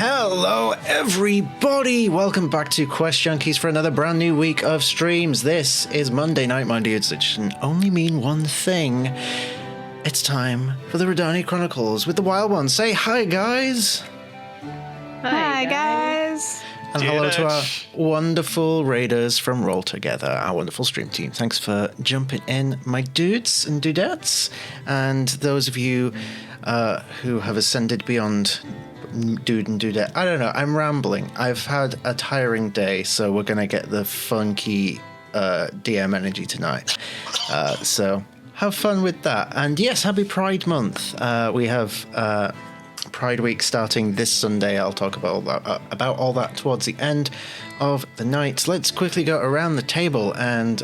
Hello everybody! Welcome back to Quest Junkies for another brand new week of streams. This is Monday night, my dudes. It can only mean one thing. It's time for the Rhódania Chronicles with the Wyld Ones. Say hi, guys! Hi guys! And hello to our wonderful raiders from Roll Together, our wonderful stream team. Thanks for jumping in, my dudes and dudettes. And those of you who have ascended beyond dude and dudette. I don't know, I'm rambling. I've had a tiring day, so we're going to get the funky DM energy tonight. So have fun with that. And yes, happy Pride Month. We have Pride Week starting this Sunday. I'll talk about all that towards the end of the night. Let's quickly go around the table and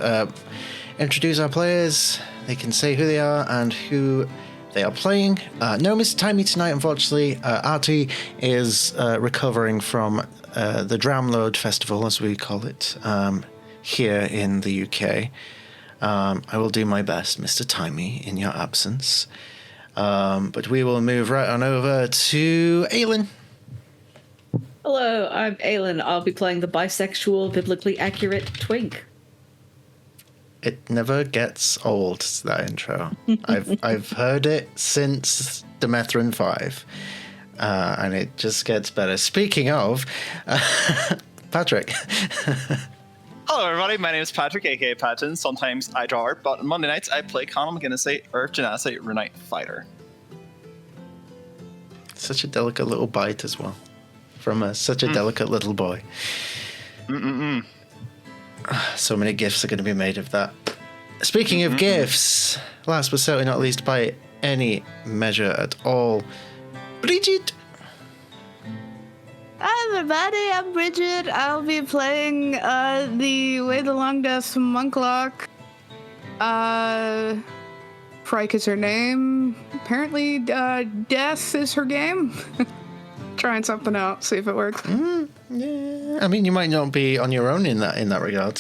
introduce our players. They can say who they are and who they are playing. No Mr. Timey tonight, unfortunately. Artie is recovering from the Dramload Festival, as we call it, here in the UK. I will do my best, Mr. Timey, in your absence. But we will move right on over to Aylin. Hello, I'm Aylin. I'll be playing the bisexual, biblically accurate twink. It never gets old, that intro. I've heard it since Demethrin 5, and it just gets better. Speaking of, Patrick. Hello everybody, my name is Patrick, aka Patton. Sometimes I draw art, but on Monday nights I play Conor McGinnis, Earth Genasi Runite Fighter. Such a delicate little bite as well, from such a delicate little boy. So many gifts are going to be made of that. Speaking of gifts, last but certainly not least by any measure at all, Bridget. Hi everybody, I'm Bridget. I'll be playing the Way the Long Death Monklock. Frike is her name. Apparently, Death is her game. Trying something out, see if it works. Yeah, I mean, you might not be on your own in that regard.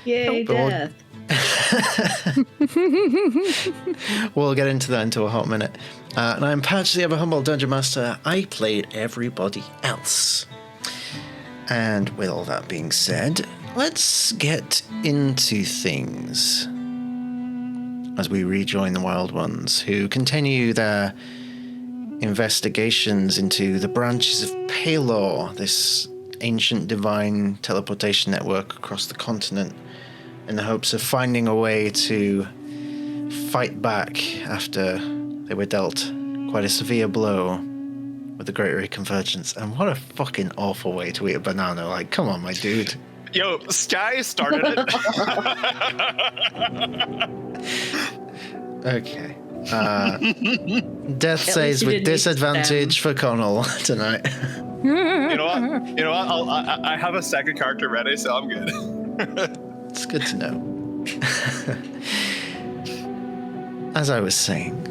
Yay, Death. We'll get into that into a hot minute. And I'm Patch, the ever humble Dungeon Master. I played everybody else. And with all that being said, let's get into things as we rejoin the Wyld Ones, who continue their investigations into the branches of Palor, this ancient divine teleportation network across the continent, in the hopes of finding a way to fight back after they were dealt quite a severe blow with the Great Reconvergence. And what a fucking awful way to eat a banana. Like, come on, my dude. Yo, Sky started it. Okay. Death saves with disadvantage for Connell tonight. You know what? I have a second character ready, so I'm good. It's good to know. As I was saying,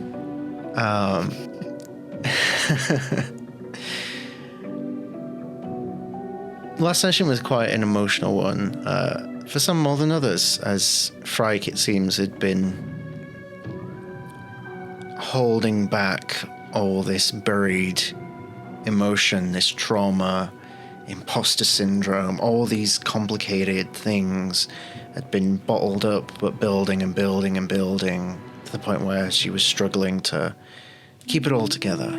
last session was quite an emotional one, for some more than others, as Frike, it seems, had been holding back all this buried emotion, this trauma, imposter syndrome, all these complicated things had been bottled up, but building and building and building to the point where she was struggling to keep it all together.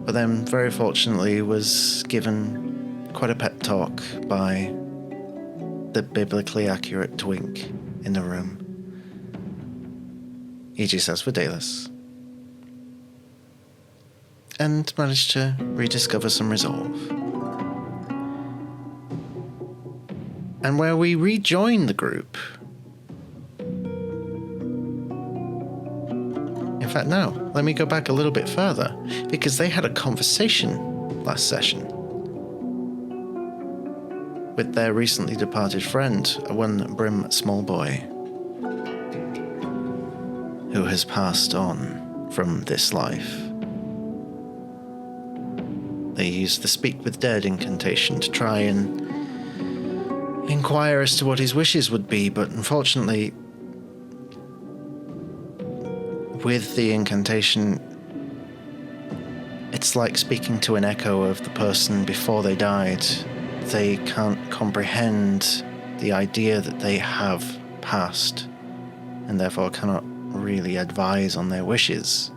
But then, very fortunately, was given quite a pep talk by the biblically accurate twink in the room. E.g. says Fidelis. And managed to rediscover some resolve. And where we rejoin the group. In fact, no, let me go back a little bit further, because they had a conversation last session with their recently departed friend, one Brim Smallboy, who has passed on from this life. They used the Speak with Dead incantation to try and inquire as to what his wishes would be, but unfortunately, with the incantation, it It's like speaking to an echo of the person before they died. They can't comprehend the idea that they have passed, and therefore cannot really advise on their wishes.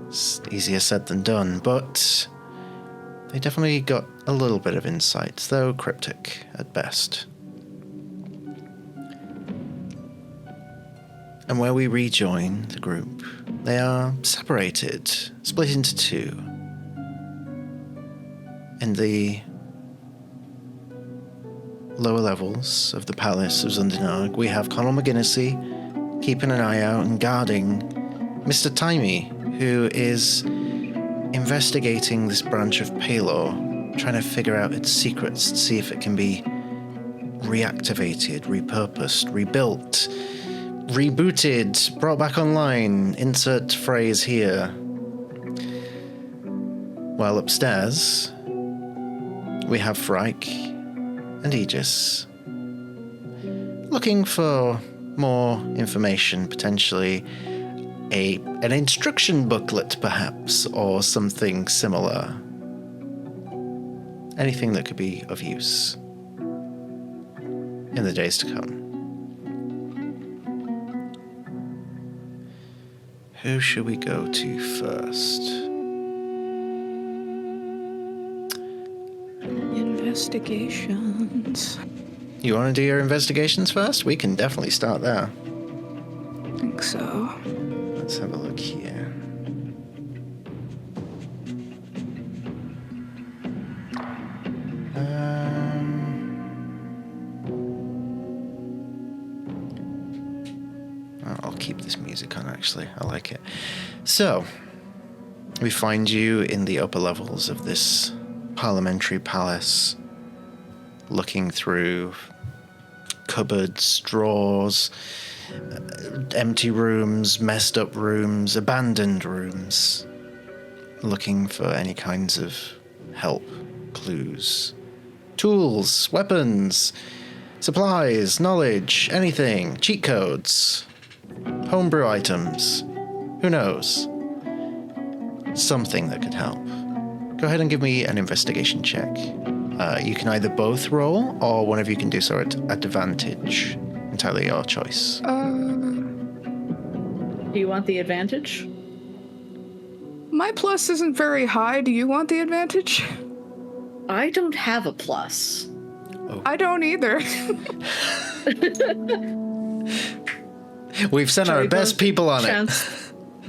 It's easier said than done, but they definitely got a little bit of insight, though cryptic at best. And where we rejoin the group, they are separated, split into two. In the lower levels of the Palace of Zundanarg, we have Conal McGinnisy keeping an eye out and guarding Mr. Timey, who is investigating this branch of Palor, trying to figure out its secrets to see if it can be reactivated, repurposed, rebuilt, rebooted, brought back online. Insert phrase here. While upstairs, we have Frike and Aegis, looking for more information, potentially an instruction booklet, perhaps, or something similar. Anything that could be of use in the days to come. Who should we go to first? Investigations. You want to do your investigations first? We can definitely start there. I think so. Let's have a look here. I'll keep this music on, actually. I like it. So, we find you in the upper levels of this parliamentary palace, looking through cupboards, drawers, empty rooms, messed up rooms, abandoned rooms, looking for any kinds of help, clues, tools, weapons, supplies, knowledge, anything, cheat codes, homebrew items, who knows? Something that could help. Go ahead and give me an investigation check. You can either both roll, or one of you can do so at advantage. Entirely your choice. Do you want the advantage? My plus isn't very high. Do you want the advantage? I don't have a plus. Oh. I don't either. We've sent our best people on it.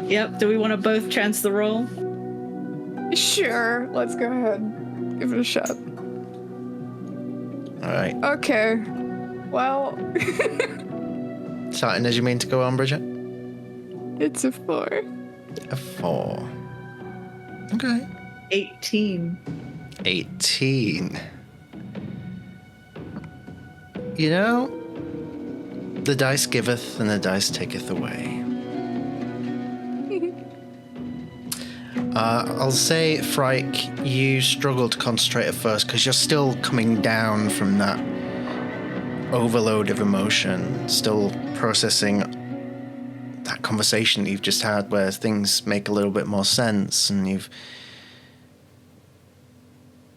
Yep. Do we want to both chance the roll? Sure. Let's go ahead. Give it a shot. All right. Okay. Well. Starting as you mean to go on, Bridget? It's a 4. A 4. Okay. 18. 18. You know, the dice giveth and the dice taketh away. I'll say, Frike, you struggle to concentrate at first because you're still coming down from that overload of emotion, still processing that conversation you've just had where things make a little bit more sense, and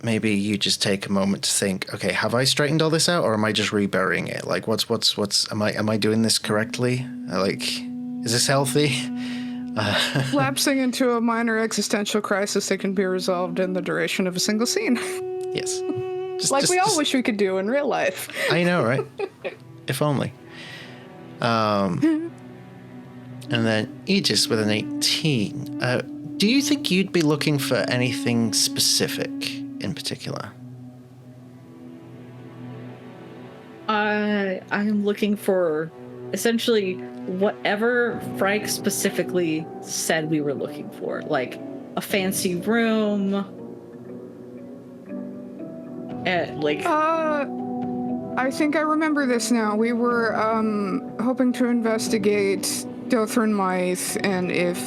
maybe you just take a moment to think, okay, have I straightened all this out, or am I just reburying it? Like, am I doing this correctly? Like, is this healthy? Lapsing into a minor existential crisis that can be resolved in the duration of a single scene. Yes. We all wish we could do in real life. I know, right? If only. And then Aegis with an 18. Do you think you'd be looking for anything specific in particular? I'm looking for essentially whatever Frank specifically said we were looking for, like a fancy room. I think I remember this now. We were hoping to investigate Dothrin Mythe and if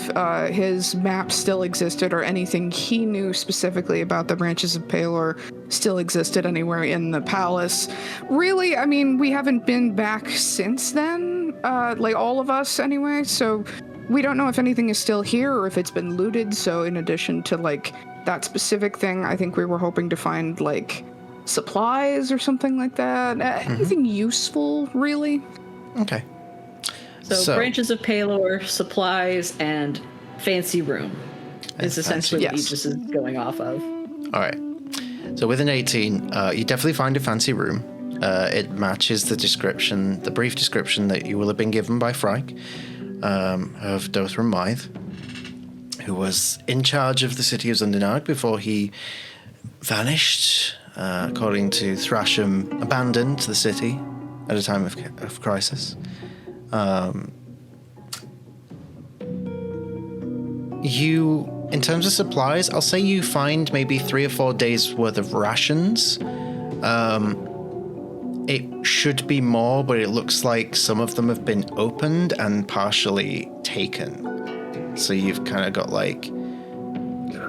his map still existed or anything he knew specifically about the branches of Palor still existed anywhere in the palace. Really, I mean, we haven't been back since then, all of us anyway, so we don't know if anything is still here or if it's been looted. So in addition to like that specific thing, I think we were hoping to find like supplies or something like that. Anything useful, really. Okay. So branches of Palor, supplies, and fancy room is essentially what Aegis is going off of. All right. So with an 18, you definitely find a fancy room. It matches the description, the brief description that you will have been given by Frike of Dothram Mythe, who was in charge of the city of Zundanark before he vanished. According to Thrasham, abandoned the city at a time of crisis. In terms of supplies, I'll say you find maybe 3 or 4 days worth of rations. It should be more, but it looks like some of them have been opened and partially taken. So you've kind of got like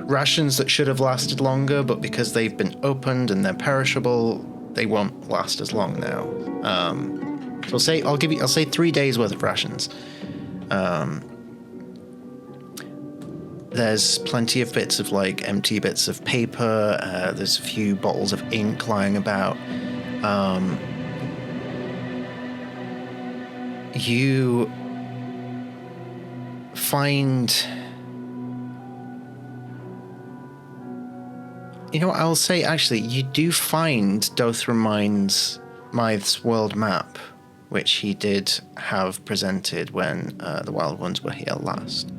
rations that should have lasted longer, but because they've been opened and they're perishable, they won't last as long now. So I'll say 3 days worth of rations. There's plenty of bits of like empty bits of paper. There's a few bottles of ink lying about. You find... You know what, I'll say, actually, you do find Dothram Mythe's world map, which he did have presented when the Wyld Ones were here last.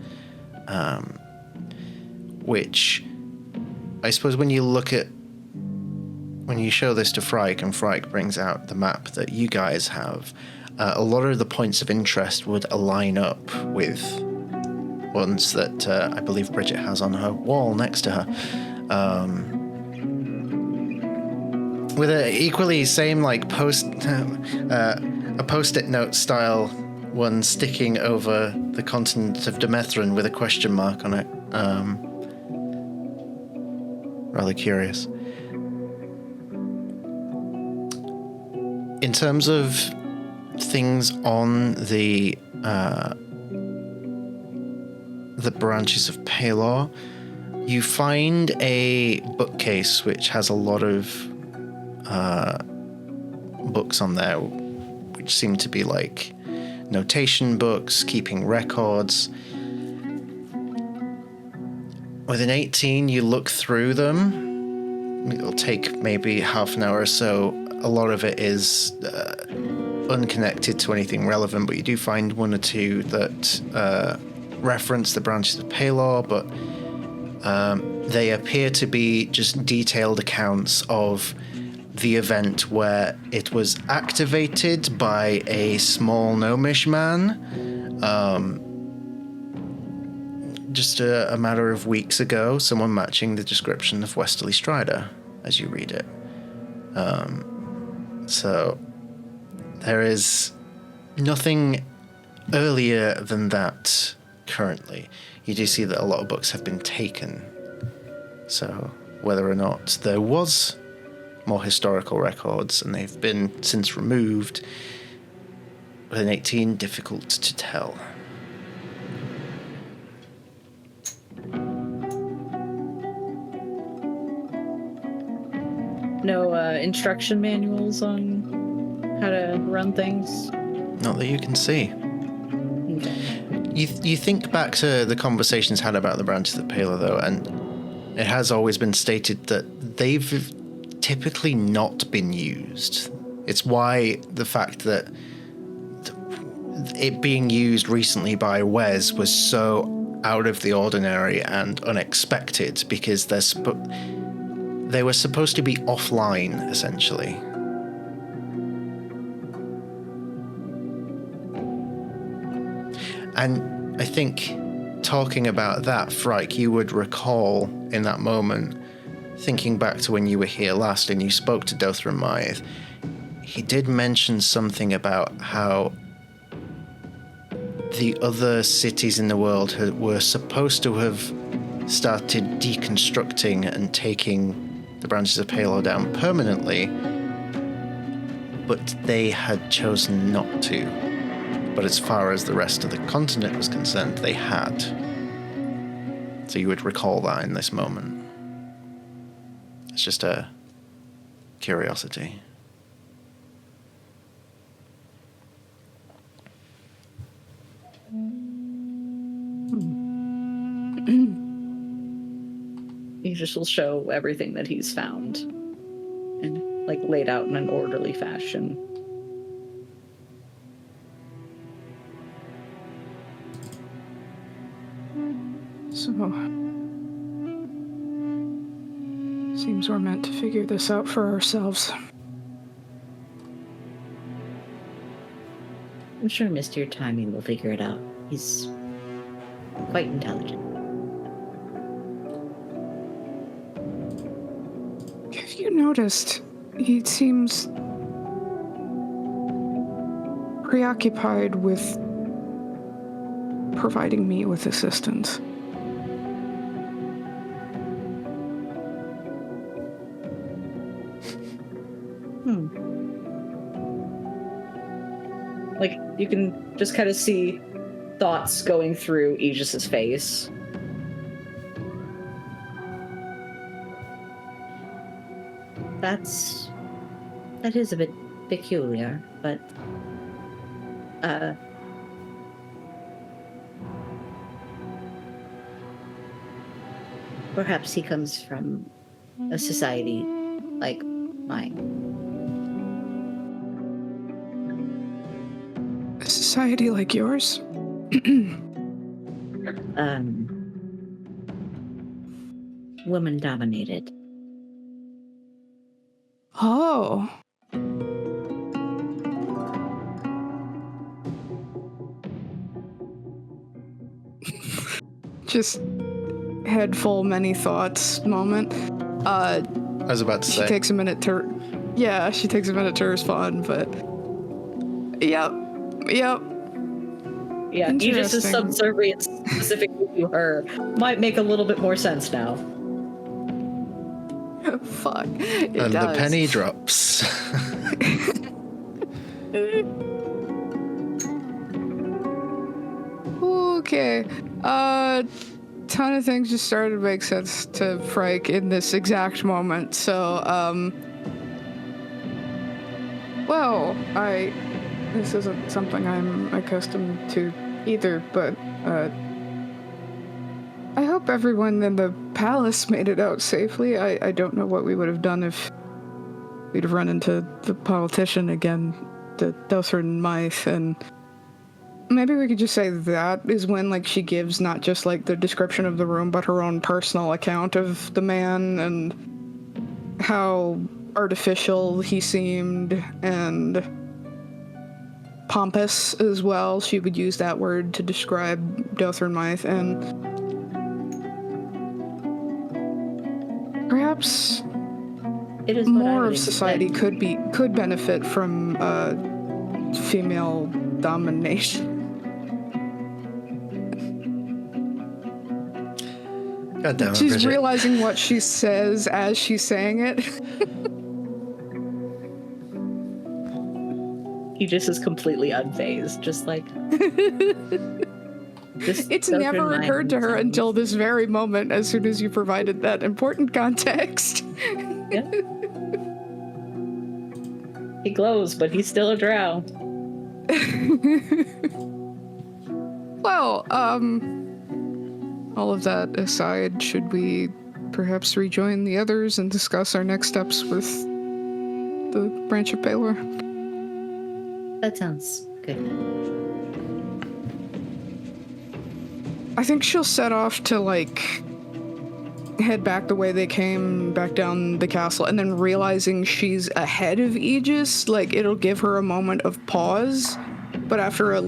Which, I suppose when you show this to Frike, and Frike brings out the map that you guys have, a lot of the points of interest would align up with ones that I believe Bridget has on her wall next to her. With a equally same like a post-it note style one sticking over the continent of Demethran with a question mark on it. Rather curious. In terms of things on the branches of Palor, you find a bookcase which has a lot of books on there, which seem to be like notation books, keeping records. With an 18, you look through them. It'll take maybe half an hour or so. A lot of it is unconnected to anything relevant, but you do find 1 or 2 that reference the branches of Palor, but they appear to be just detailed accounts of the event where it was activated by a small gnomish man just a matter of weeks ago, someone matching the description of Westerly Strider as you read it. So there is nothing earlier than that currently. You do see that a lot of books have been taken. So whether or not there was more historical records and they've been since removed, with an 18, difficult to tell. No instruction manuals on how to run things? Not that you can see. Okay. You think back to the conversations had about the branches of Palor, though, and it has always been stated that they've typically not been used. It's why the fact that it being used recently by Wes was so out of the ordinary and unexpected, because they were supposed to be offline, essentially. And I think, talking about that, Frike, you would recall in that moment, thinking back to when you were here last and you spoke to Dothram Mythe, he did mention something about how the other cities in the world were supposed to have started deconstructing and taking the branches of Palor down permanently, but they had chosen not to. But as far as the rest of the continent was concerned, they had. So you would recall that in this moment. It's just a curiosity. He just will show everything that he's found and like laid out in an orderly fashion. So, seems we're meant to figure this out for ourselves. I'm sure Mr. Timey will figure it out. He's quite intelligent. Have you noticed he seems preoccupied with providing me with assistance? Like, you can just kind of see thoughts going through Aegis's face. That is a bit peculiar, but perhaps he comes from a society like mine. A society like yours? Woman dominated. Oh. Just head full, many thoughts moment. I was about to say. She takes a minute to respond, but yep. Yeah, Aegis's Interesting. subservience specifically to her might make a little bit more sense now. Fuck. It And does. the penny drops. Okay. Ton of things just started to make sense to Frike in this exact moment. So, well, this isn't something I'm accustomed to either, but, I hope everyone in the palace made it out safely. I don't know what we would have done if we'd have run into the politician again, the Dothrin Mythe, and maybe we could just say that is when, like, she gives not just, like, the description of the room, but her own personal account of the man and how artificial he seemed and pompous as well. She would use that word to describe Dothrin Mythe, and perhaps It is what I more would of society expect. could benefit from female domination. God damn it, She's Bridget. realizing what she says as she's saying it. Aegis is completely unfazed, just like... It's never occurred to her until this very moment, as soon as you provided that important context. Yeah. He glows, but he's still a drow. Well, all of that aside, should we perhaps rejoin the others and discuss our next steps with the branch of Baylor? That sounds good. I think she'll set off to, like, head back the way they came, back down the castle, and then realizing she's ahead of Aegis, like, it'll give her a moment of pause, but after, a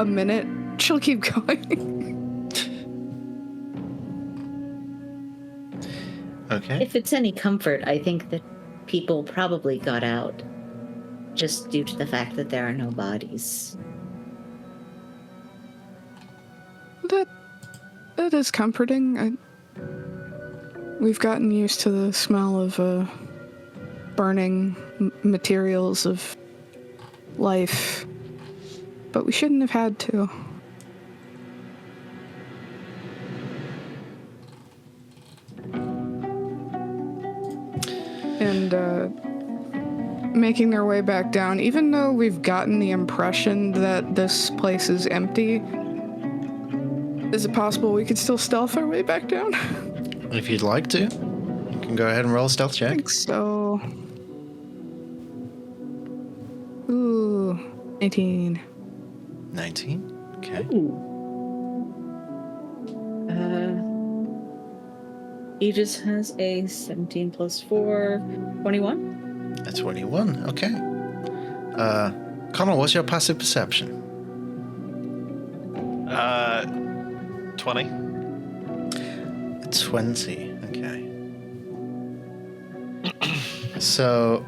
minute, she'll keep going. Okay. If it's any comfort, I think that people probably got out just due to the fact that there are no bodies. That is comforting. We've gotten used to the smell of burning materials of life but we shouldn't have had to. And making their way back down, even though we've gotten the impression that this place is empty, is it possible we could still stealth our way back down? If you'd like to, you can go ahead and roll a stealth I check. think so. Ooh, 18. 19. Okay. Aegis has a 17 plus 4, 21. A 21. Okay. Connell, what's your passive perception? 20. 20. Okay. So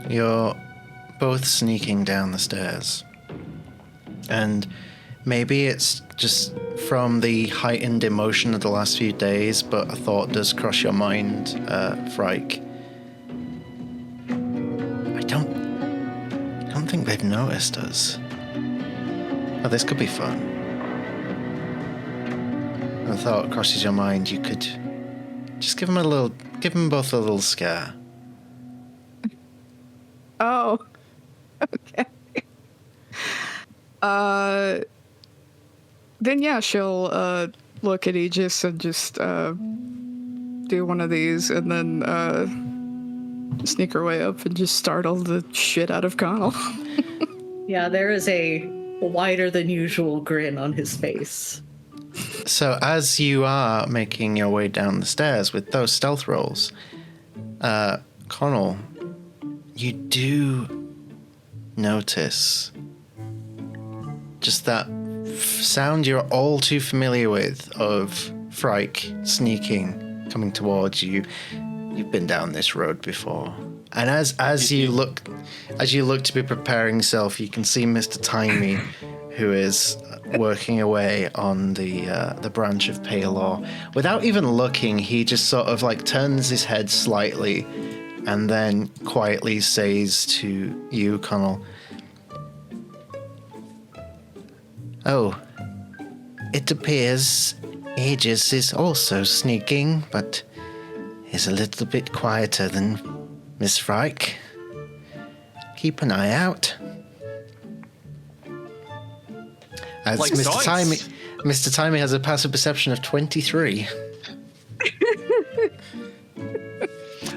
you're both sneaking down the stairs. And maybe it's just from the heightened emotion of the last few days, but a thought does cross your mind, Frike. I don't think they've noticed us. Oh, this could be fun. And the thought crosses your mind, you could just give them both a little scare. Oh, okay. Then yeah, she'll look at Aegis and just do one of these, and then sneak her way up and just startle the shit out of Connell. Yeah, there is a wider than usual grin on his face. So as you are making your way down the stairs with those stealth rolls, Connell, you do notice just that sound you're all too familiar with of Frike sneaking, coming towards you. You've been down this road before. And as you look to be preparing yourself, you can see Mr. Timey, who is working away on the branch of Paylor. Without even looking, he just sort of like turns his head slightly and then quietly says to you, Connell, "Oh, it appears Aegis is also sneaking, but is a little bit quieter than Miss Frike. Keep an eye out." As Like Mr. dice. Mr. Timey has a passive perception of 23.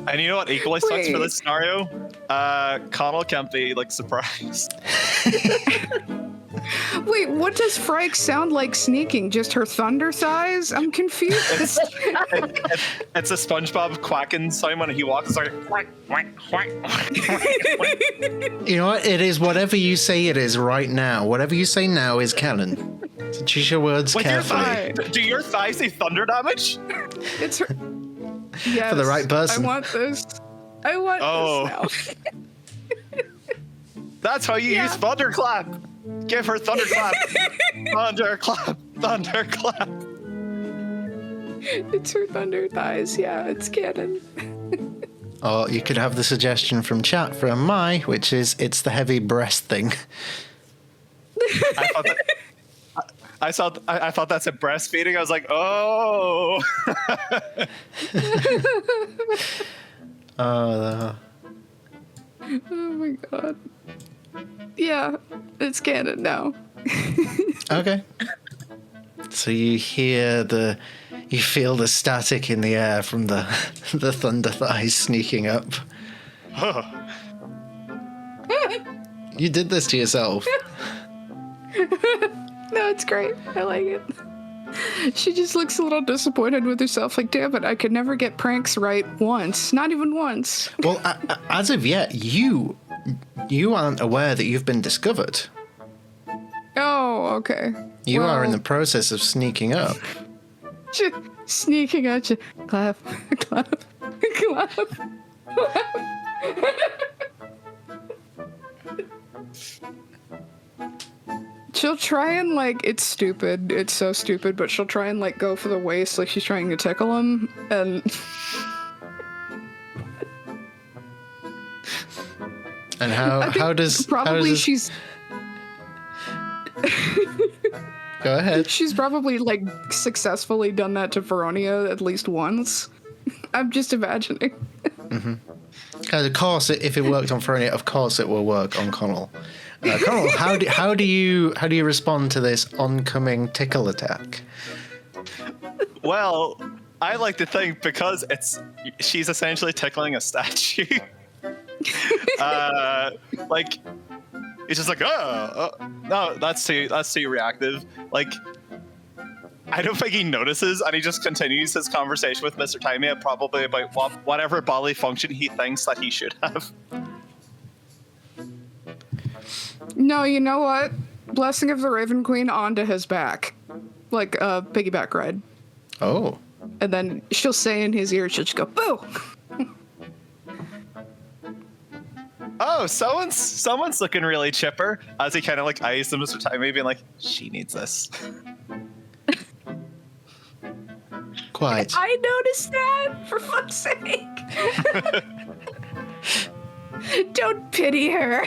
And you know what equally sucks for Wait. this scenario? Connell can't be like surprised. Wait, what does Frike sound like sneaking? Just her thunder thighs? I'm confused. It's a SpongeBob quacking sound when he walks. It's like quack, quack, quack, quack, quack. You know what? It is whatever you say it is right now. Whatever you say now is canon. So choose your words With your carefully. thigh, do your thighs say thunder damage? It's her. Yes, For the right person. I want this. I want this now. That's how you use thunderclap. Give her thunderclap. Thunderclap. Thunderclap. It's her thunder thighs. Yeah, it's canon. Or you could have the suggestion from chat from Mai, which is it's the heavy breast thing. I thought that's a breastfeeding. I was like, oh. Oh, Oh my god. Yeah, it's canon now. okay. So you feel the static in the air from the thunder thighs sneaking up. You did this to yourself. No, it's great. I like it. She just looks a little disappointed with herself. Like, damn it, I could never get pranks right once. Not even once. Well, as of yet, you aren't aware that you've been discovered. Oh, okay. You are in Well, the process of sneaking up. sneaking at you. Clap, clap, clap. She'll try and it's stupid. It's so stupid, but she'll try and go for the waist like she's trying to tickle him, and And how does probably she's Go ahead. She's probably, like, successfully done that to Rhódania at least once. I'm just imagining. Of course, if it worked on Fronia, of course it will work on Connell. Connell, how do you respond to this oncoming tickle attack? Well, I like to think because she's essentially tickling a statue. Like it's just like no, that's too reactive. Like I don't think he notices, and he just continues his conversation with Mr. Timey probably about whatever bodily function he thinks that he should have. No, you know what? Blessing of the Raven Queen onto his back. Like a piggyback ride. Oh. And then she'll say in his ear, she'll just go, boo! Oh, someone's looking really chipper as he kind of like eyes Mr. Timey, being like, she needs this. Quite. I noticed that, for fuck's sake. Don't pity her.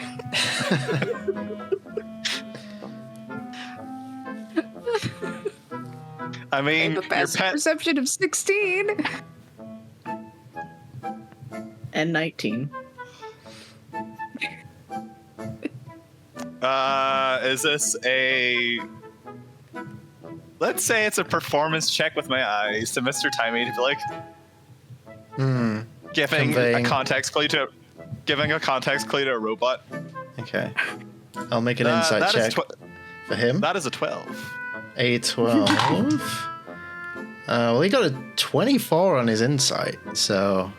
I mean, The your best pet. perception of 16. And 19. Is this a? Let's say it's a performance check with my eyes to Mr. Timey to be like, giving Conveying. a context clue to a robot. Okay. I'll make an insight That is check for him. That is a 12. A 12. Well, he got a 24 on his insight, so.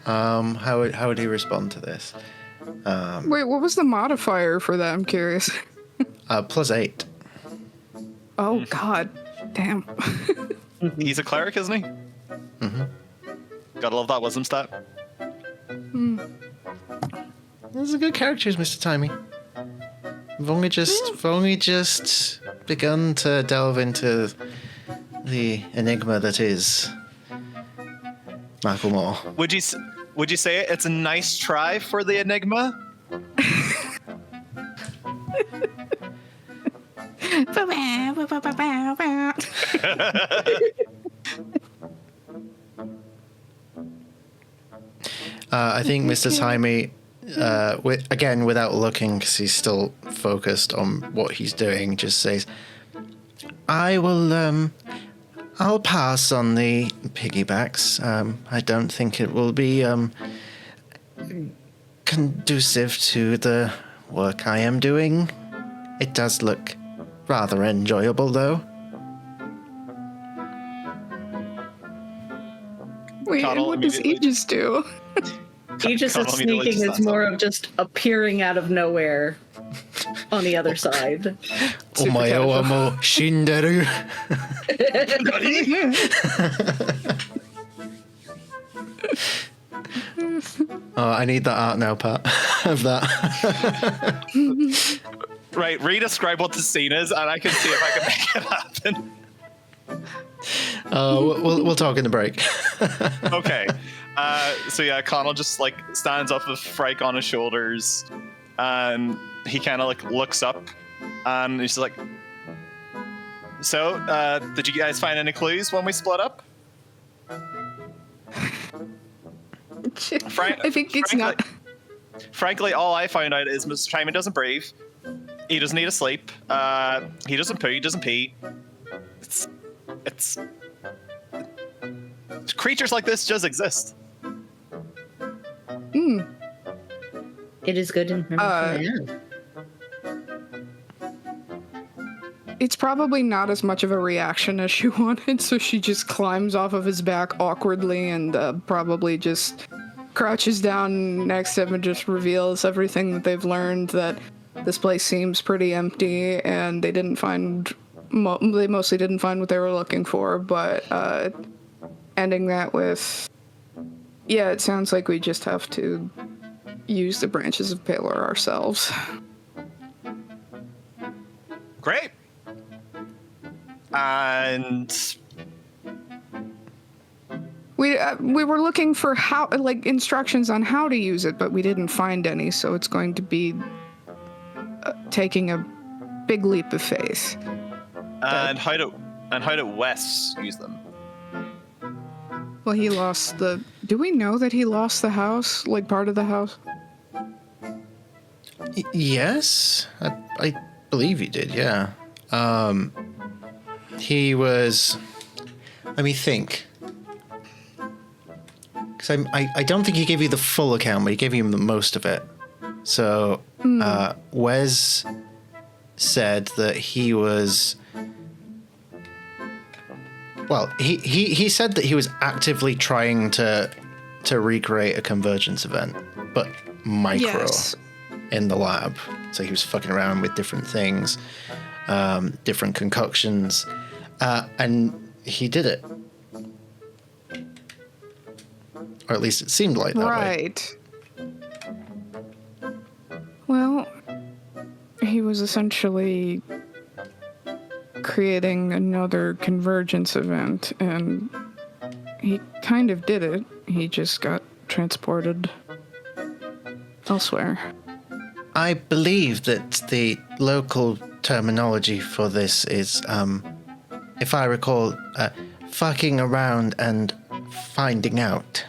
How would he respond to this? Wait, what was the modifier for that? I'm curious. +8. Oh, God. Damn. He's a cleric, isn't he? Mm-hmm. Gotta love that wisdom stat. Those are good characters, Mr. Timey. We've only just begun to delve into the enigma that is Macklemore. Would you say it's a nice try for the enigma? I think Mr. Timey, again, without looking, because he's still focused on what he's doing, just says, I'll pass on the piggybacks. I don't think it will be conducive to the work I am doing. It does look rather enjoyable, though. Wait, and Connell what does immediately- Aegis do? Aegis Connell is immediately sneaking just is more stands of just appearing out of nowhere on the other side. Omae wa mo shinderu. Oh, I need that art now, Pat, of that. Right, re-describe what the scene is, and I can see if I can make it happen. We'll talk in the break. Okay. So yeah, Connell just like stands up with Frike on his shoulders, and he kind of like looks up, and he's like, "So, did you guys find any clues when we split up?" I think it's not. Frankly, all I found out is Mr. Timon doesn't breathe. He doesn't need to sleep. He doesn't poo. He doesn't pee. It's creatures like this just exist. It is good information. It's probably not as much of a reaction as she wanted, so she just climbs off of his back awkwardly and probably just crouches down next to him and just reveals everything that they've learned, that this place seems pretty empty and they didn't find they mostly didn't find what they were looking for, but ending that with, yeah, it sounds like we just have to use the branches of Paler ourselves. Great. And We were looking for instructions on how to use it, but we didn't find any, so it's going to be taking a big leap of faith. And how did Wes use them? Well, he lost the... Do we know that he lost the house? Like, part of the house? Yes, I believe he did, yeah. He was... Let me think. Because I don't think he gave you the full account, but he gave you the most of it. So, Wes said that he was... Well, he said that he was actively trying to recreate a convergence event, but micro in the lab. So he was fucking around with different things, different concoctions, and he did it. Or at least it seemed like that way. Right. Well, he was essentially creating another convergence event, and he kind of did it. He just got transported elsewhere. I believe that the local terminology for this is, if I recall, fucking around and finding out.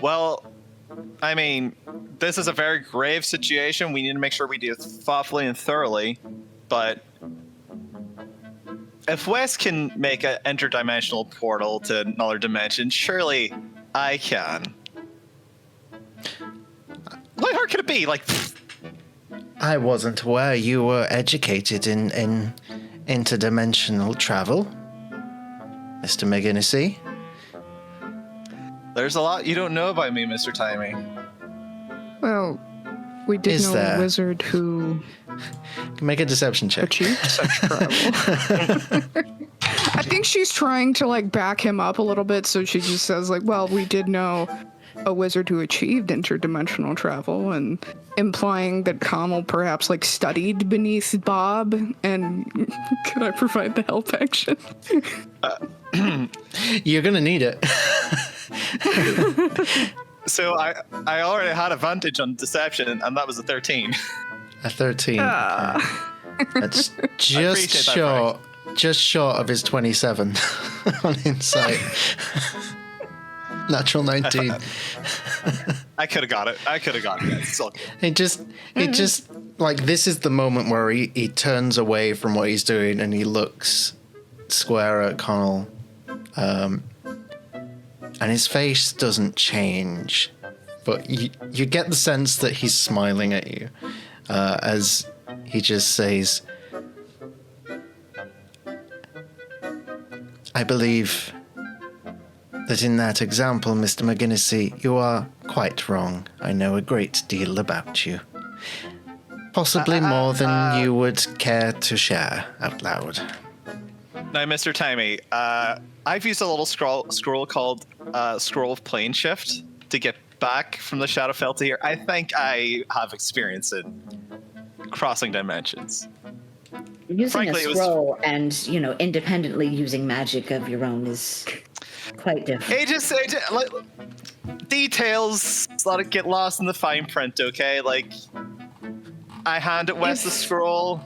Well, I mean, this is a very grave situation. We need to make sure we do it thoughtfully and thoroughly. But if Wes can make an interdimensional portal to another dimension, surely I can. What hard could it be? Like, I wasn't aware you were educated in interdimensional travel, Mr. McGinnisy. there's a lot you don't know about me, Mr. Timey. Well, we did Is know there? a wizard who Make a deception check. achieved such travel. I think she's trying to, like, back him up a little bit, so she just says, like, well, we did know a wizard who achieved interdimensional travel, and implying that Kamal perhaps, like, studied beneath Bob, and could I provide the help action? You're gonna need it. So I already had advantage on deception, and that was a 13. A 13. That's appreciate that, just short of his 27 on insight. Natural 19. I could have got it. It's all good. It just like, this is the moment where he turns away from what he's doing and he looks square at Connell, and his face doesn't change, but you get the sense that he's smiling at you, as he just says, I believe that in that example, Mr. McGinnisy, you are quite wrong. I know a great deal about you. Possibly more than you would care to share out loud. Now, Mr. Timey, I've used a little scroll called Scroll of Plane Shift to get back from the Shadowfell to here. I think I have experience in crossing dimensions. Using Frankly, a it was- scroll and, independently using magic of your own is quite different. It just like, details let it get lost in the fine print, okay? Like, I handed Wes the scroll.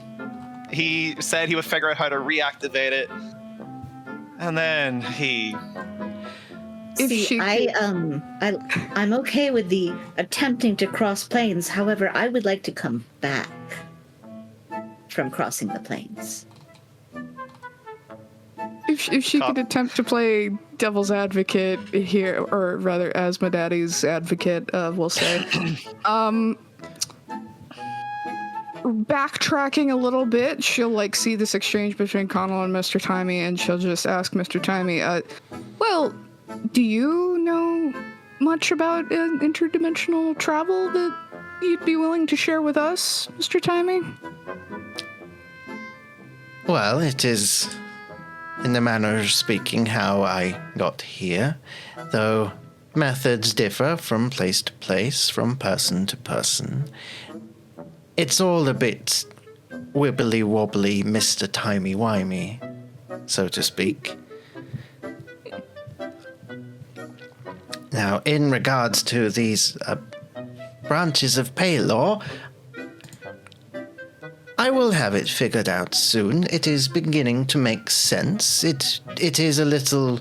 He said he would figure out how to reactivate it, and then he. I'm okay with the attempting to cross planes. However, I would like to come back from crossing the planes. If she could attempt to play devil's advocate here, or rather Asmodaddy's advocate, we'll say. Backtracking a little bit, she'll, like, see this exchange between Connell and Mr. Timey, and she'll just ask Mr. Timey, well, do you know much about interdimensional travel that you'd be willing to share with us, Mr. Timey? Well, it is, in the manner of speaking, how I got here, though methods differ from place to place, from person to person. It's all a bit wibbly-wobbly, Mr. Timey-wimey. so to speak. Now, in regards to these branches of Paylor, I will have it figured out soon. It is beginning to make sense. It is a little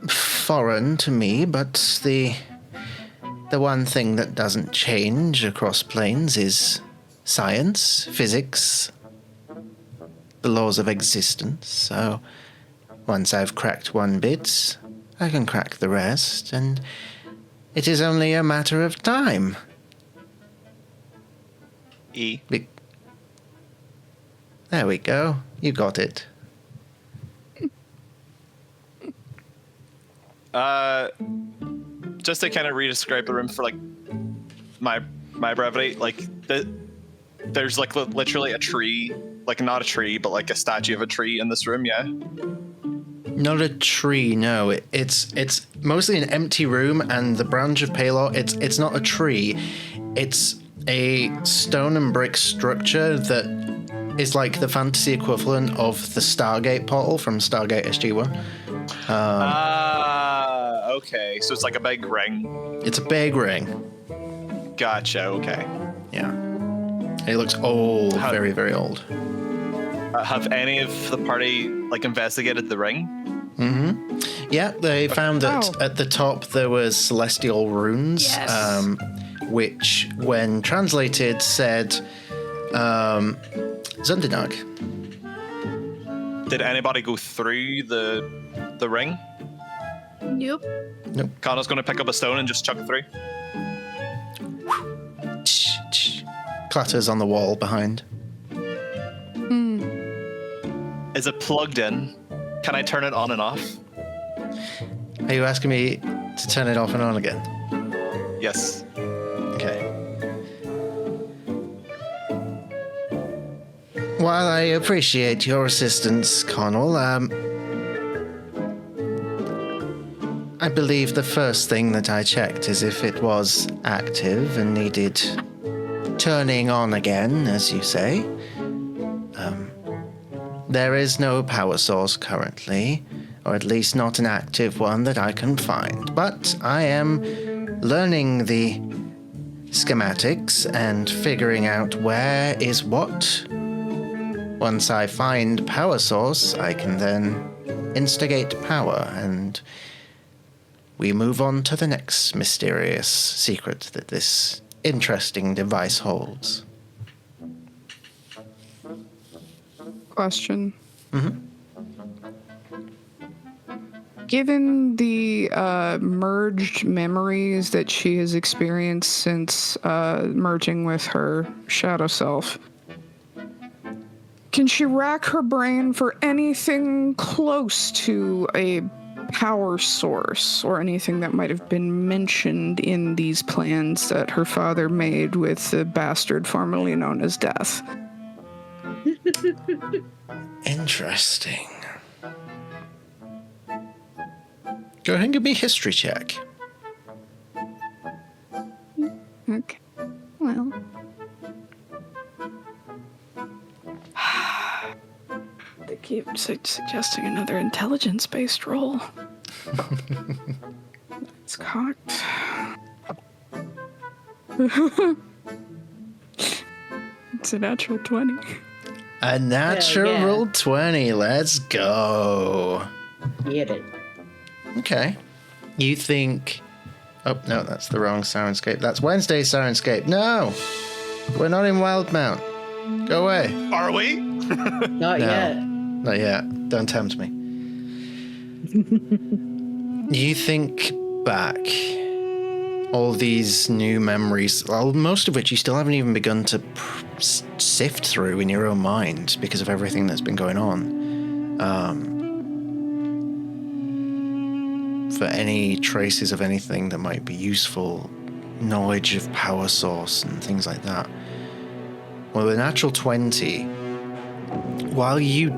foreign to me, but the one thing that doesn't change across planes is science, physics, the laws of existence. So once I've cracked one bit, I can crack the rest, and it is only a matter of time. E. There we go. You got it. Just to kind of re-describe the room for like my brevity, like there's like literally a tree, like not a tree, but like a statue of a tree in this room. Yeah. Not a tree, no. It's mostly an empty room, and the branch of Paylor, it's not a tree. It's a stone and brick structure that is like the fantasy equivalent of the Stargate portal from Stargate SG-1. Okay. So it's like a big ring. It's a big ring. Gotcha. Okay. Yeah. It looks old, very, very old. Have any of the party like investigated the ring? Mm-hmm. Yeah, they found that at the top there was celestial runes, which, when translated, said Zundanag. Did anybody go through the ring? Nope. Nope. Connor's going to pick up a stone and just chuck it through. Clatters on the wall behind. Is it plugged in? Can I turn it on and off? Are you asking me to turn it off and on again? Yes. Okay. While I appreciate your assistance, Connell, I believe the first thing that I checked is if it was active and needed turning on again, as you say. There is no power source currently, or at least not an active one that I can find. But I am learning the schematics and figuring out where is what. Once I find power source, I can then instigate power, and we move on to the next mysterious secret that this interesting device holds. Question. Mm-hmm. Given the merged memories that she has experienced since merging with her shadow self, can she rack her brain for anything close to a power source or anything that might have been mentioned in these plans that her father made with the bastard formerly known as Death? Interesting. Go ahead and give me a history check. Okay. Well. They keep suggesting another intelligence-based roll. It's cocked. It's a natural 20. A natural 20. Let's go. Get it. Okay. You think... Oh, no, that's the wrong Sirenscape. That's Wednesday's Sirenscape. No! We're not in Wildmount. Go away. Are we? Not yet. Not yet. Don't tempt me. You think back. All these new memories, well, most of which you still haven't even begun to sift through in your own mind because of everything that's been going on. For any traces of anything that might be useful, knowledge of power source and things like that. Well, the natural 20, while you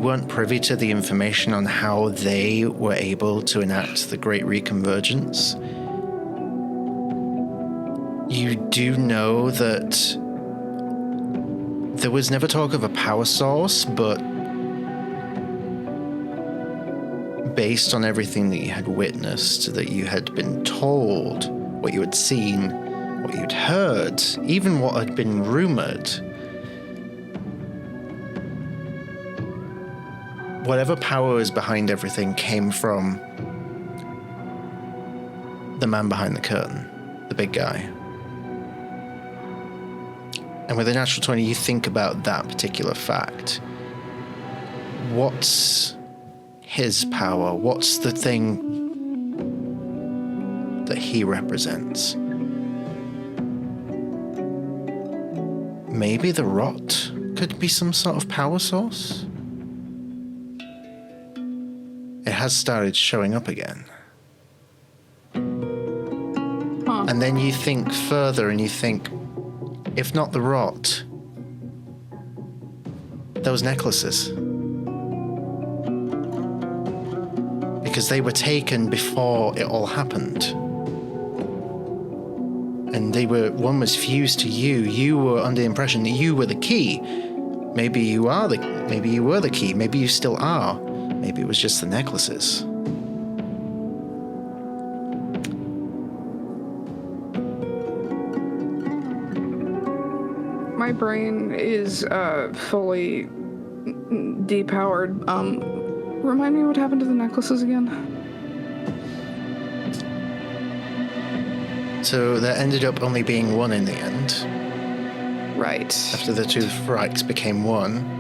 weren't privy to the information on how they were able to enact the Great Reconvergence, you do know that there was never talk of a power source, but based on everything that you had witnessed, that you had been told, what you had seen, what you'd heard, even what had been rumored, whatever power was behind everything came from the man behind the curtain, the big guy. And with a natural 20, you think about that particular fact. What's his power? What's the thing that he represents? Maybe the rot could be some sort of power source? It has started showing up again. Huh. And then you think further and you think, if not the rot, those necklaces. Because they were taken before it all happened. And one was fused to you. You were under the impression that you were the key. Maybe you were the key. Maybe you still are. Maybe it was just the necklaces. My brain is fully depowered. Remind me what happened to the necklaces again? So there ended up only being one in the end. Right. After the two Frykes became one,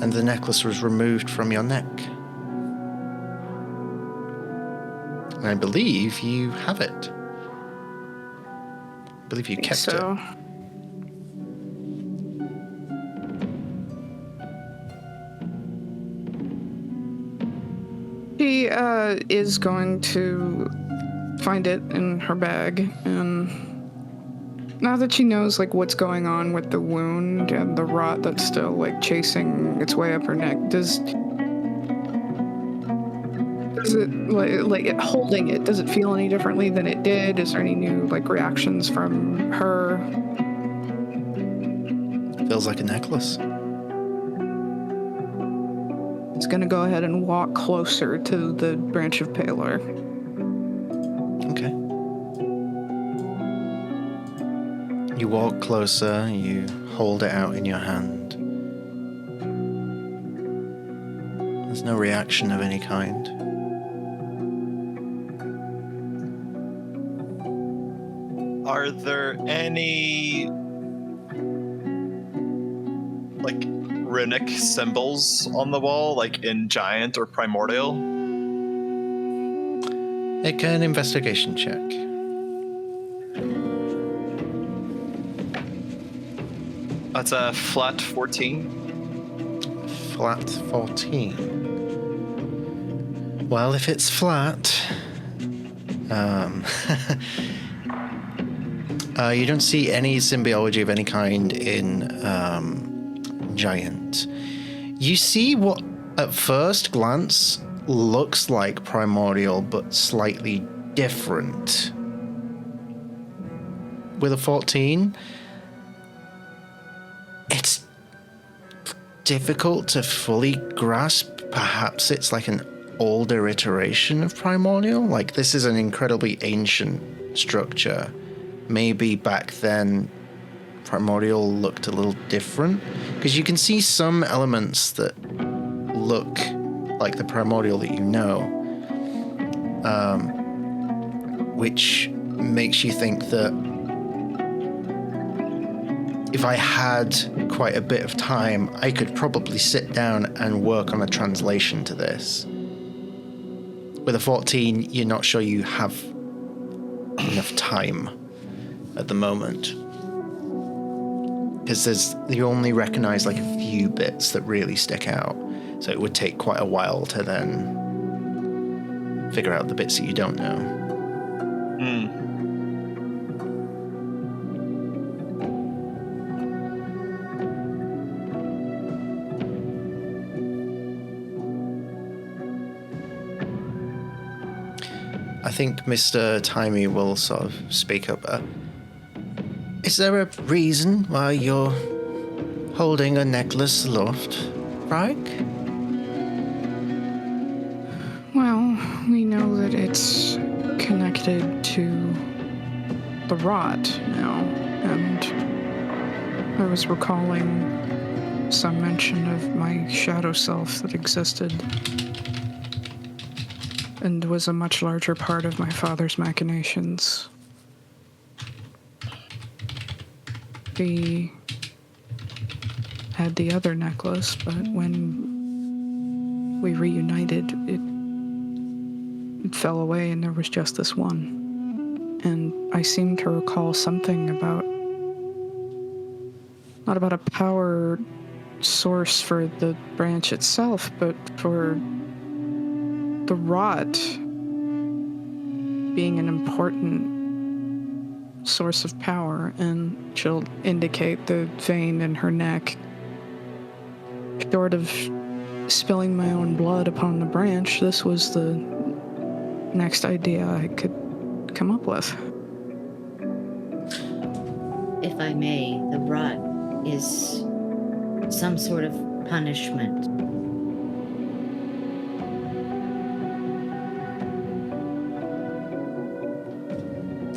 and the necklace was removed from your neck. And I believe you have it. I believe you kept it. She is going to find it in her bag, and now that she knows like what's going on with the wound and the rot that's still like chasing its way up her neck, does it like holding it, does it feel any differently than it did? Is there any new like reactions from her? Feels like a necklace. It's gonna go ahead and walk closer to the branch of paler. Okay. You walk closer, you hold it out in your hand. There's no reaction of any kind. Are there any like runic symbols on the wall, like in Giant or Primordial? Make an investigation check. That's a flat 14. Flat 14. Well, if it's flat, you don't see any symbology of any kind in Giant. You see what, at first glance, looks like Primordial, but slightly different. With a 14, it's difficult to fully grasp. Perhaps it's like an older iteration of Primordial. Like, this is an incredibly ancient structure. Maybe back then Primordial looked a little different, because you can see some elements that look like the Primordial that you know, which makes you think that if I had quite a bit of time, I could probably sit down and work on a translation to this. With a 14, you're not sure you have enough time at the moment, because you only recognize like a few bits that really stick out, so it would take quite a while to then figure out the bits that you don't know. I think Mr. Timey will sort of speak up. Is there a reason why you're holding a necklace aloft, Frike? Well, we know that it's connected to the rot now, and I was recalling some mention of my shadow self that existed and was a much larger part of my father's machinations. He had the other necklace, but when we reunited, it fell away and there was just this one. And I seem to recall something about, not about a power source for the branch itself, but for the rot being an important source of power. And she'll indicate the vein in her neck. Short of spilling my own blood upon the branch, this was the next idea I could come up with. If I may, the rot is some sort of punishment.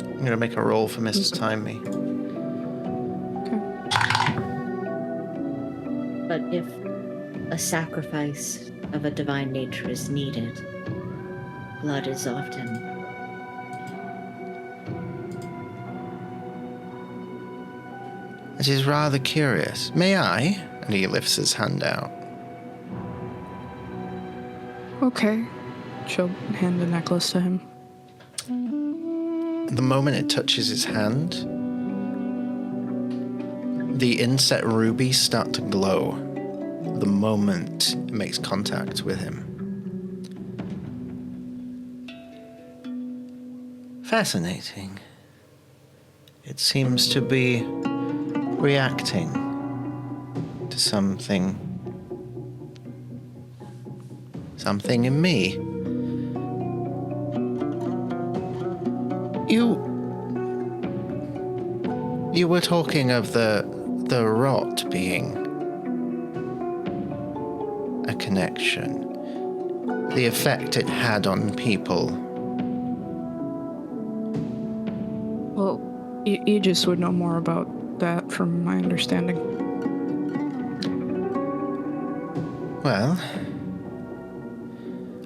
I'm going to make a roll for Mrs. Time Me. But if a sacrifice of a divine nature is needed, blood is often. It is rather curious. May I? And he lifts his hand out. Okay. She'll hand the necklace to him. The moment it touches his hand, the inset rubies start to glow the moment it makes contact with him. Fascinating. It seems to be reacting to something in me. You were talking of the rot being a connection, the effect it had on people. Well, Aegis would know more about that from my understanding. Well,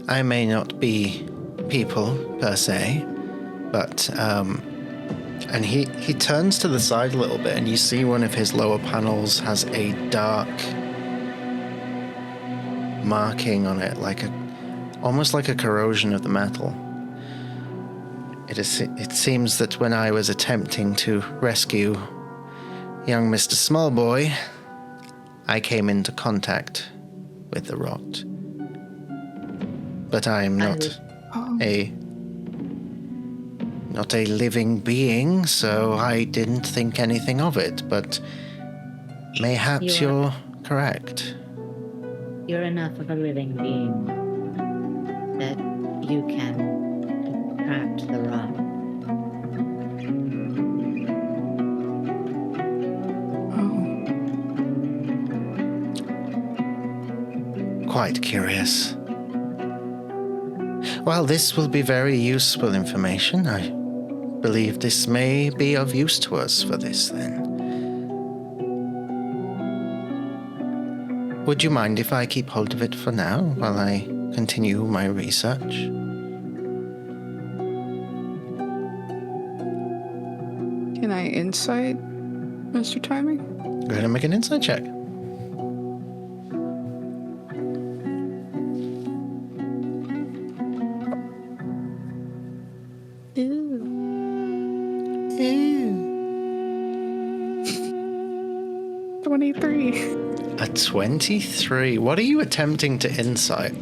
I may not be people per se, but and he turns to the side a little bit, and you see one of his lower panels has a dark marking on it, almost like a corrosion of the metal. It seems that when I was attempting to rescue young Mr. Smallboy, I came into contact with the rot. But I am not a living being, so I didn't think anything of it, but mayhaps you're correct. You're enough of a living being that you can attract the rot. Quite curious. Well, this will be very useful information. I believe this may be of use to us for this, then. Would you mind if I keep hold of it for now, while I continue my research? Can I insight, Mr. Timing? Go ahead and make an insight check. Ew. 23. A 23. What are you attempting to insight?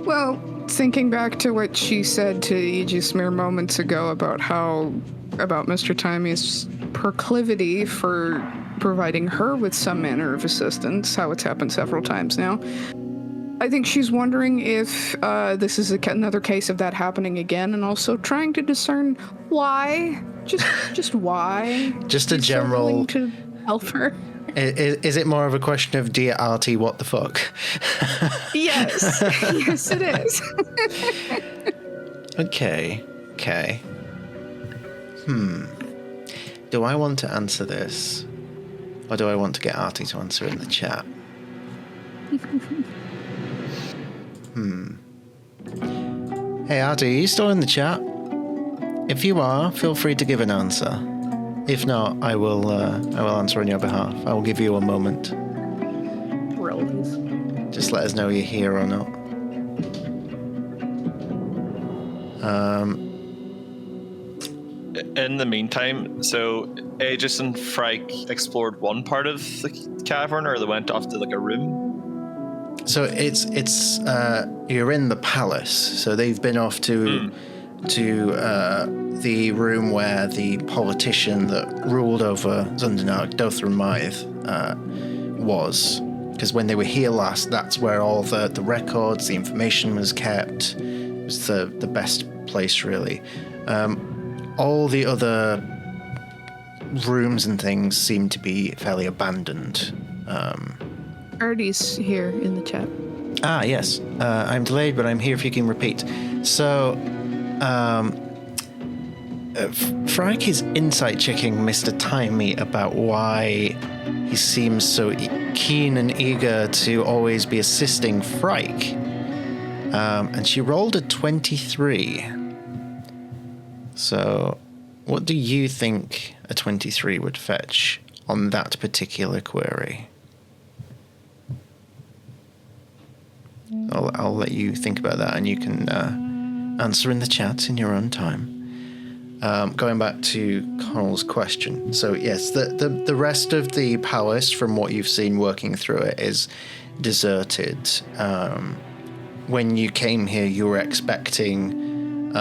Well, thinking back to what she said to Aegis mere moments ago about Mr. Timey's proclivity for providing her with some manner of assistance, how it's happened several times now. I think she's wondering if this is another case of that happening again, and also trying to discern why. Just why. Just a general Help her. Is it more of a question of, dear Artie, what the fuck? Yes. Yes, it is. Okay. Do I want to answer this? Or do I want to get Artie to answer in the chat? Hey Artie, are you still in the chat? If you are, feel free to give an answer. If not, I will answer on your behalf. I will give you a moment. Brilliant. Just let us know you're here or not. In the meantime, so Aegis and Frike explored one part of the cavern, or they went off to like a room? So it's you're in the palace. So they've been off to the room where the politician that ruled over Zundanark, Dothran Mythe, was. Because when they were here last, that's where all the records, the information was kept. It was the best place, really. All the other rooms and things seem to be fairly abandoned. Artie's here in the chat. Yes. I'm delayed, but I'm here if you can repeat. So, Frike is insight checking Mr. Timey about why he seems so keen and eager to always be assisting Frike. And she rolled a 23. So, what do you think a 23 would fetch on that particular query? I'll let you think about that, and you can answer in the chat in your own time. Going back to Connell's question. So, yes, the rest of the palace, from what you've seen working through it, is deserted. When you came here, you were expecting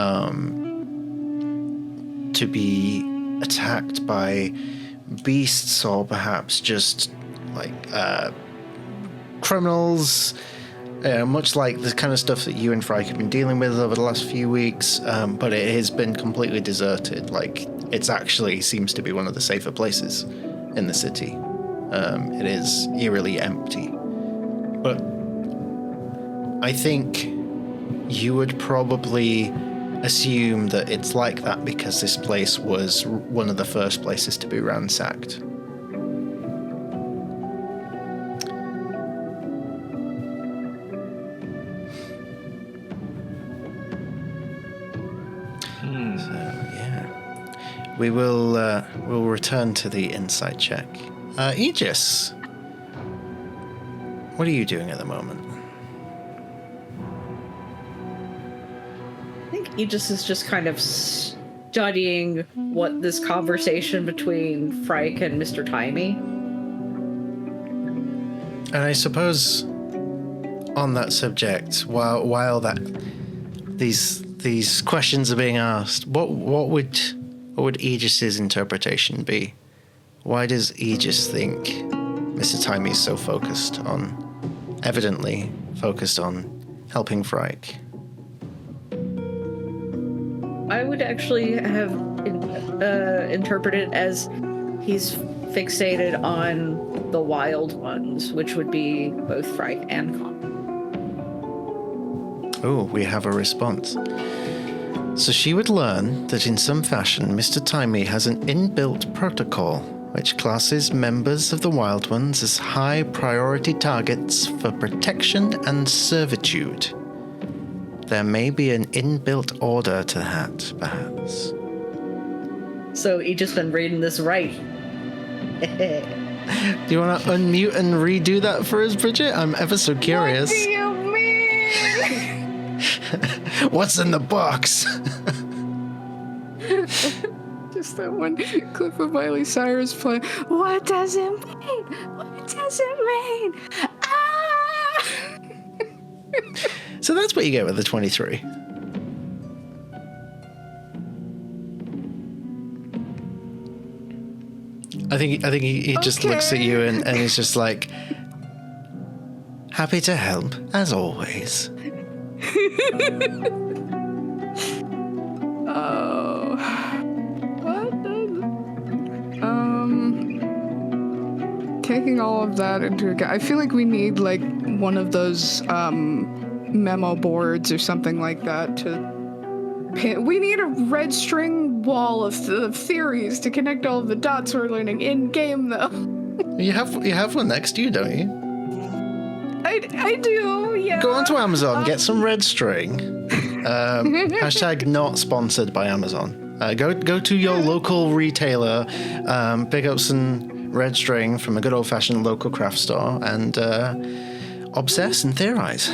to be attacked by beasts, or perhaps just like criminals, much like the kind of stuff that you and Frike have been dealing with over the last few weeks, but it has been completely deserted. Like, it's actually seems to be one of the safer places in the city. It is eerily empty. But I think you would probably assume that it's like that because this place was one of the first places to be ransacked. So, yeah. We'll return to the insight check. Aegis, what are you doing at the moment? I think Aegis is just kind of studying what this conversation between Frike and Mr. Timey. And I suppose on that subject, while that these questions are being asked, what would Aegis's interpretation be? Why does Aegis think Mr. Timey is so evidently focused on helping Frike? I would actually have interpreted it as he's fixated on the Wyld Ones, which would be both Frike and Con. Oh, we have a response. So she would learn that in some fashion, Mr. Timey has an inbuilt protocol which classes members of the Wyld Ones as high priority targets for protection and servitude. There may be an inbuilt order to that, perhaps. So he just been reading this right. Do you want to unmute and redo that for us, Bridget? I'm ever so curious. What do you mean? What's in the box? Just that one clip of Miley Cyrus playing. What does it mean? What does it mean? Ah! So that's what you get with the 23. I think he just looks at you and is just like, happy to help as always. Oh, what does taking all of that into account, I feel like we need like one of those memo boards or something like that to pin. We need a red string wall of theories to connect all of the dots we're learning in game, though. You have one next to you, don't you? I do, yeah. Go onto Amazon, get some red string. Hashtag not sponsored by Amazon. Go to your local retailer, pick up some red string from a good old-fashioned local craft store, and obsess and theorize.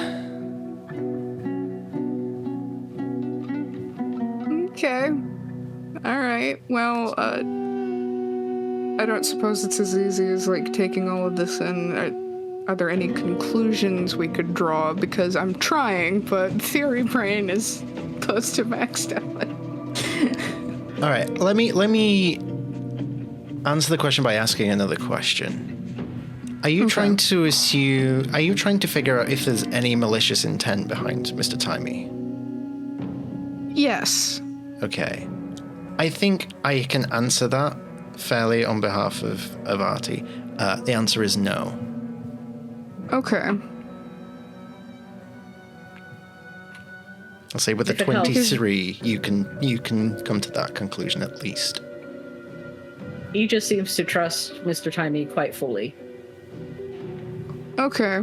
Okay. All right. Well, I don't suppose it's as easy as like taking all of this in. Are there any conclusions we could draw? Because I'm trying, but theory brain is close to maxed out. All right, let me answer the question by asking another question. Are you trying to assume? Are you trying to figure out if there's any malicious intent behind Mr. Timey? Yes. Okay, I think I can answer that fairly on behalf of Artie. The answer is no. Okay. I'll say with a If it helps. 23, you can come to that conclusion at least. He just seems to trust Mr. Timey quite fully. Okay.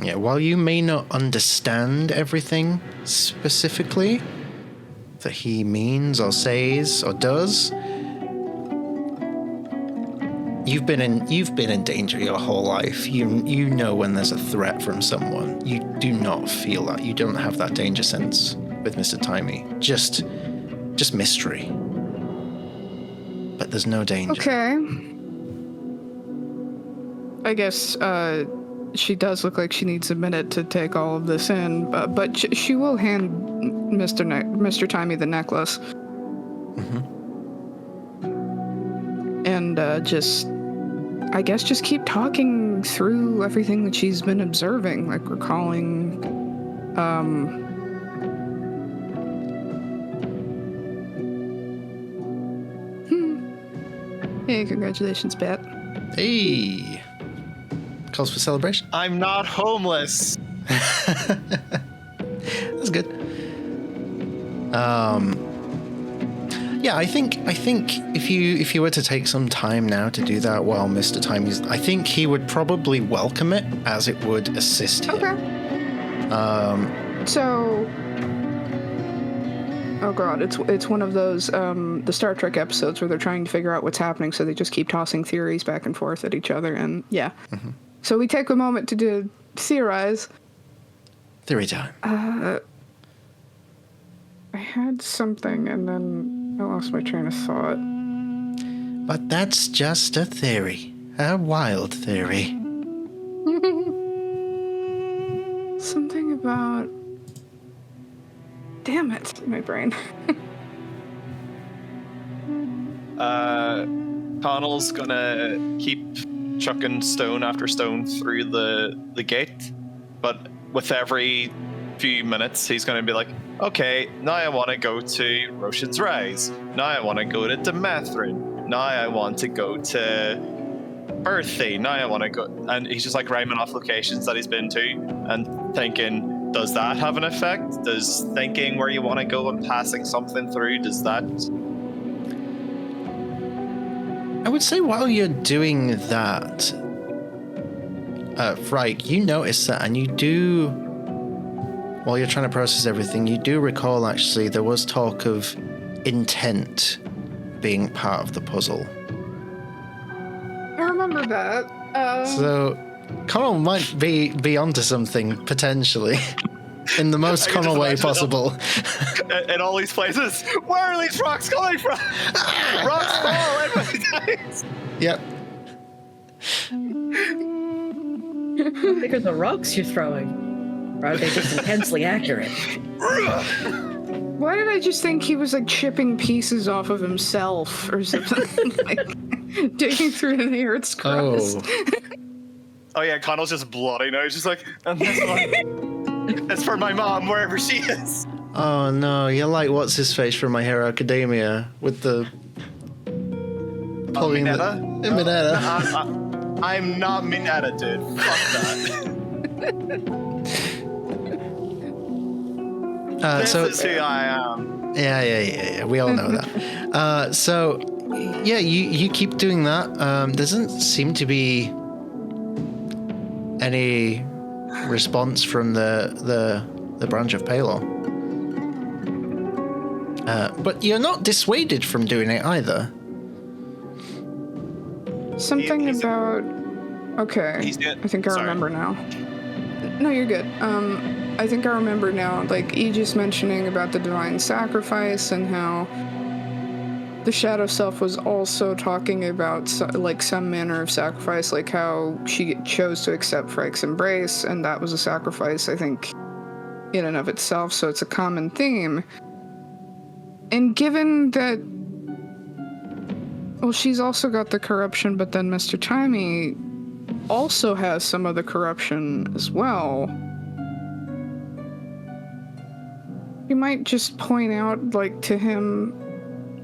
Yeah, while you may not understand everything specifically that he means or says or does, you've been in danger your whole life. You know when there's a threat from someone. You do not feel that. You don't have that danger sense with Mr. Timey. Just mystery. But there's no danger. Okay. I guess she does look like she needs a minute to take all of this in, but she will hand Mr. Timey the necklace. Mm-hmm. And just keep talking through everything that she's been observing, like recalling, Hey, congratulations, Bat. Hey. Calls for celebration. I'm not homeless. That's good. Yeah, I think if you were to take some time now to do that while Mr. Timey's, I think he would probably welcome it as it would assist him. Okay. So, oh god, it's one of those the Star Trek episodes where they're trying to figure out what's happening, so they just keep tossing theories back and forth at each other, and yeah. Mm-hmm. So we take a moment to theorize. Theory time. I had something and then I lost my train of thought. But that's just a theory. A wild theory. Something about... Damn it, my brain. Connell's gonna keep chucking stone after stone through the gate, but with every few minutes he's gonna be like, okay, now I want to go to Roshan's Rise. Now I want to go to Demethrin. Now I want to go to Earthy. Now I want to go... And he's just like rhyming off locations that he's been to and thinking, does that have an effect? Does thinking where you want to go and passing something through, does that... I would say while you're doing that, Frike, you notice that, and you do... While you're trying to process everything, you do recall, actually, there was talk of intent being part of the puzzle. I remember that. So, Connell might be onto something, potentially. In the most Connell way possible. In all these places, where are these rocks coming from? Rocks fall every dies. Yep. How big are the rocks you're throwing? Or are they just intensely accurate? Why did I just think he was like chipping pieces off of himself or something? Like digging through the earth's crust. Oh yeah, Connell's just bloody now. He's just like, and this one, it's for my mom, wherever she is. Oh no, you're like what's his face from My Hero Academia with the pulling Mineta? Mineta. I'm not mean-edited. Fuck that. This is who I am. Yeah. We all know that. So, yeah, you keep doing that. Doesn't seem to be any response from the branch of Palor. But you're not dissuaded from doing it either. Something He's- about. Okay, He's doing- I think I sorry. remember now. No, you're good. I think I remember now. Like Aegis mentioning about the divine sacrifice and how the shadow self was also talking about some manner of sacrifice, like how she chose to accept Frike's embrace, and that was a sacrifice, I think, in and of itself. So it's a common theme. And given that, well, she's also got the corruption, but then Mr. Timey also has some of the corruption as well. You might just point out, like, to him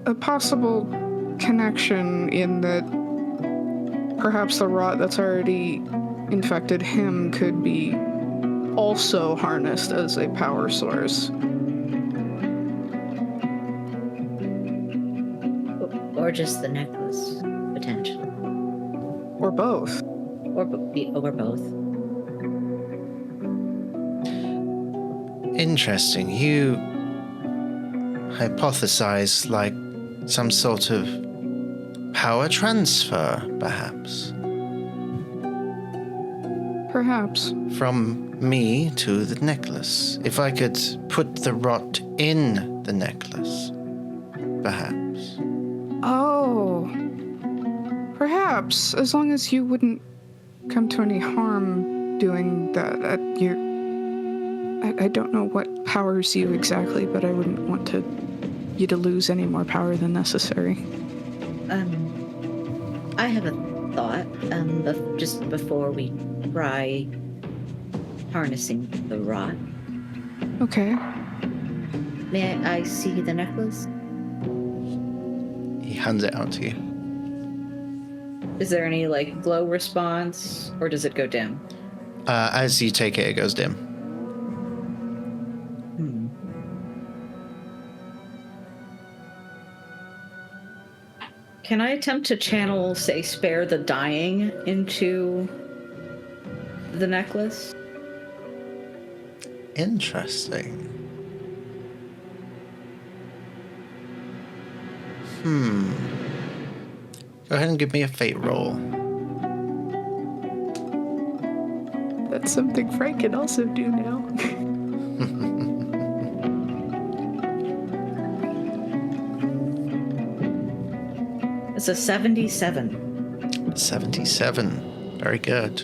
a possible connection in that perhaps the rot that's already infected him could be also harnessed as a power source. Or just the necklace, potentially. Or both. Or both. Interesting. You hypothesize like some sort of power transfer, perhaps, Perhaps. from me to the necklace. If I could put the rot in the necklace, perhaps. Oh. Perhaps, as long as you wouldn't come to any harm doing that. I don't know what powers you exactly, but I wouldn't want you to lose any more power than necessary. I have a thought, just before we try harnessing the rot. Okay. May I see the necklace? He hands it out to you. Is there any, like, glow response, or does it go dim? As you take it, it goes dim. Can I attempt to channel, say, spare the dying into the necklace? Interesting. Go ahead and give me a fate roll. That's something Frank can also do now. It's a 77. 77. Very good.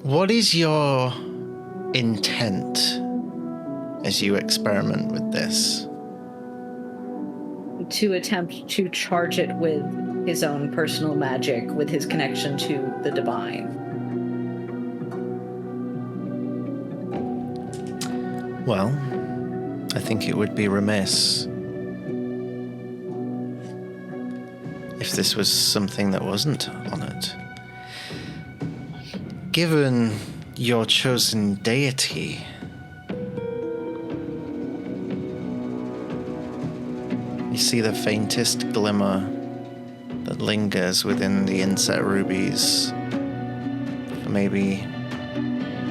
What is your intent as you experiment with this? To attempt to charge it with his own personal magic, with his connection to the divine. Well, I think it would be remiss if this was something that wasn't on it. Given your chosen deity, you see the faintest glimmer that lingers within the inset rubies for maybe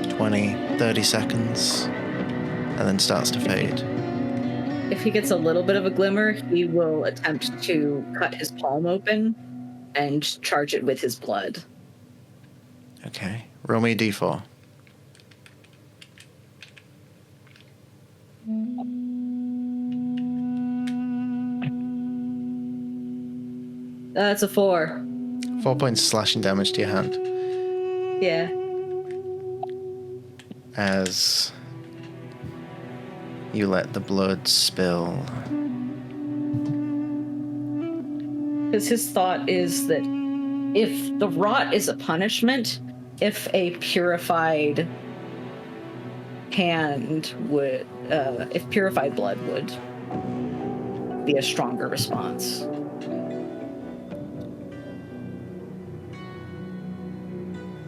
20, 30 seconds, and then starts to fade. If he gets a little bit of a glimmer, he will attempt to cut his palm open and charge it with his blood. Okay, roll me a d4. That's a 4. 4 points of slashing damage to your hand Yeah. as you let the blood spill. Because his thought is that if the rot is a punishment, if a purified hand would, if purified blood would be a stronger response.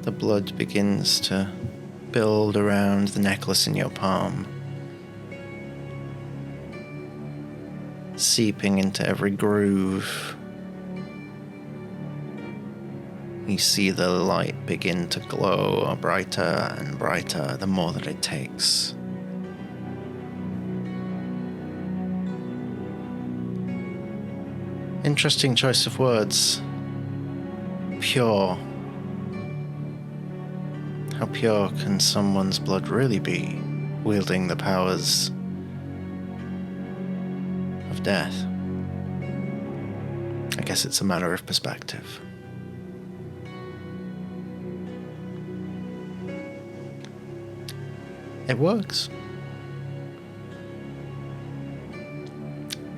The blood begins to build around the necklace in your palm, seeping into every groove. You see the light begin to glow brighter and brighter the more that it takes. Interesting choice of words. Pure. How pure can someone's blood really be, wielding the powers of death? I guess it's a matter of perspective. It works.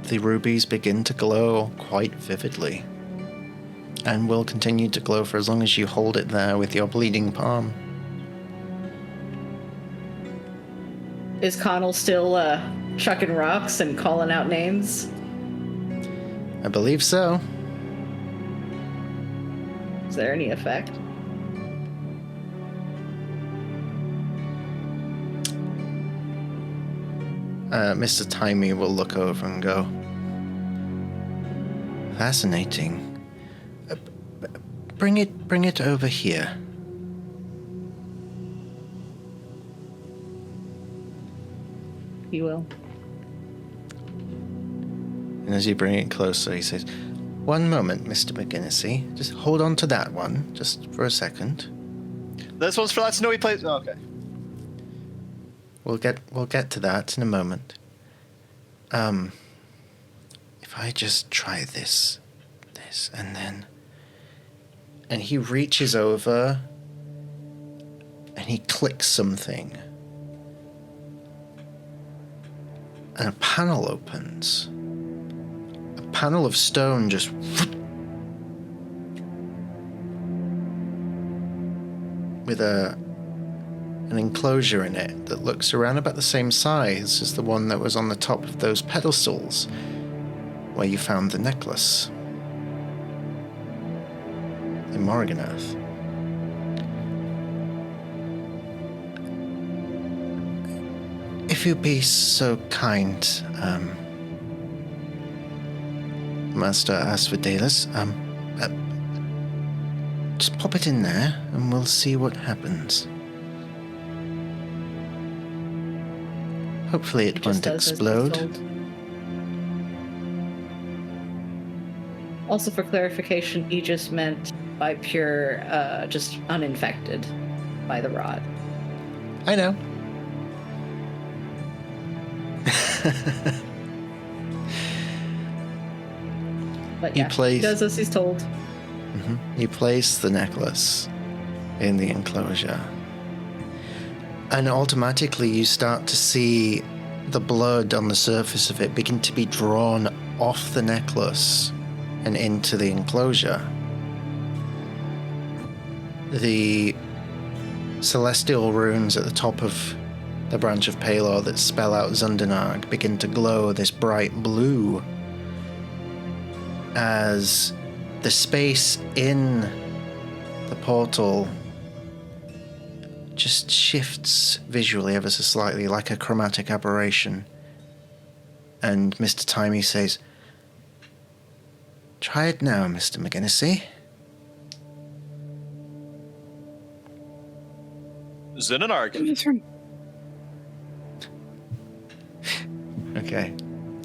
The rubies begin to glow quite vividly, and will continue to glow for as long as you hold it there with your bleeding palm. Is Connell still chucking rocks and calling out names? I believe so. Is there any effect? Mr. Timey will look over and go, fascinating. Bring it over here. You will. And as you bring it closer, he says, "One moment, Mr. McGinnisy. Just hold on to that one, just for a second. This one's for that snowy place. Oh, okay. We'll get to that in a moment. If I just try this, and then..." And he reaches over, and he clicks something. And a panel opens. A panel of stone just... with an enclosure in it that looks around about the same size as the one that was on the top of those pedestals where you found the necklace in Morrigan-Earth. If you'd be so kind, Master Asphodelis, just pop it in there and we'll see what happens. Hopefully it won't explode. Also, for clarification, he just meant by pure, just uninfected by the rod. I know. But yeah, he does as he's told. You place the necklace in the enclosure, and automatically you start to see the blood on the surface of it begin to be drawn off the necklace and into the enclosure. The celestial runes at the top of the branch of Palor that spell out Zundanarg begin to glow this bright blue as the space in the portal just shifts visually ever so slightly, like a chromatic aberration. And Mr. Timey says, "Try it now, Mr. McGinnisy." Zundanarg. Okay.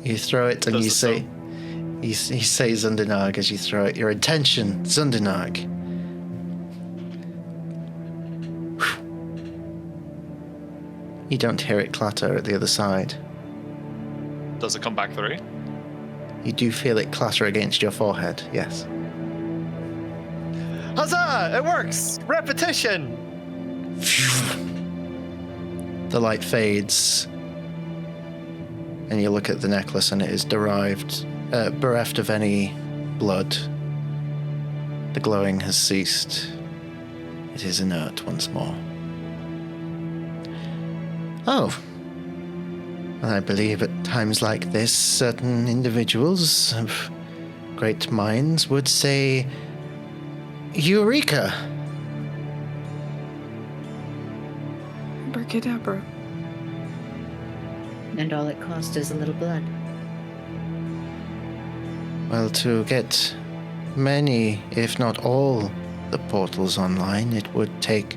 You throw it and you say... You say Zundanarg as you throw it. Your attention, Zundanarg. You don't hear it clatter at the other side. Does it come back through? You do feel it clatter against your forehead, yes. Huzzah! It works! Repetition! The light fades, and you look at the necklace and it is bereft of any blood. The glowing has ceased. It is inert once more. Oh. I believe at times like this, certain individuals of great minds would say, Eureka! Abracadabra. And all it cost is a little blood. Well, to get many, if not all, the portals online, it would take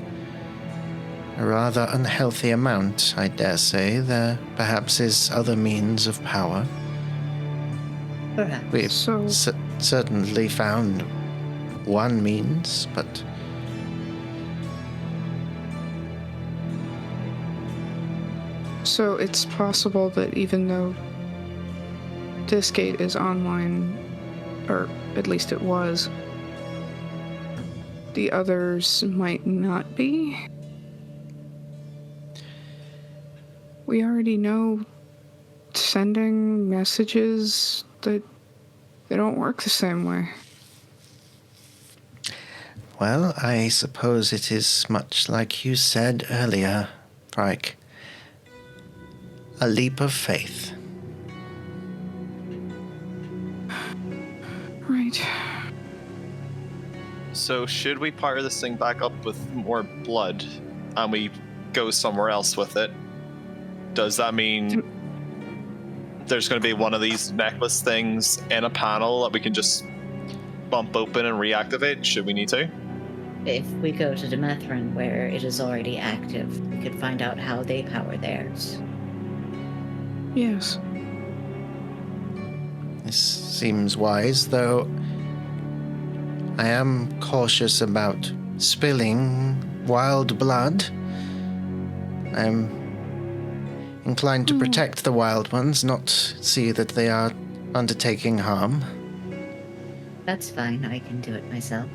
a rather unhealthy amount, I dare say. There perhaps is other means of power. Perhaps. We've So- certainly found one means, but So it's possible that even though this gate is online, or at least it was, the others might not be? We already know sending messages that they don't work the same way. well, I suppose it is much like you said earlier, Pryke. A leap of faith. Right. So should we fire this thing back up with more blood and we go somewhere else with it? Does that mean there's going to be one of these necklace things in a panel that we can just bump open and reactivate? Should we need to? If we go to Demethrin, where it is already active, we could find out how they power theirs. Yes. This seems wise, though I am cautious about spilling wild blood. I'm inclined to protect the wild ones, not see that they are undertaking harm. That's fine, I can do it myself.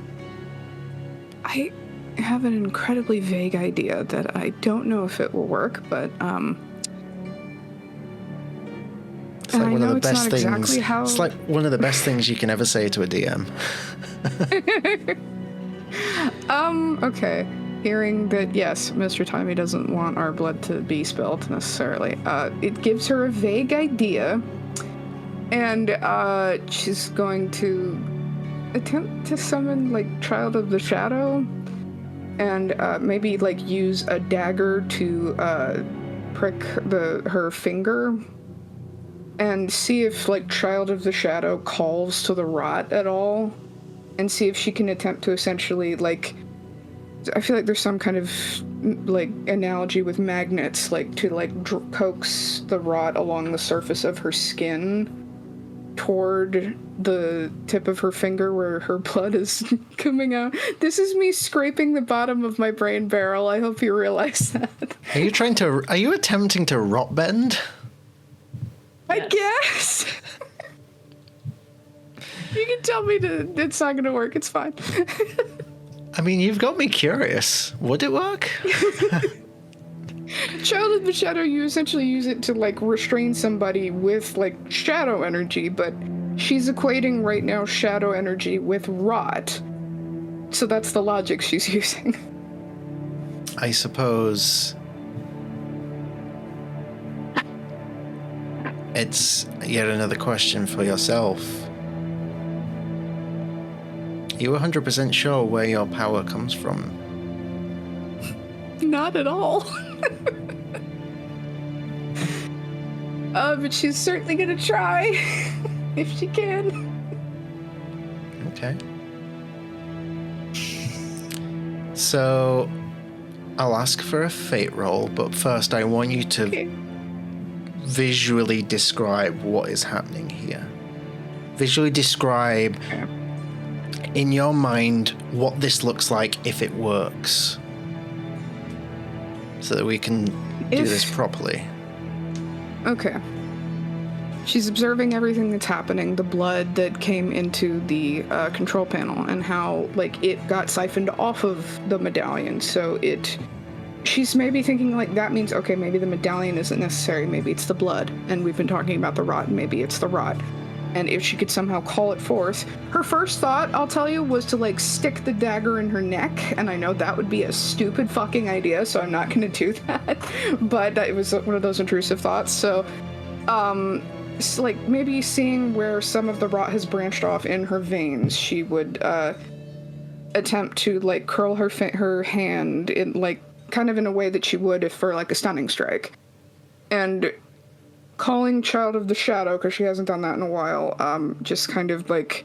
I have an incredibly vague idea that I don't know if it will work, but It's like And I one of know the it's best not things. exactly how- It's like one of the best things you can ever say to a DM. Okay. Hearing that, yes, Mr. Timey doesn't want our blood to be spilled necessarily, it gives her a vague idea, and she's going to attempt to summon, like, Child of the Shadow, and maybe, like, use a dagger to prick her finger, and see if, like, Child of the Shadow calls to the rot at all, and see if she can attempt to essentially, like, I feel like there's some kind of, like, analogy with magnets, like, to, like, coax the rot along the surface of her skin toward the tip of her finger where her blood is coming out. This is me scraping the bottom of my brain barrel. I hope you realize that. Are you attempting to rot bend? I guess. You can tell me it's not going to work. It's fine. I mean, you've got me curious. Would it work? Child of the Shadow, you essentially use it to, like, restrain somebody with, like, shadow energy, but she's equating right now shadow energy with rot. So that's the logic she's using. I suppose it's yet another question for yourself. Are you 100% sure where your power comes from? Not at all. But she's certainly gonna try. If she can. Okay. So, I'll ask for a fate roll, but first I want you to Okay. visually describe what is happening here. Visually describe in your mind what this looks like if it works, so that we can do this properly. Okay. She's observing everything that's happening, the blood that came into the control panel, and how, like, it got siphoned off of the medallion, so she's maybe thinking, like, that means, okay, maybe the medallion isn't necessary, maybe it's the blood, and we've been talking about the rot, and maybe it's the rot. and if she could somehow call it forth. Her first thought, I'll tell you, was to like stick the dagger in her neck, and I know that would be a stupid fucking idea, so I'm not gonna do that. But it was one of those intrusive thoughts. So like maybe seeing where some of the rot has branched off in her veins, she would attempt to like curl her hand in like kind of in a way that she would if for like a stunning strike, and calling Child of the Shadow, because she hasn't done that in a while, just kind of like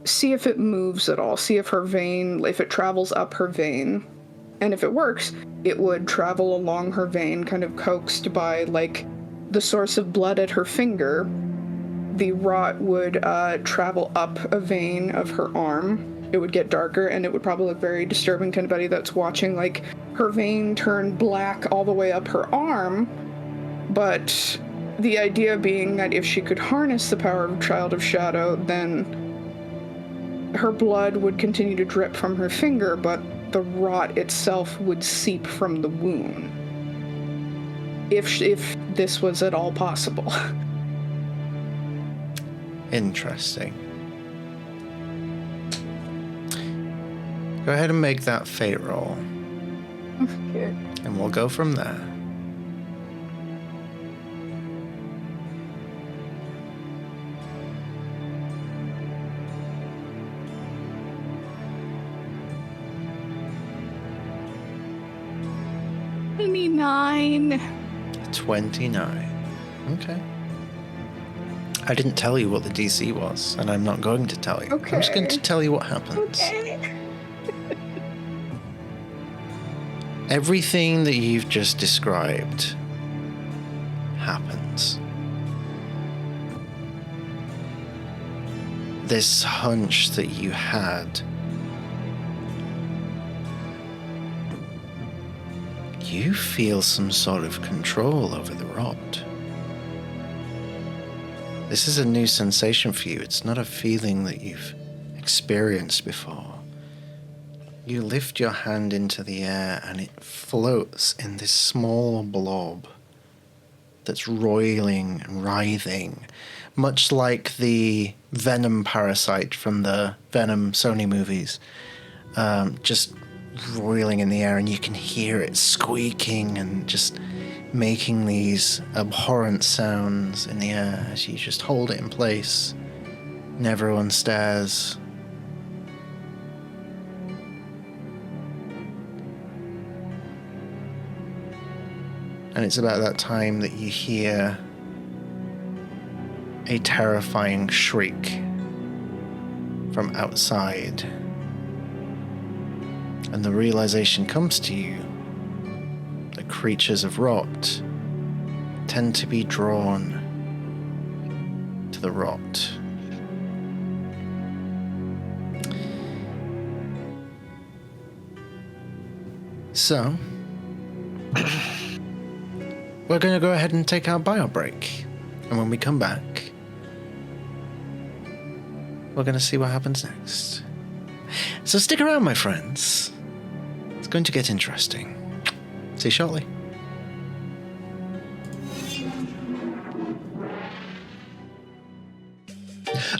see if it moves at all, see if her vein, if it travels up her vein, and if it works, it would travel along her vein, kind of coaxed by like the source of blood at her finger. The rot would travel up a vein of her arm. It would get darker, and it would probably look very disturbing to anybody that's watching, like her vein turn black all the way up her arm. But the idea being that if she could harness the power of Child of Shadow, then her blood would continue to drip from her finger, but the rot itself would seep from the wound. If this was at all possible. Interesting. Go ahead and make that fate roll. Okay. And we'll go from there. $29. 29. Okay. I didn't tell you what the DC was, and I'm not going to tell you. Okay. I'm just going to tell you what happens. Okay. Everything that you've just described happens. This hunch that you had, you feel some sort of control over the rot. This is a new sensation for you. It's not a feeling that you've experienced before. You lift your hand into the air and it floats in this small blob that's roiling and writhing, much like the Venom parasite from the Venom Sony movies, just roiling in the air, and you can hear it squeaking and just making these abhorrent sounds in the air as you just hold it in place, and everyone stares. And it's about that time that you hear a terrifying shriek from outside. And the realization comes to you that creatures of rot tend to be drawn to the rot. So, we're going to go ahead and take our bio break. And when we come back, we're going to see what happens next. So stick around, my friends. It's going to get interesting. See you shortly.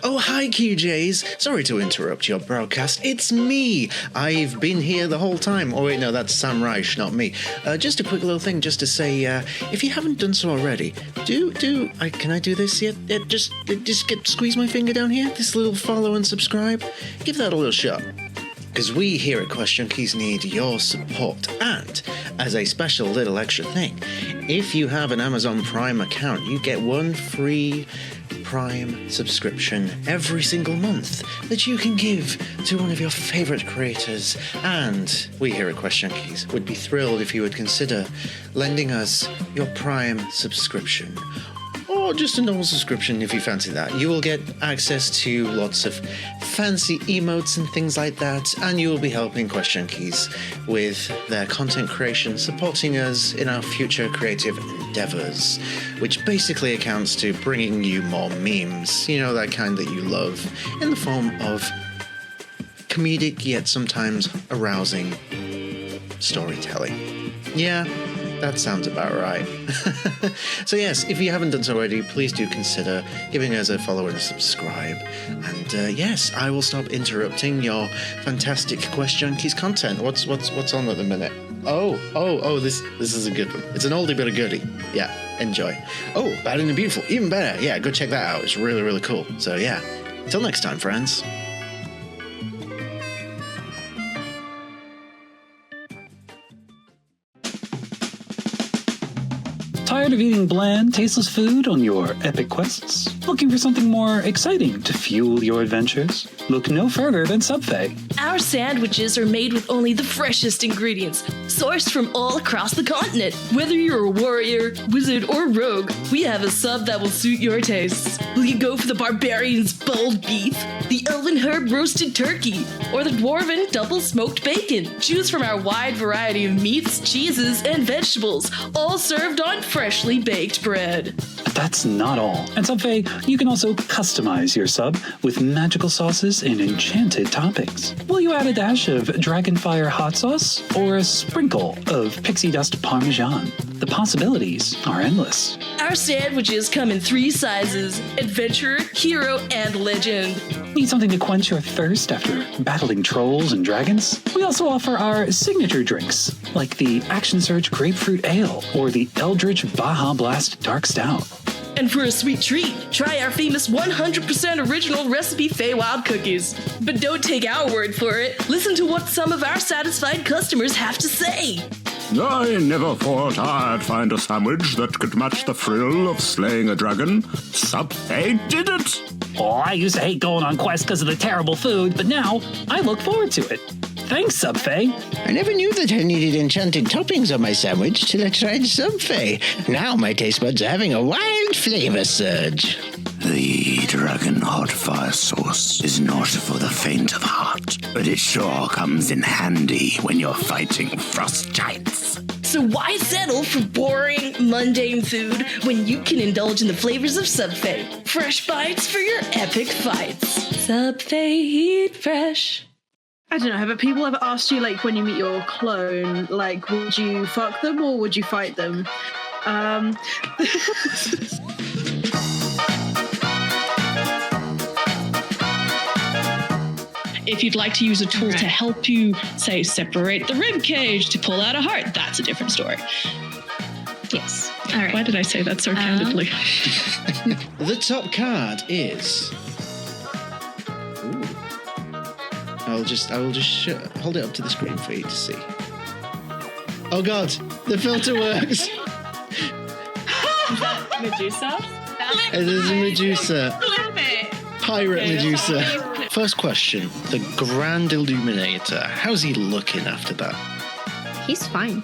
Oh, hi, QJs. Sorry to interrupt your broadcast. It's me. I've been here the whole time. Oh, wait, no, that's Sam Reich, not me. Just a quick little thing just to say, if you haven't done so already, can I do this yet? Squeeze my finger down here. This little follow and subscribe. Give that a little shot. Because we here at QuestJunkies need your support. And as a special little extra thing, if you have an Amazon Prime account, you get one free Prime subscription every single month that you can give to one of your favorite creators. And we here at QuestJunkies would be thrilled if you would consider lending us your Prime subscription, or just a normal subscription if you fancy that. You will get access to lots of fancy emotes and things like that, and you will be helping QuestJunkies with their content creation, supporting us in our future creative endeavors, which basically accounts to bringing you more memes, you know, that kind that you love, in the form of comedic yet sometimes arousing storytelling. Yeah, That sounds about right. So yes, if you haven't done so already, please do consider giving us a follow and a subscribe. And yes, I will stop interrupting your fantastic Quest Junkies content. What's on at the minute? Oh, this is a good one. It's an oldie but a goodie. Yeah, enjoy. Oh, Bad and the Beautiful, even better. Yeah, go check that out. It's really, really cool. So yeah, until next time, friends. Tired of eating bland, tasteless food on your epic quests? Looking for something more exciting to fuel your adventures? Look no further than Subway. Our sandwiches are made with only the freshest ingredients, sourced from all across the continent. Whether you're a warrior, wizard, or rogue, we have a sub that will suit your tastes. Will you go for the barbarian's bold beef, the elven herb roasted turkey, or the dwarven double smoked bacon? Choose from our wide variety of meats, cheeses, and vegetables, all served on freshly baked bread. But that's not all. At Subway, you can also customize your sub with magical sauces and enchanted toppings. Will you add a dash of Dragonfire hot sauce or a sprinkle of pixie dust parmesan? The possibilities are endless. Our sandwiches come in 3 sizes: adventurer, hero, and legend. Need something to quench your thirst after battling trolls and dragons? We also offer our signature drinks, like the Action Surge Grapefruit Ale or the Eldritch Baja Blast Dark Stout. And for a sweet treat, try our famous 100% original recipe Feywild cookies. But don't take our word for it. Listen to what some of our satisfied customers have to say. I never thought I'd find a sandwich that could match the thrill of slaying a dragon. Subway did it! Oh, I used to hate going on quests because of the terrible food, but now I look forward to it. Thanks, Subway. I never knew that I needed enchanted toppings on my sandwich till I tried Subway. Now my taste buds are having a wild flavor surge. The dragon hot fire sauce is not for the faint of heart, but it sure comes in handy when you're fighting frost giants. So why settle for boring, mundane food when you can indulge in the flavors of Subway? Fresh bites for your epic fights. Subway, eat fresh. I don't know, but people ever asked you, like, when you meet your clone, like, would you fuck them or would you fight them? If you'd like to use a tool to help you, say, separate the rib cage to pull out a heart, that's a different story. Yes. All right. Why did I say that so candidly? The top card is... Ooh. I will just hold it up to the screen for you to see. Oh God, the filter works. Is that Medusa? It is a Medusa. Pirate Medusa. First question, the Grand Illuminator. How's he looking after that? He's fine.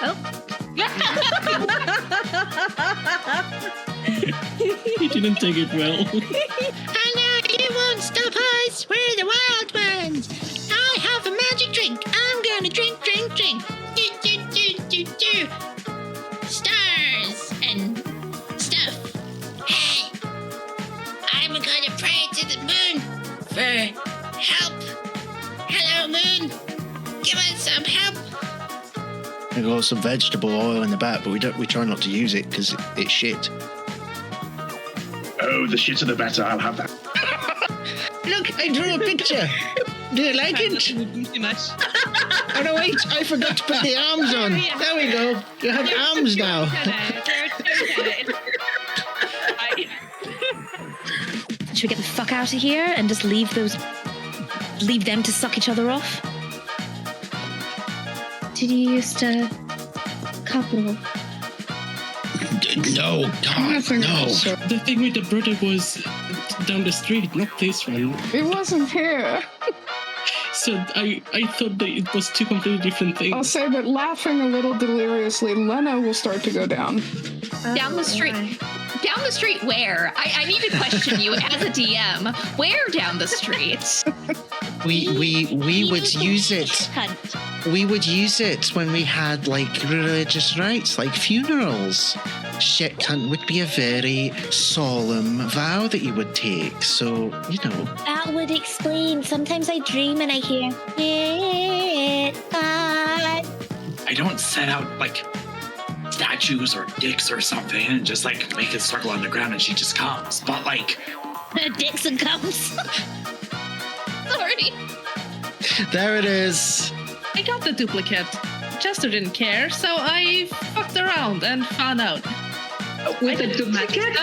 Oh. He didn't take it well. You won't stop us. We're the Wyld Ones. I have a magic drink. I'm gonna drink. Do. Stars and stuff. Hey, I'm gonna pray to the moon for help. Hello, moon. Give us some help. We got some vegetable oil in the back, but we try not to use it because it's shit. Oh, the shitter the better. I'll have that. Look, I drew a picture. Do you like it? Too much. Oh no, wait, I forgot to put the arms on. There we go. You have arms now. Should we get the fuck out of here and just leave them to suck each other off? Did you used to couple? No, God, no. The thing with the brother was down the street, not this one. It wasn't here. So I thought that it was two completely different things. I'll say that laughing a little deliriously, Lena will start to go down. Down the street. Down the street where? I need to question you as a DM. Where down the street? We would use it. We would use it when we had like religious rites, like funerals. Shit cunt would be a very solemn vow that you would take. So, you know. That would explain. Sometimes I dream and I hear it. I I don't set out like statues or dicks or something and just like make a circle on the ground and she just comes. But like Dicks and comes. Sorry. There it is. I got the duplicate. Chester didn't care, so I fucked around and found out. With a duplicate?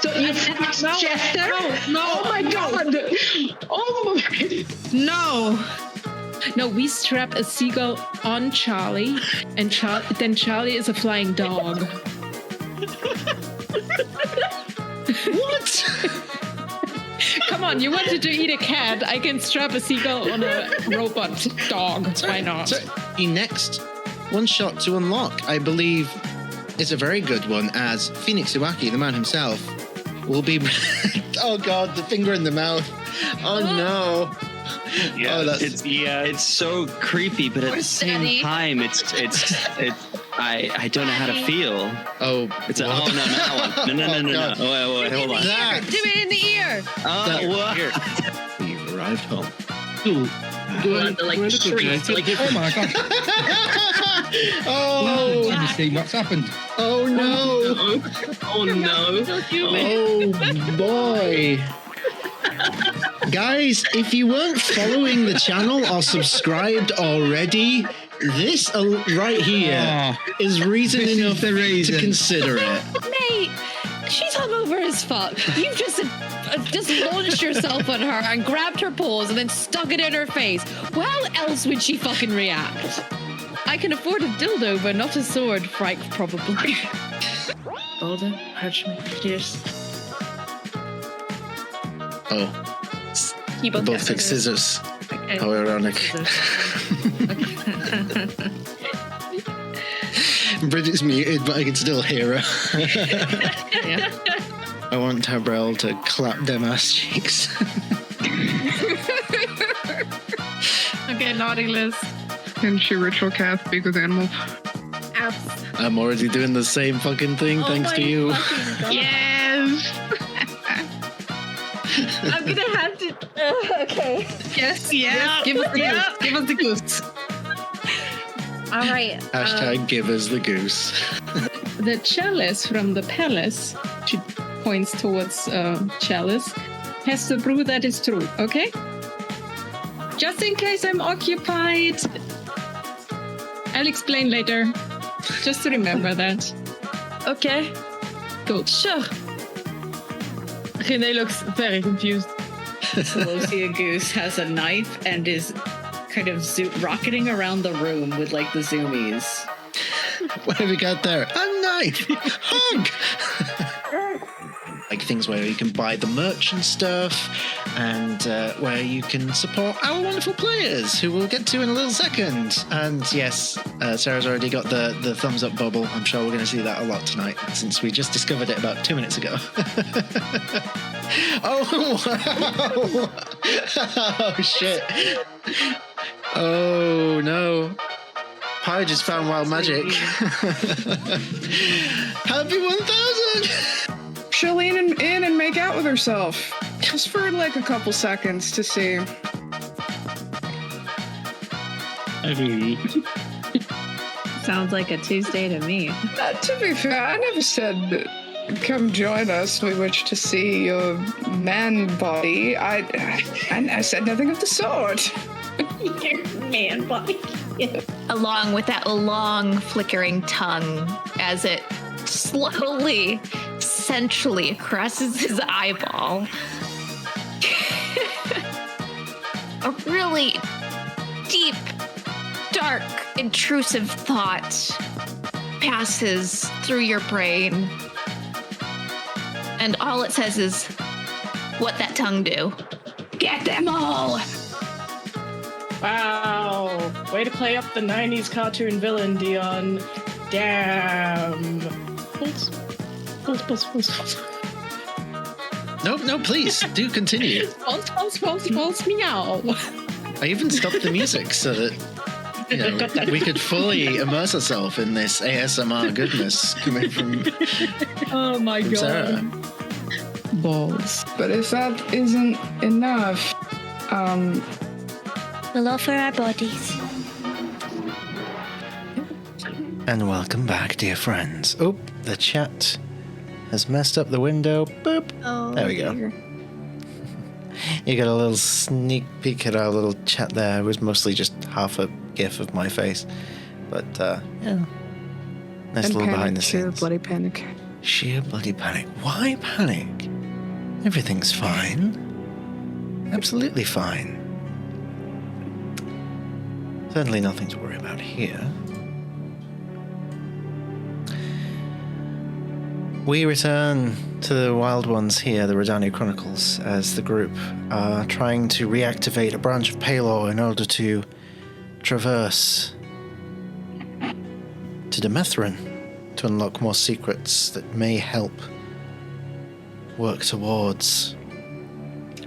So you fucked Chester? No. Oh my god! Oh my. No, we strap a seagull on Charlie, and then Charlie is a flying dog. What? Come on, you wanted to eat a cat. I can strap a seagull on a robot dog. Why not? So, the next one shot to unlock, I believe, is a very good one, as Phoenix Iwaki, the man himself, will be... Oh god, the finger in the mouth. Oh no. Yeah, oh, it's so creepy, but at the same time, it's I don't know how to feel. Oh, it's no. Oh no. Oh, wait, hold on. Do it in the ear. What? You've arrived home. Do I like shriek? Like, oh my god. Oh. Let me see what's happened. Oh no. Oh no. Oh boy. Guys, if you weren't following the channel or subscribed already, this right here is reason enough to consider it. Mate, she's hungover as fuck. You've just launched yourself on her and grabbed her paws and then stuck it in her face. Well, how else would she fucking react? I can afford a dildo, but not a sword, Frike, probably. Boulder, Parchment, Pierce. Oh. Keep on both took scissors. Okay. How ironic. Bridget's muted, but I can still hear her. Yeah. I want Tabrel to clap them ass cheeks. Okay, naughty list. Can she ritual cast Speak with Animals? I'm already doing the same fucking thing, thanks to you. Yes! I'm gonna have to. Okay. Yes, yeah. Give us the goose. Give us the goose. All right. Hashtag give us the goose. The chalice from the palace, she points towards chalice, has the brew that is true, okay? Just in case I'm occupied, I'll explain later. Just remember that. Okay. Cool. Sure. René looks very confused. Celosia Goose has a knife and is kind of rocketing around the room with like the zoomies. What have we got there? A knife! Hug! Like things where you can buy the merch and stuff, and where you can support our wonderful players, who we'll get to in a little second. And yes, Sarah's already got the thumbs up bubble. I'm sure we're going to see that a lot tonight, since we just discovered it about 2 minutes ago. Oh, wow! Oh, shit. Oh, no. Pi just found wild magic. Happy 1000! She'll lean in and make out with herself. Just for like a couple seconds to see. Sounds like a Tuesday to me. To be fair, I never said come join us. We wish to see your man body. I said nothing of the sort. Your man body. Along with that long flickering tongue as it slowly, sensually crosses his eyeball. A really deep, dark, intrusive thought passes through your brain. And all it says is, what that tongue do? Get them all! Wow. Way to play up the 90s cartoon villain, Dion. Damn. Pulse. No, please, do continue. Pulse, meow. I even stopped the music so that we could fully immerse ourselves in this ASMR goodness coming from oh my god. Sarah. Balls. But if that isn't enough, we'll offer our bodies. And welcome back, dear friends. Oh, the chat has messed up the window. Boop. Oh, there we go. You got a little sneak peek at our little chat there. It was mostly just half a gif of my face. But, yeah. Nice And little behind the sheer scenes. bloody panic. Sheer bloody panic. Why panic? Everything's fine. Absolutely fine. Certainly nothing to worry about here. We return to the Wyld Ones here, the Rhódania Chronicles, as the group are trying to reactivate a branch of Palor in order to traverse to Demethrin to unlock more secrets that may help work towards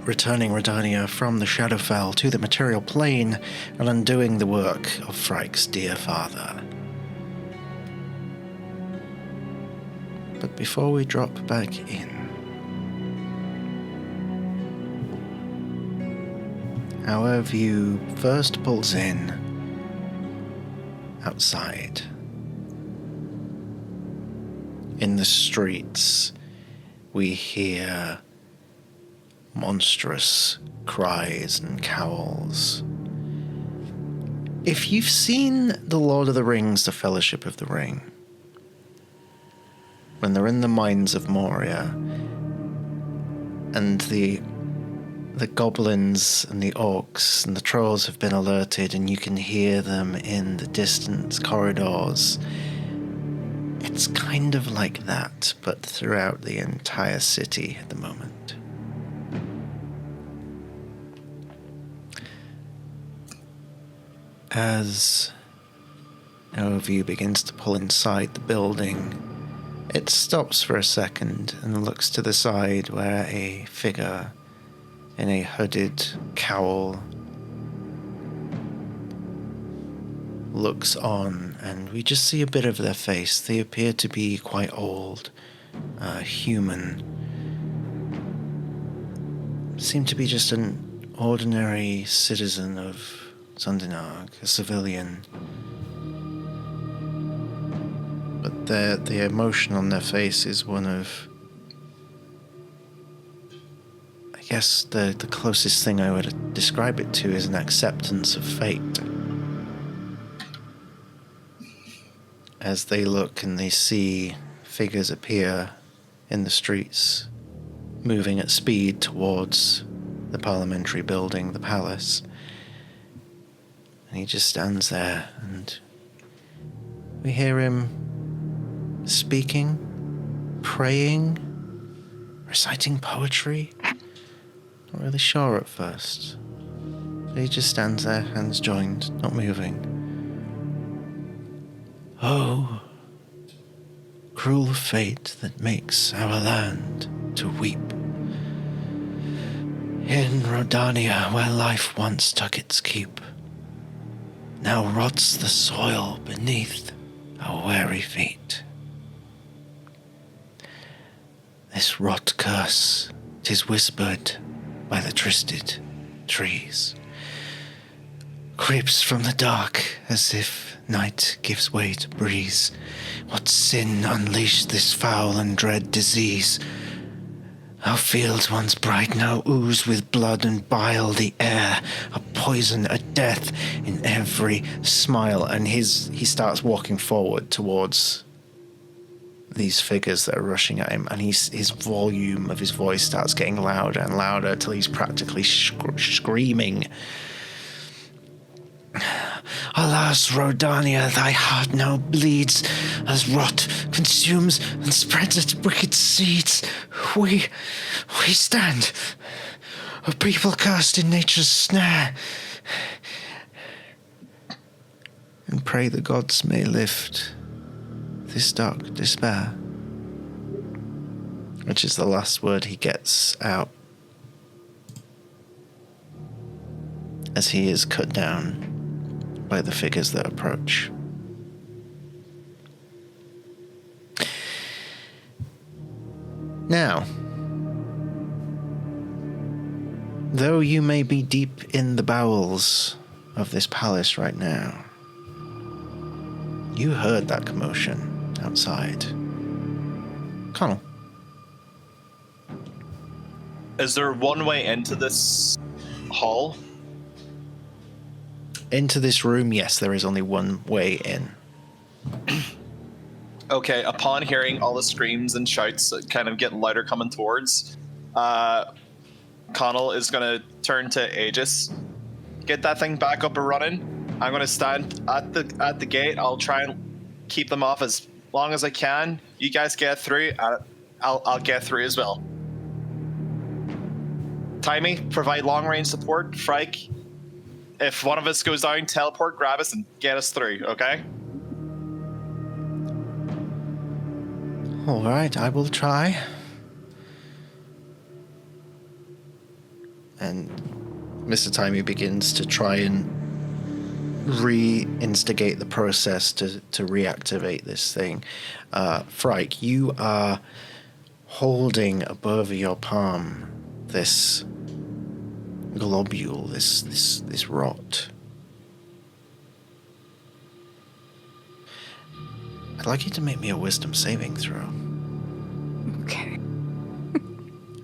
returning Rhódania from the Shadowfell to the material plane and undoing the work of Frike's dear father. But before we drop back in, our view first pulls in outside. In the streets, we hear monstrous cries and cowls. If you've seen The Lord of the Rings, The Fellowship of the Ring, when they're in the mines of Moria, and the goblins and the orcs and the trolls have been alerted, and you can hear them in the distant corridors, it's kind of like that, but throughout the entire city at the moment. As our view begins to pull inside the building, it stops for a second and looks to the side where a figure in a hooded cowl looks on, and we just see a bit of their face. They appear to be quite old, human. Seem to be just an ordinary citizen of Zundanarg, a civilian. But the emotion on their face is one of, I guess the closest thing I would describe it to is an acceptance of fate. As they look and they see figures appear in the streets, moving at speed towards the parliamentary building, the palace. And he just stands there, and we hear him speaking, praying, reciting poetry. Not really sure at first. But he just stands there, hands joined, not moving. Oh, cruel fate that makes our land to weep. In Rhódania, where life once took its keep, now rots the soil beneath our weary feet. This rot curse, 'tis whispered by the trysted trees, creeps from the dark as if night gives way to breeze. What sin unleashed this foul and dread disease? Our fields once bright now ooze with blood and bile, the air a poison, a death in every smile. And he starts walking forward towards these figures that are rushing at him, and his volume of his voice starts getting louder and louder till he's practically screaming. Alas, Rhódania, thy heart now bleeds, as rot consumes and spreads its wicked seeds. We stand, a people cast in nature's snare, and pray the gods may lift this dark despair. Which is the last word he gets out as he is cut down by the figures that approach. Now, though you may be deep in the bowels of this palace right now, You heard that commotion outside. Connell. Is there one way into this hall? Into this room, yes, there is only one way in. Okay, upon hearing all the screams and shouts kind of getting louder coming towards, Connell is going to turn to Aegis. Get that thing back up and running. I'm going to stand at the gate. I'll try and keep them off as long as I can. You guys get through. I'll get through as well. Timmy, provide long-range support. Frike, if one of us goes down, teleport, grab us, and get us through, okay? All right, I will try. And Mr. Timey begins to try and reinstigate the process to reactivate this thing. Frike, you are holding above your palm this globule, this rot. I'd like you to make me a wisdom saving throw. Okay.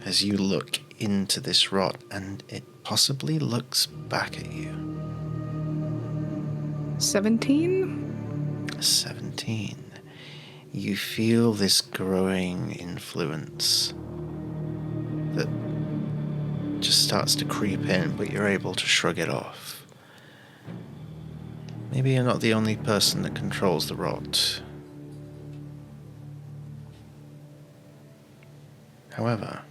As you look into this rot, and it possibly looks back at you. 17? 17. You feel this growing influence that just starts to creep in, but you're able to shrug it off. Maybe you're not the only person that controls the rot. However,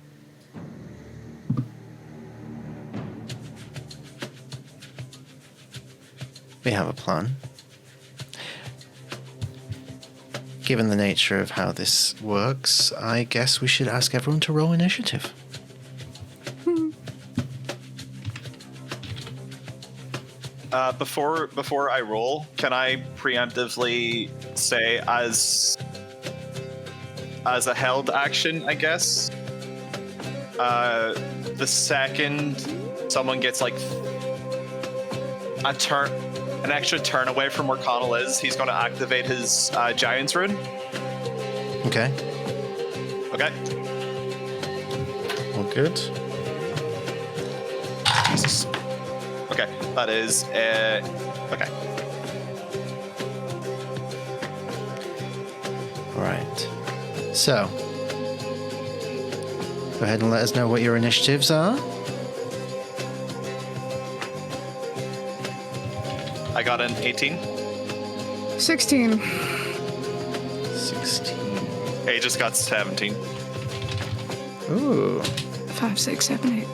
we have a plan. Given the nature of how this works, I guess we should ask everyone to roll initiative. Before I roll, can I preemptively say as a held action, I guess, the second someone gets like an extra turn away from where Connell is, he's going to activate his Giant's Rune. Okay. Okay. All good. Jesus. Okay, that is okay. All right. So, go ahead and let us know what your initiatives are. I got an 18. 16. 16. Hey, just got 17. Ooh. 5, 6, 7, 8.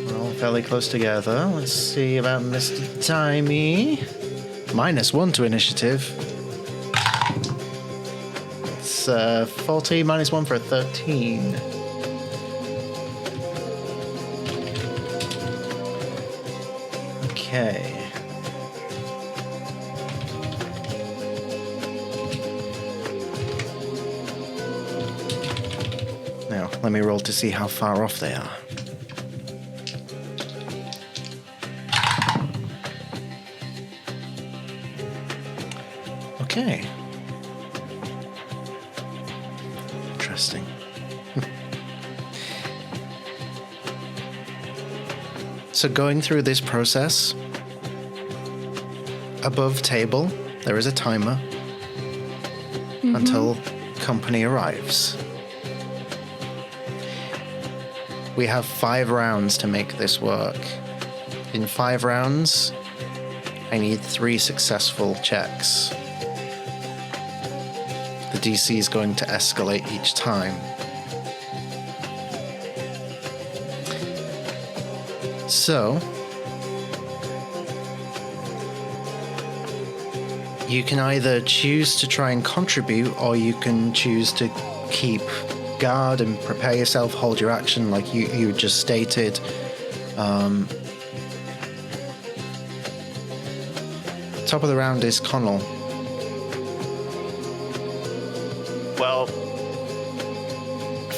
We're all fairly close together. Let's see about Mr. Timey. -1 to initiative. It's 14, -1 for a 13. Okay. Now, let me roll to see how far off they are. Okay. Interesting. So going through this process, above table, there is a timer until company arrives. We have 5 rounds to make this work. In 5 rounds, I need 3 successful checks. The DC is going to escalate each time. So, you can either choose to try and contribute, or you can choose to keep guard and prepare yourself, hold your action like you just stated. Top of the round is Connell. Well,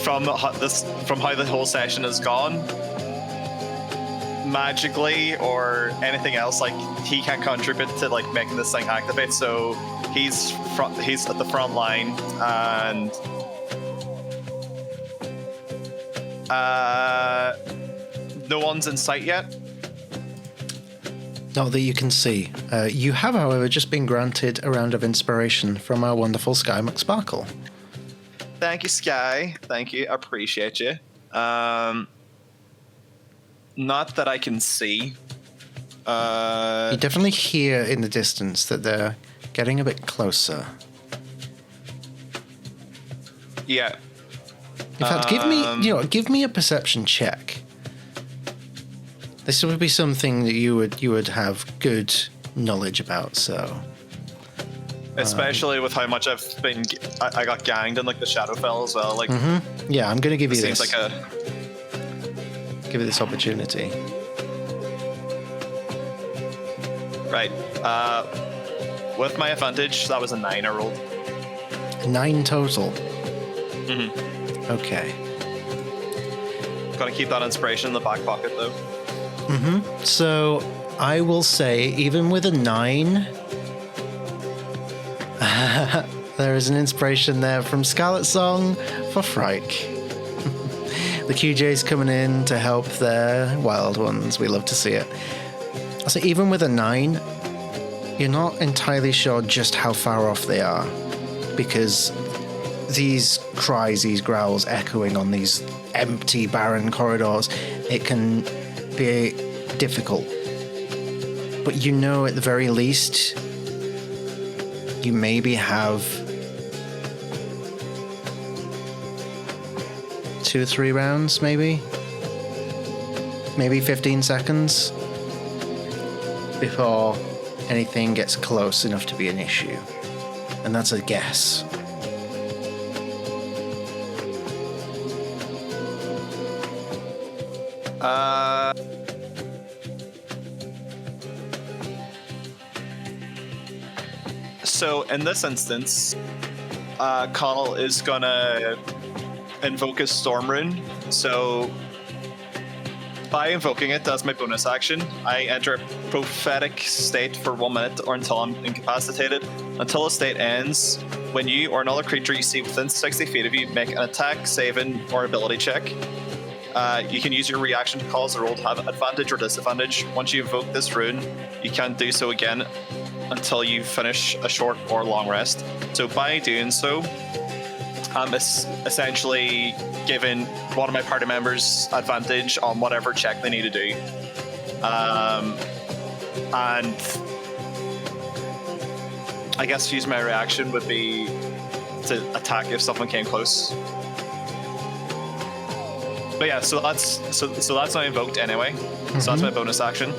from how the whole session has gone, magically or anything else, like he can contribute to like making this thing activate. So he's at the front line, and no one's in sight yet. Not that you can see. You have, however, just been granted a round of inspiration from our wonderful Sky McSparkle. Thank you, Sky. Thank you. I appreciate you. Not that I can see. You definitely hear in the distance that they're getting a bit closer. Yeah. In fact, give me a perception check. This would be something that you would have good knowledge about. So, especially with how much I got ganged in like the Shadowfell as well. Like, yeah, I'm gonna give you this. Seems like give you this opportunity. Right. With my advantage, that was a 9 I rolled. 9 total. Mm-hmm. Okay. Gotta keep that inspiration in the back pocket though. Mm-hmm. So I will say, even with a 9, there is an inspiration there from Scarlet Song for Frike. The QJ's coming in to help their Wyld Ones. We love to see it. So even with a 9, you're not entirely sure just how far off they are, because these cries, these growls echoing on these empty, barren corridors, it can be difficult. But you know, at the very least, you maybe have 2 or 3 rounds, maybe 15 seconds before anything gets close enough to be an issue. And that's a guess. So in this instance, Connell is gonna invoke his Storm Rune. So by invoking it as my bonus action, I enter a prophetic state for 1 minute or until I'm incapacitated. Until the state ends, when you or another creature you see within 60 feet of you make an attack, saving, or ability check, you can use your reaction to cause the roll to have advantage or disadvantage. Once you invoke this rune, you can't do so again until you finish a short or long rest. So by doing so, I'm essentially giving one of my party members advantage on whatever check they need to do. And I guess use my reaction would be to attack if someone came close. But yeah, so that's not invoked anyway. Mm-hmm. So that's my bonus action.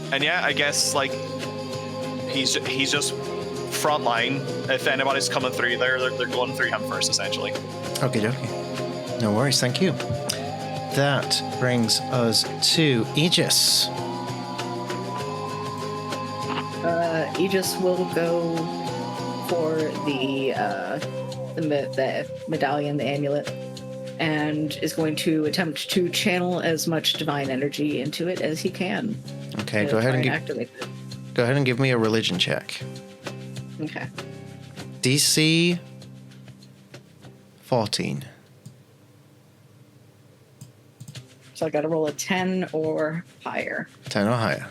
And yeah, I guess like he's just front line. If anybody's coming through there, they're going through him first, essentially. Okay, dokie. No worries, thank you. That brings us to Aegis. Aegis will go for the medallion, the amulet, and is going to attempt to channel as much divine energy into it as he can. Okay, go ahead and give me a religion check. Okay. DC 14. So I got to roll a 10 or higher. 10 or higher.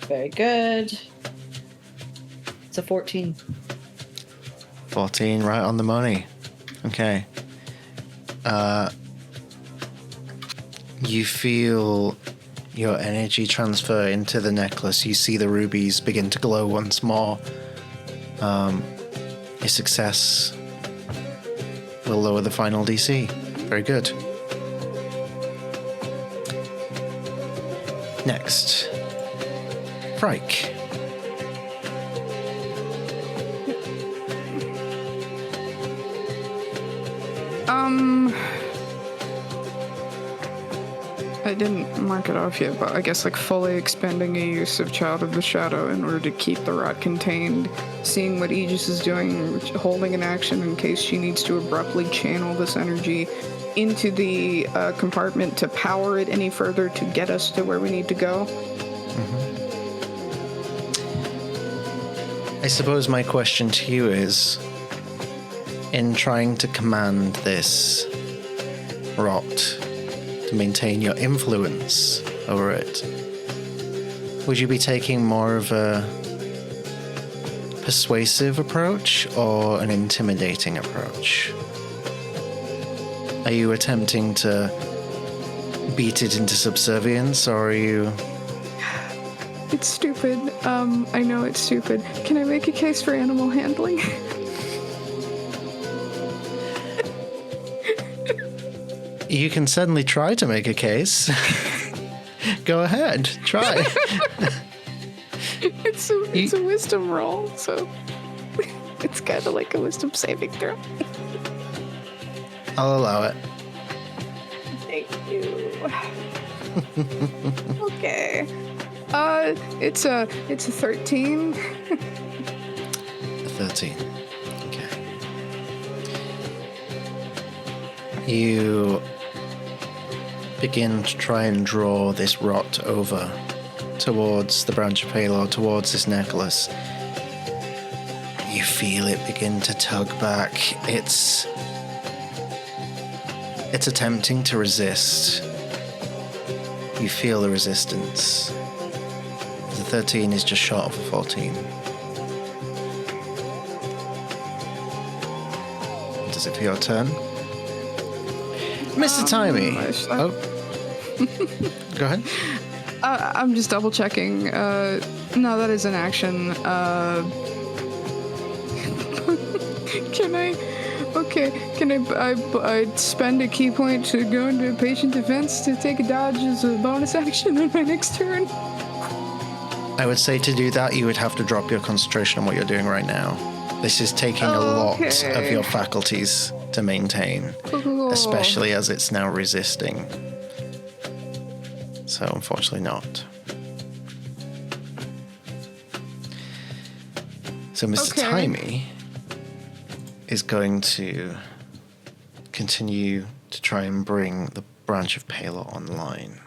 Very good. It's a 14. 14, right on the money. Okay. You feel your energy transfer into the necklace. You see the rubies begin to glow once more. Your success will lower the final DC. Very good. Next. Frike. I didn't mark it off yet, but I guess like fully expending a use of Child of the Shadow in order to keep the rot contained, seeing what Aegis is doing, holding an action in case she needs to abruptly channel this energy into the compartment to power it any further to get us to where we need to go. I suppose my question to you is, in trying to command this rot, to maintain your influence over it, would you be taking more of a persuasive approach or an intimidating approach? Are you attempting to beat it into subservience, or are you... It's stupid. I know it's stupid. Can I make a case for animal handling? You can certainly try to make a case. Go ahead, try. It's a wisdom roll, so it's kind of like a wisdom saving throw. I'll allow it. Thank you. Okay. It's a 13. 13. Okay. You begin to try and draw this rot over towards the branch of Palor, towards this necklace. You feel it begin to tug back. It's attempting to resist. You feel the resistance. The 13 is just short of a 14. Does it for your turn? Mr. Timey. Oh. Go ahead. I'm just double checking. No, that is an action. Can I? Okay. Can I spend a key point to go into patient defense to take a dodge as a bonus action on my next turn? I would say to do that, you would have to drop your concentration on what you're doing right now. This is taking a lot of your faculties to maintain, especially as it's now resisting. So unfortunately not. So Mr. Timey is going to continue to try and bring the branch of Palor online.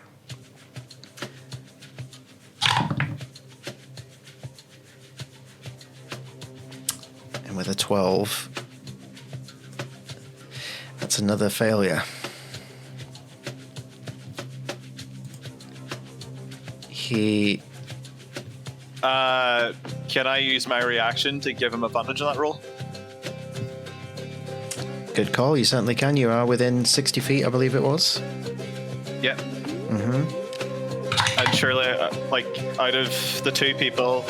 And with a 12, that's another failure. Can I use my reaction to give him advantage on that roll? Good call, you certainly can. You are within 60 feet, I believe it was. Yeah. Mm-hmm. And surely, out of the two people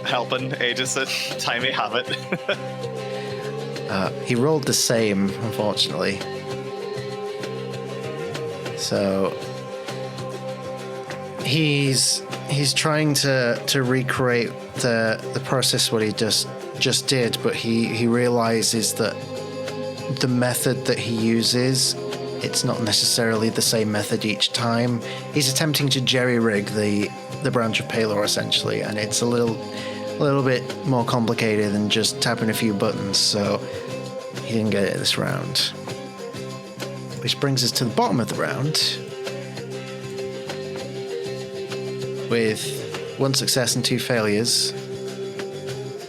helping Aegis, Timey have it. He rolled the same, unfortunately. So he's trying to recreate the process what he just did, but he realizes that the method that he uses, it's not necessarily the same method each time. He's attempting to jerry-rig the branch of Palor, essentially, and it's a little bit more complicated than just tapping a few buttons, so he didn't get it this round. Which brings us to the bottom of the round, with 1 success and 2 failures,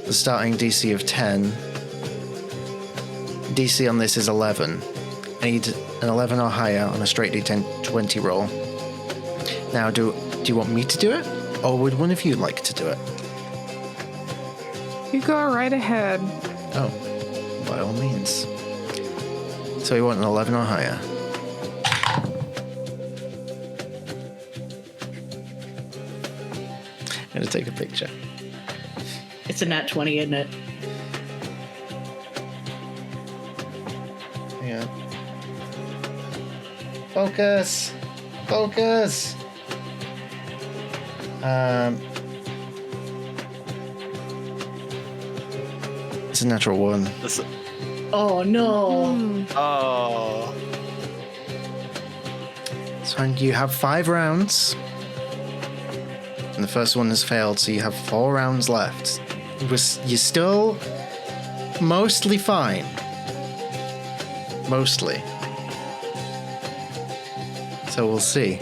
the starting DC of 10. DC on this is 11. I need an 11 or higher on a straight D10 20 roll. Now, do you want me to do it, or would one of you like to do it? You go right ahead. Oh, by all means. So you want an 11 or higher? I'm gonna take a picture. It's a nat 20, isn't it? Yeah. Focus! Focus! It's a natural 1. Oh no! Oh. So you have 5 rounds. And the first one has failed, so you have 4 rounds left. You're still mostly fine. Mostly. So we'll see.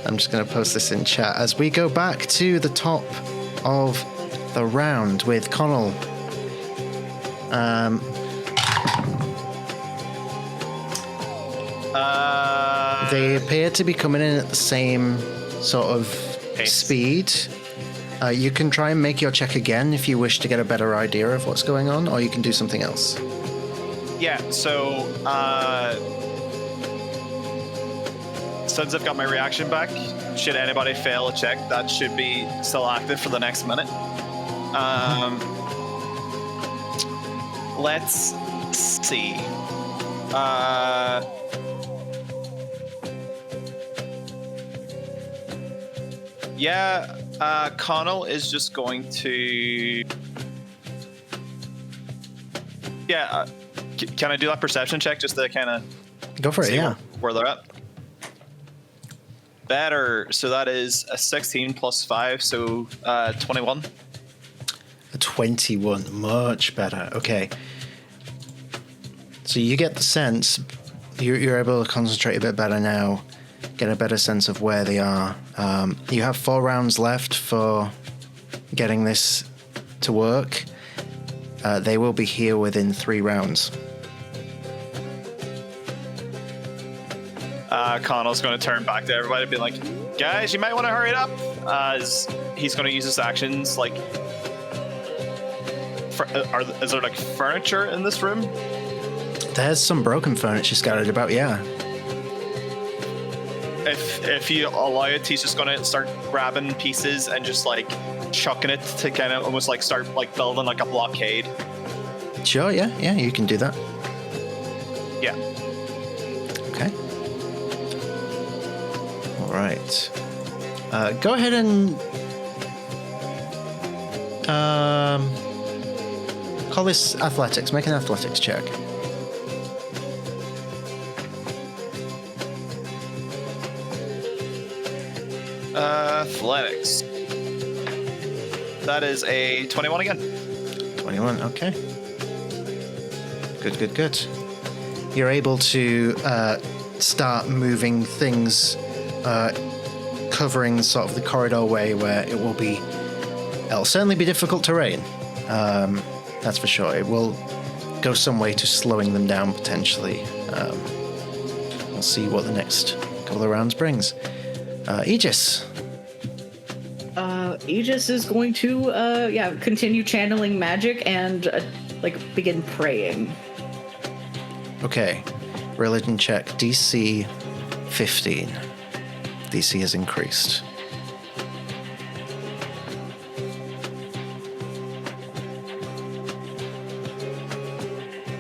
I'm just going to post this in chat as we go back to the top of the round with Connell. They appear to be coming in at the same sort of speed. You can try and make your check again if you wish to get a better idea of what's going on, or you can do something else. Yeah, so since I've got my reaction back, should anybody fail a check, that should be still active for the next minute. Let's see. Connell is just going to... can I do that perception check just to kind of... Go for it, yeah. Where they're at? Better. So that is a 16 plus 5, so 21. A 21, much better. Okay. So you get the sense, you're able to concentrate a bit better now, get a better sense of where they are. You have 4 rounds left for getting this to work. They will be here within 3 rounds. Connell's going to turn back to everybody and be like, guys, you might want to hurry it up. As he's going to use his actions, like... is there, like, furniture in this room? There's some broken furniture scattered about, yeah. If you allow it, he's just going to start grabbing pieces and just, like, chucking it to kind of almost, like, start, like, building, like, a blockade. Sure, yeah, you can do that. Yeah. Okay. All right. Go ahead and call this athletics. Make an athletics check. Athletics. That is a 21 again. 21, okay. Good. You're able to start moving things, covering sort of the corridor way where it'll certainly be difficult terrain. That's for sure. It will go some way to slowing them down potentially. We'll see what the next couple of rounds brings. Aegis. Aegis is going to continue channeling magic and begin praying. Okay. Religion check. DC 15. DC has increased.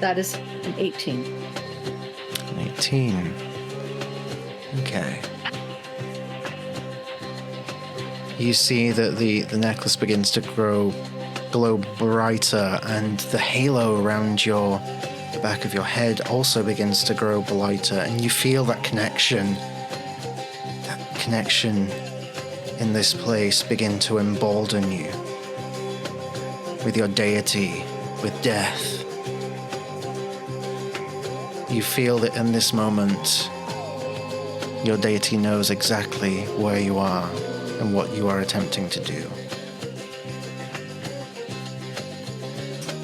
That is an 18. An 18. Okay. You see that the necklace begins to glow brighter, and the halo around the back of your head also begins to grow brighter, and you feel that connection in this place begin to embolden you with your deity, with death. You feel that in this moment, your deity knows exactly where you are and what you are attempting to do.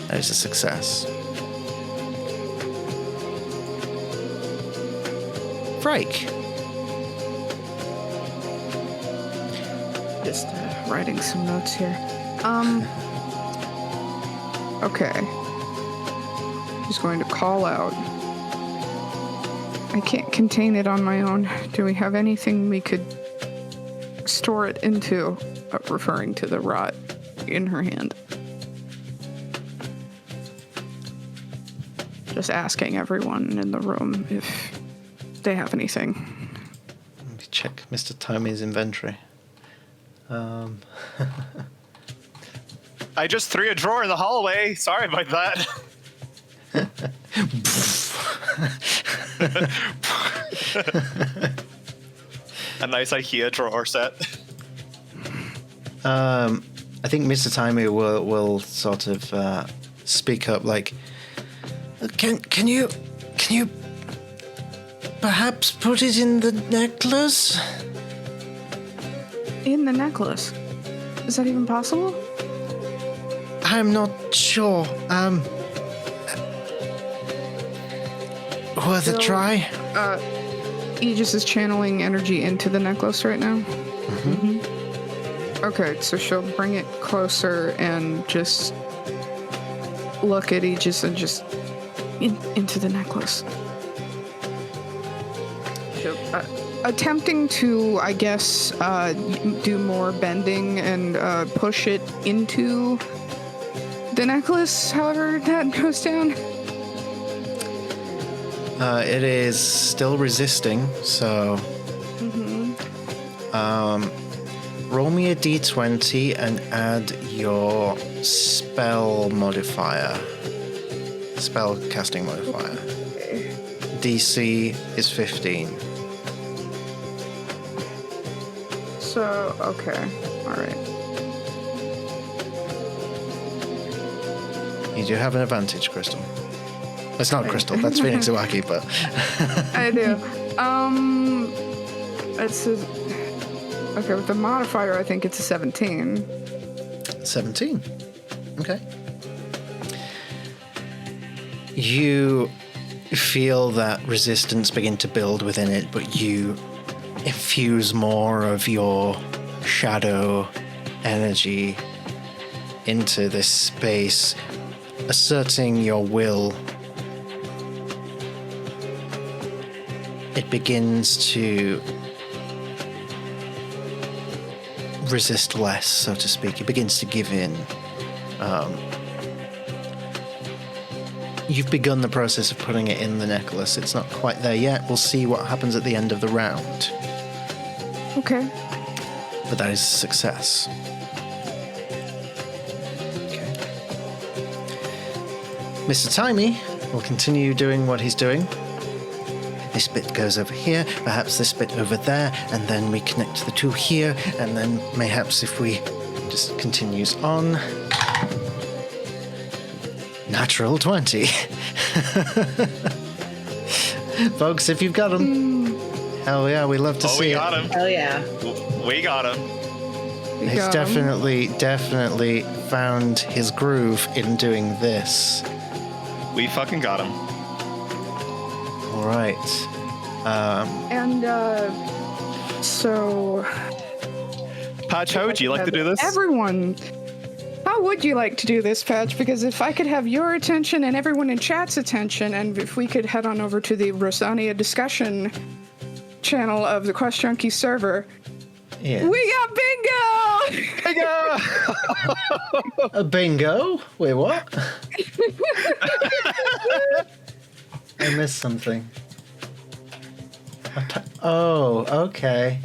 That is a success. Frake. Just writing some notes here. Okay. Just going to call out. I can't contain it on my own. Do we have anything we could store it into? Referring to the rot in her hand. Just asking everyone in the room if they have anything. Let me check Mr. Tommy's inventory. I just threw a drawer in the hallway. Sorry about that. a nice IKEA drawer set. I think Mr. Timey will sort of speak up, like, can you perhaps put it in the necklace? In the necklace? Is that even possible? I'm not sure. Worth a try? Aegis is channeling energy into the necklace right now. Mm-hmm. Okay, so she'll bring it closer and just look at Aegis and just into the necklace. Attempting to, I guess, do more bending and push it into the necklace, however that goes down. It is still resisting, so... roll me a d20 and add your spell modifier. Spell casting modifier. Okay. DC is 15. So, okay. Alright. You do have an advantage, Crystal. It's not Crystal, that's Phoenix Iwaki, but... I do. It's a... Okay, with the modifier, I think it's a 17. 17. Okay. You feel that resistance begin to build within it, but you infuse more of your shadow energy into this space, asserting your will. It begins to resist less, so to speak. It begins to give in. You've begun the process of putting it in the necklace. It's not quite there yet. We'll see what happens at the end of the round. Okay. But that is a success. Okay. Mr. Timey will continue doing what he's doing. This bit goes over here, perhaps this bit over there, and then we connect the two here, and then mayhaps if we just continues on. Natural 20. Folks, if you've got them, hell yeah, we love to see we it. got him. Hell yeah. We got him. He's definitely found his groove in doing this. We fucking got him. All right. So... Patch, how would you like to do this? Everyone... How would you like to do this, Patch? Because if I could have your attention and everyone in chat's attention, and if we could head on over to the Rhódania discussion channel of the QuestJunkies server, yeah. We got bingo! Bingo! A bingo? Wait, what? I missed something. Oh, okay.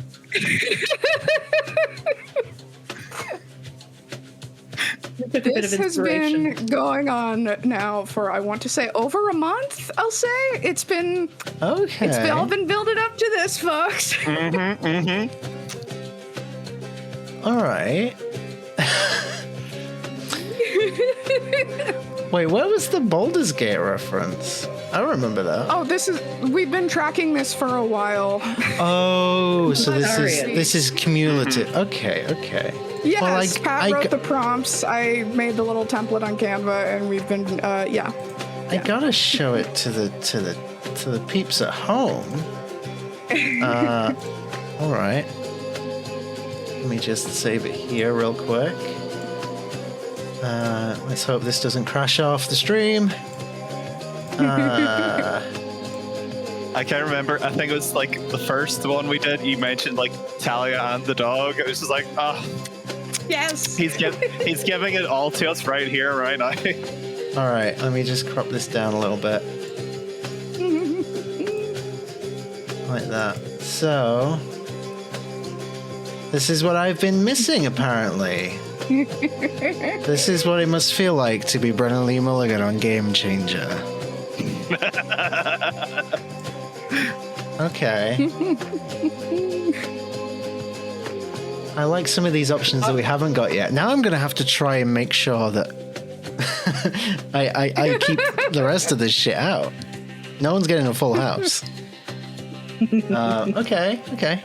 This has been going on now for, I want to say, over a month, I'll say. It's been... Okay. It's all been building up to this, folks. All right. Wait, where was the Baldur's Gate reference? I remember that. Oh, we've been tracking this for a while. Oh, so this is cumulative. Okay. Yes, well, Pat wrote the prompts. I made the little template on Canva, and we've been, yeah. I gotta show it to the peeps at home. All right. Let me just save it here real quick. Let's hope this doesn't crash off the stream. I can't remember. I think it was like the first one we did. You mentioned like Talia and the dog. It was just like, oh, yes. He's giving it all to us right here, right now. All right, let me just crop this down a little bit, like that. So, this is what I've been missing, apparently. This is what it must feel like to be Brennan Lee Mulligan on Game Changer. Okay. I like some of these options that we haven't got yet. Now I'm going to have to try and make sure that I keep the rest of this shit out. No one's getting a full house. Okay.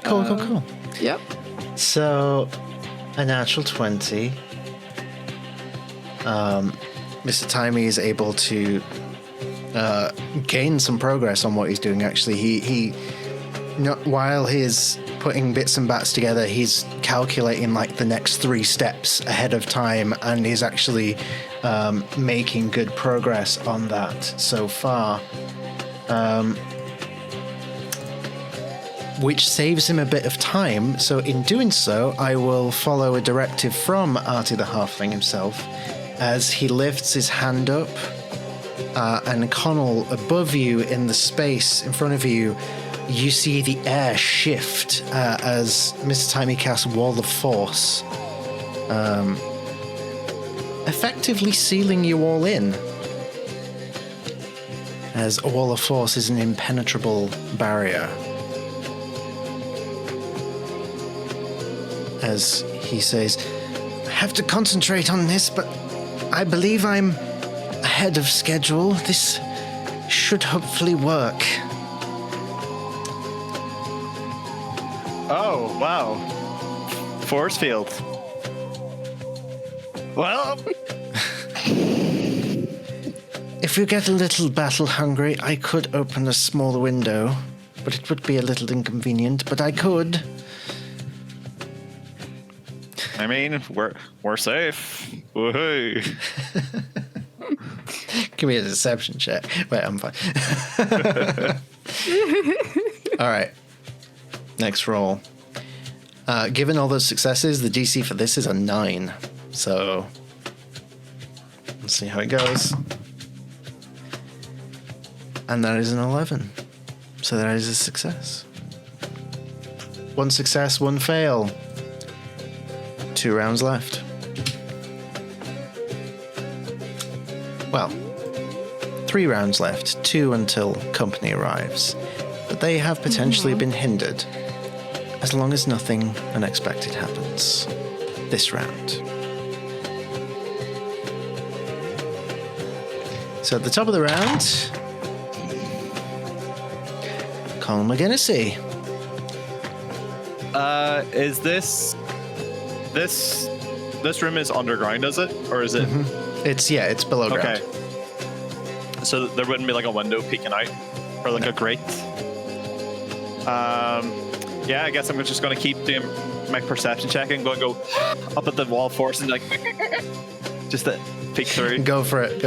Cool. Yep. So, a natural 20. Mr. Timey is able to gain some progress on what he's doing. Actually, he while he's putting bits and bats together, he's calculating like the next 3 steps ahead of time, and he's actually making good progress on that so far. Which saves him a bit of time. So in doing so, I will follow a directive from Artie the Halfling himself as he lifts his hand up, and Connell, above you in the space in front of you, you see the air shift as Mr. Timey casts Wall of Force, effectively sealing you all in, as a Wall of Force is an impenetrable barrier. As he says, I have to concentrate on this, but I believe I'm ahead of schedule. This should hopefully work. Oh, wow. Force field. Well... If you get a little battle hungry, I could open a small window, but it would be a little inconvenient, but I could. I mean, we're safe. Woohoo. Give me a deception check. Wait, I'm fine. All right. Next roll. Given all those successes, the DC for this is a 9. So let's see how it goes. And that is an 11. So that is a success. 1 success, 1 fail. 2 rounds left. Well, 3 rounds left. 2 until company arrives. But they have potentially been hindered, as long as nothing unexpected happens this round. So at the top of the round, Colin McGinnisy. Is this room is underground, is it? Or is it? Mm-hmm. It's below ground. Okay. So there wouldn't be like a window peeking out? Or like a grate? Yeah, I guess I'm just going to keep doing my perception check and go up at the wall force and like just to peek through. Go for it.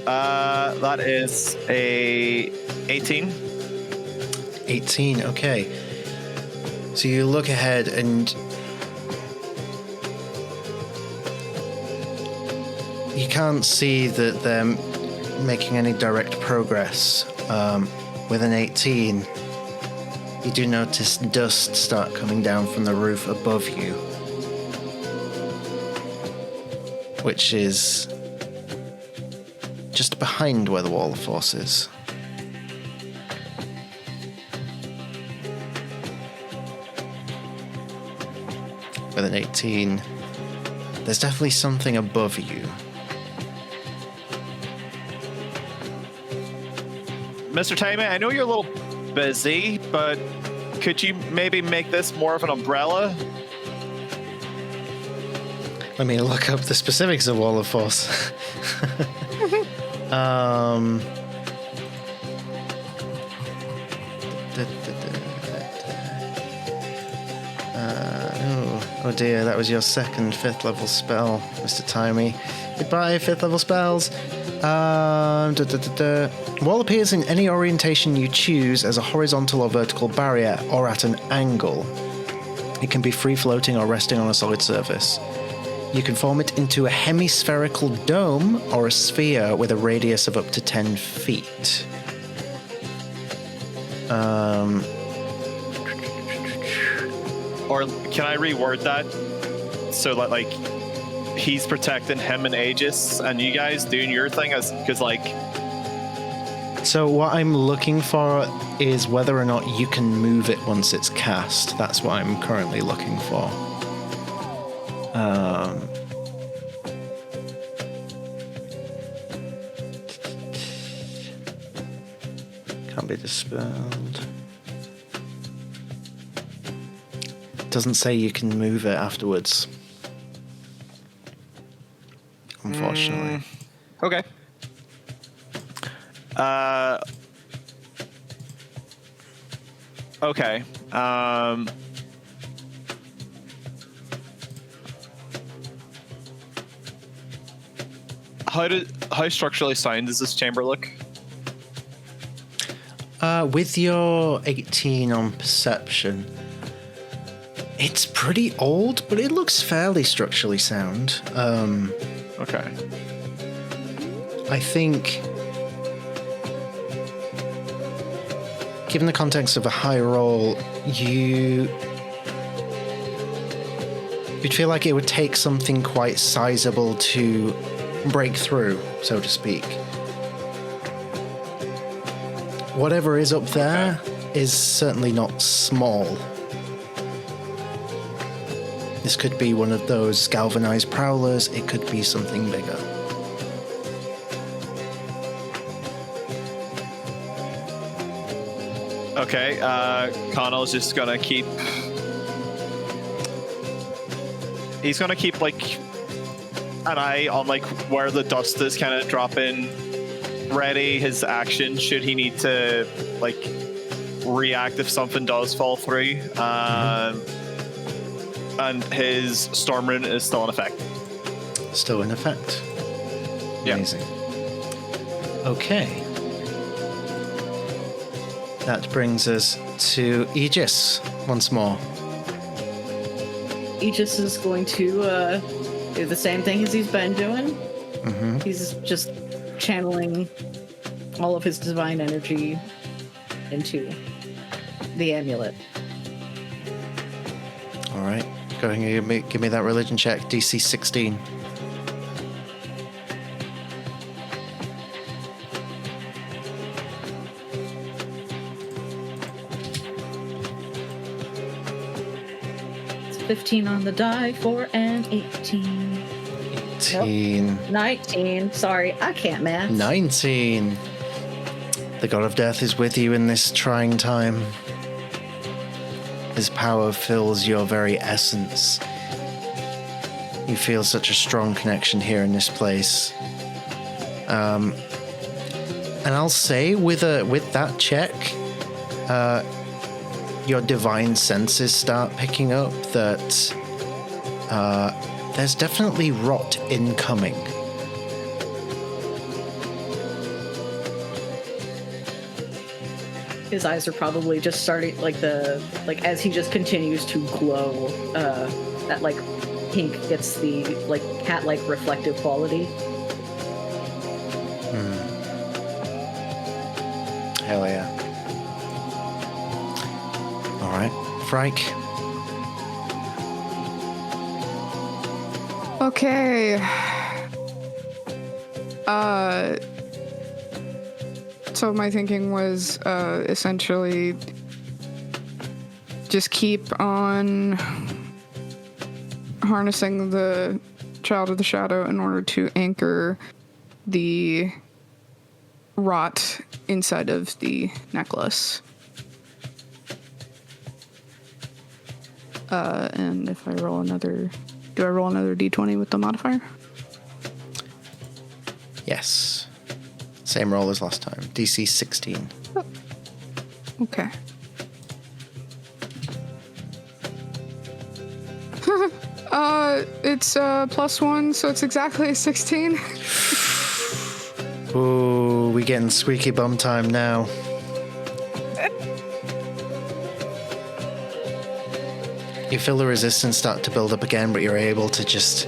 That is a 18. 18, okay. So you look ahead and you can't see that they're making any direct progress. With an 18, you do notice dust start coming down from the roof above you, which is just behind where the Wall of Force is. With an 18, there's definitely something above you. Mr. Timey, I know you're a little busy, but could you maybe make this more of an umbrella? Let me look up the specifics of Wall of Force. Oh dear, that was your second 5th level spell, Mr. Timey. Goodbye, 5th level spells. Wall appears in any orientation you choose as a horizontal or vertical barrier or at an angle. It can be free floating or resting on a solid surface. You can form it into a hemispherical dome or a sphere with a radius of up to 10 feet. Or can I reword that so that like he's protecting him and Aegis and you guys doing your thing? Because like So what I'm looking for is whether or not you can move it once it's cast. That's what I'm currently looking for. Can't be dispelled. Doesn't say you can move it afterwards. Unfortunately. Okay. Okay. How structurally sound does this chamber look? With your 18 on perception, it's pretty old, but it looks fairly structurally sound. Okay. I think, given the context of a high roll, you'd feel like it would take something quite sizable to break through, so to speak. Whatever is up there is certainly not small. This could be one of those galvanized prowlers, it could be something bigger. Okay, Connell's just gonna keep... He's gonna keep, like, an eye on, like, where the dust is kind of dropping, ready his action should he need to, like, react if something does fall through. And his Storm Rune is still in effect. Still in effect? Yeah. Amazing. Okay. That brings us to Aegis once more. Aegis is going to do the same thing as he's been doing. Mm-hmm. He's just channeling all of his divine energy into the amulet. All right. Go ahead and give me that religion check. DC 16. It's 15 on the die for an 18. 18. Nope. 19. Sorry, I can't math. 19. The god of death is with you in this trying time. His power fills your very essence. You feel such a strong connection here in this place. And I'll say, with that check, your divine senses start picking up that there's definitely rot incoming. His eyes are probably just starting, as he just continues to glow, that, like, pink gets the, like, cat-like reflective quality. Hell yeah. All right, Frank. Okay. So my thinking was essentially just keep on harnessing the Child of the Shadow in order to anchor the rot inside of the necklace. And if I roll another... Do I roll another d20 with the modifier? Yes. Same roll as last time. DC 16. Oh. Okay. It's +1, so it's exactly 16. Ooh, we getting squeaky bum time now. You feel the resistance start to build up again, but you're able to just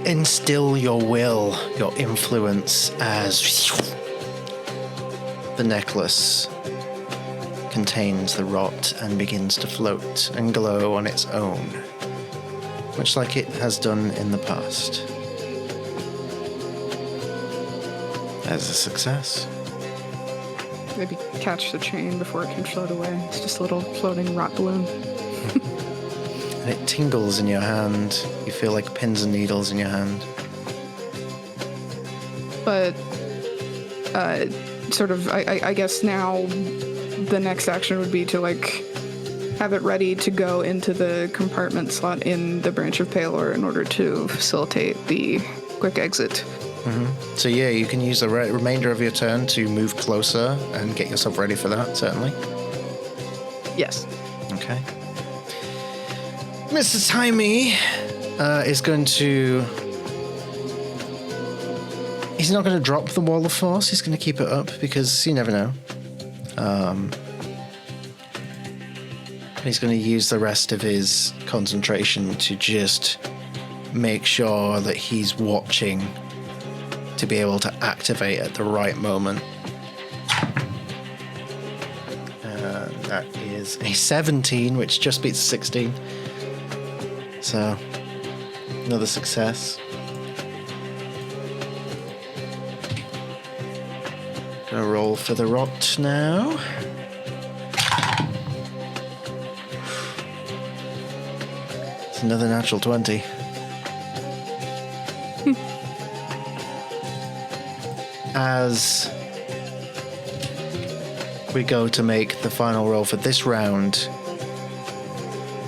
instill your will, your influence, as the necklace contains the rot and begins to float and glow on its own, much like it has done in the past. As a success. maybe catch the chain before it can float away. It's just a little floating rot balloon. And it tingles in your hand. You feel like pins and needles in your hand. But, sort of, I guess now the next action would be to, like, have it ready to go into the compartment slot in the Branch of Palor in order to facilitate the quick exit. Mm-hmm. So yeah, you can use the remainder of your turn to move closer and get yourself ready for that, certainly. Yes. Okay. Mr. Timey is going to... He's not going to drop the Wall of Force. He's going to keep it up because you never know. He's going to use the rest of his concentration to just make sure that he's watching to be able to activate at the right moment. That is a 17, which just beats 16. So, another success. Gonna roll for the rot now. It's another natural 20. As we go to make the final roll for this round,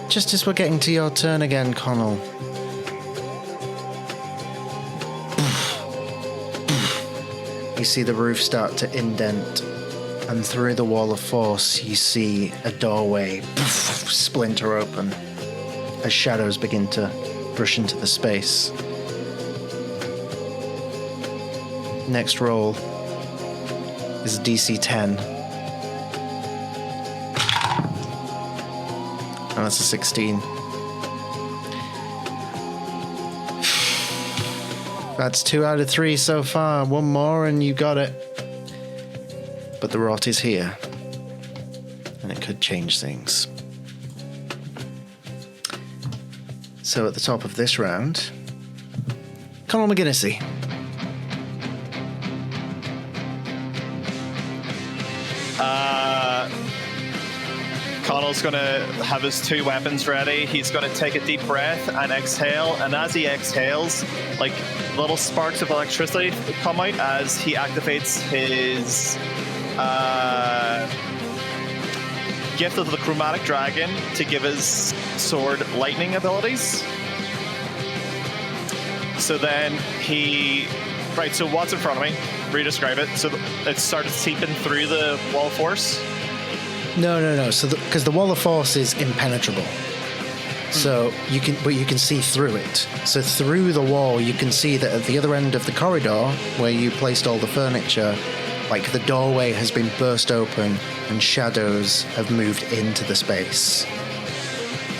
just as we're getting to your turn again, Connell, you see the roof start to indent, and through the Wall of Force you see a doorway splinter open as shadows begin to rush into the space. Next roll is DC 10. And that's a 16. That's 2 out of 3 so far. One more and you got it. But the rot is here. And it could change things. So at the top of this round, Conal McGinnisy. Connell's going to have his 2 weapons ready. He's going to take a deep breath and exhale. And as he exhales, like little sparks of electricity come out as he activates his gift of the Chromatic Dragon to give his sword lightning abilities. So then he... Right, so what's in front of me? Re-describe it. So it started seeping through the Wall of Force? No. So because the Wall of Force is impenetrable, so you can see through it. So through the wall, you can see that at the other end of the corridor, where you placed all the furniture, like the doorway has been burst open and shadows have moved into the space.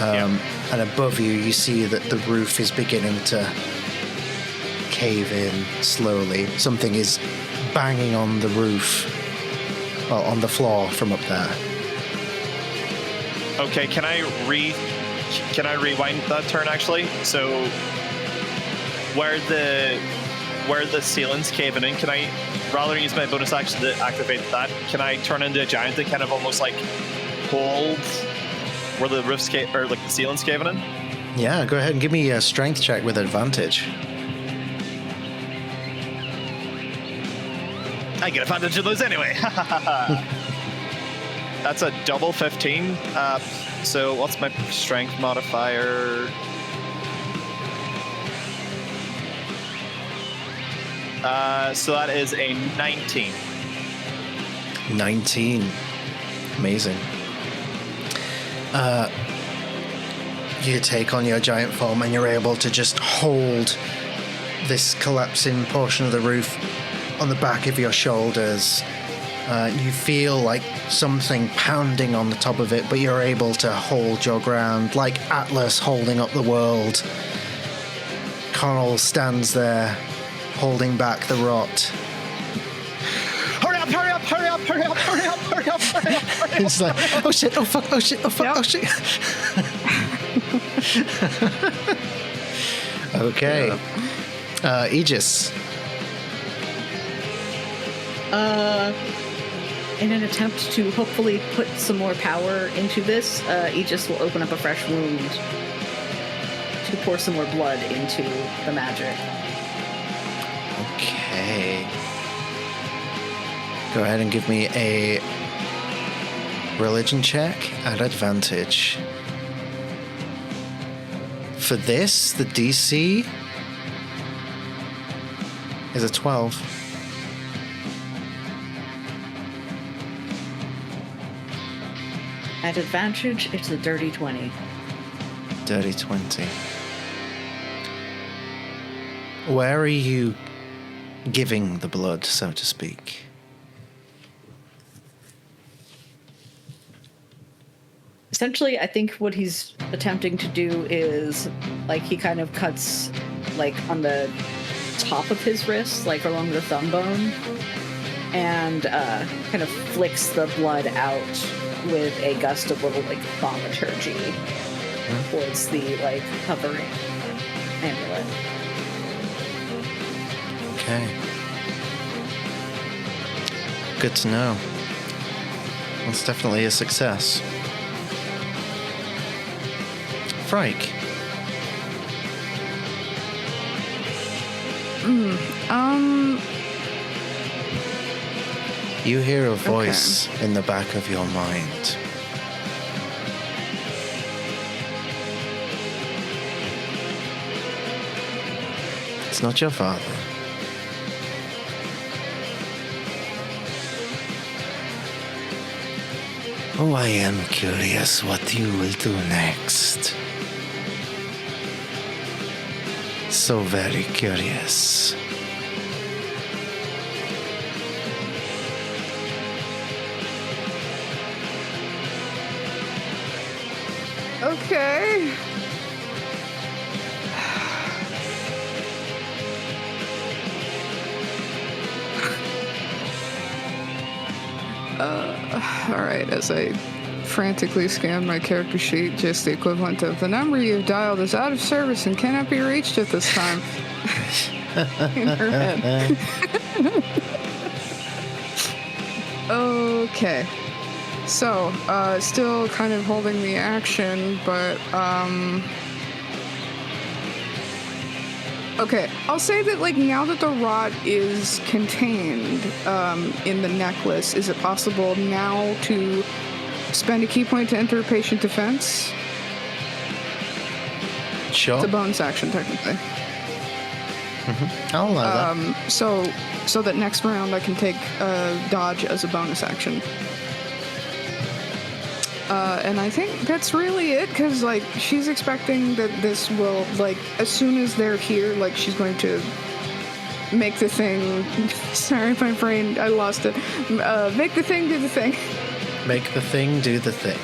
And above you, you see that the roof is beginning to cave in slowly. Something is banging on the roof, well, on the floor from up there. Okay, can I rewind that turn actually? So where the ceiling's caving in, can I, rather than use my bonus action to activate that, can I turn into a giant to kind of almost like hold where the roof's or like the ceiling's caving in? Yeah, go ahead and give me a strength check with advantage. I get advantage of those anyway. That's a double 15. So what's my strength modifier? So that is a 19. 19. Amazing. You take on your giant form and you're able to just hold this collapsing portion of the roof on the back of your shoulders. You feel like something pounding on the top of it, but you're able to hold your ground like Atlas holding up the world. Connell stands there, holding back the rot. Hurry up, hurry up, hurry up, hurry up, hurry up, hurry up, hurry up, hurry up. It's like, oh shit, oh fuck, oh shit, oh fuck, oh shit. Okay. Aegis. in an attempt to hopefully put some more power into this, Aegis will open up a fresh wound to pour some more blood into the magic. Okay. Go ahead and give me a religion check at advantage. For this, the DC is a 12. At advantage, it's a dirty 20. Dirty 20. Where are you giving the blood, so to speak? Essentially, I think what he's attempting to do is, like, he kind of cuts, like, on the top of his wrist, like, along the thumb bone, and kind of flicks the blood out with a gust of little, like, thaumaturgy towards the, like, hovering amulet. Okay. Good to know. That's definitely a success. Frike. You hear a voice in the back of your mind. It's not your father. Oh, I am curious what you will do next. So very curious. Okay. All right, as I frantically scan my character sheet, just the equivalent of the number you've dialed is out of service and cannot be reached at this time. In her head. Okay. So, still kind of holding the action, but, okay, I'll say that, like, now that the rod is contained in the necklace, is it possible now to spend a key point to enter patient defense? Sure. It's a bonus action, technically. I'll allow that. So that next round I can take dodge as a bonus action. And I think that's really it, because, like, she's expecting that this will, like, as soon as they're here, like, she's going to make the thing... Sorry, my brain, I lost it. Make the thing do the thing. Make the thing do the thing.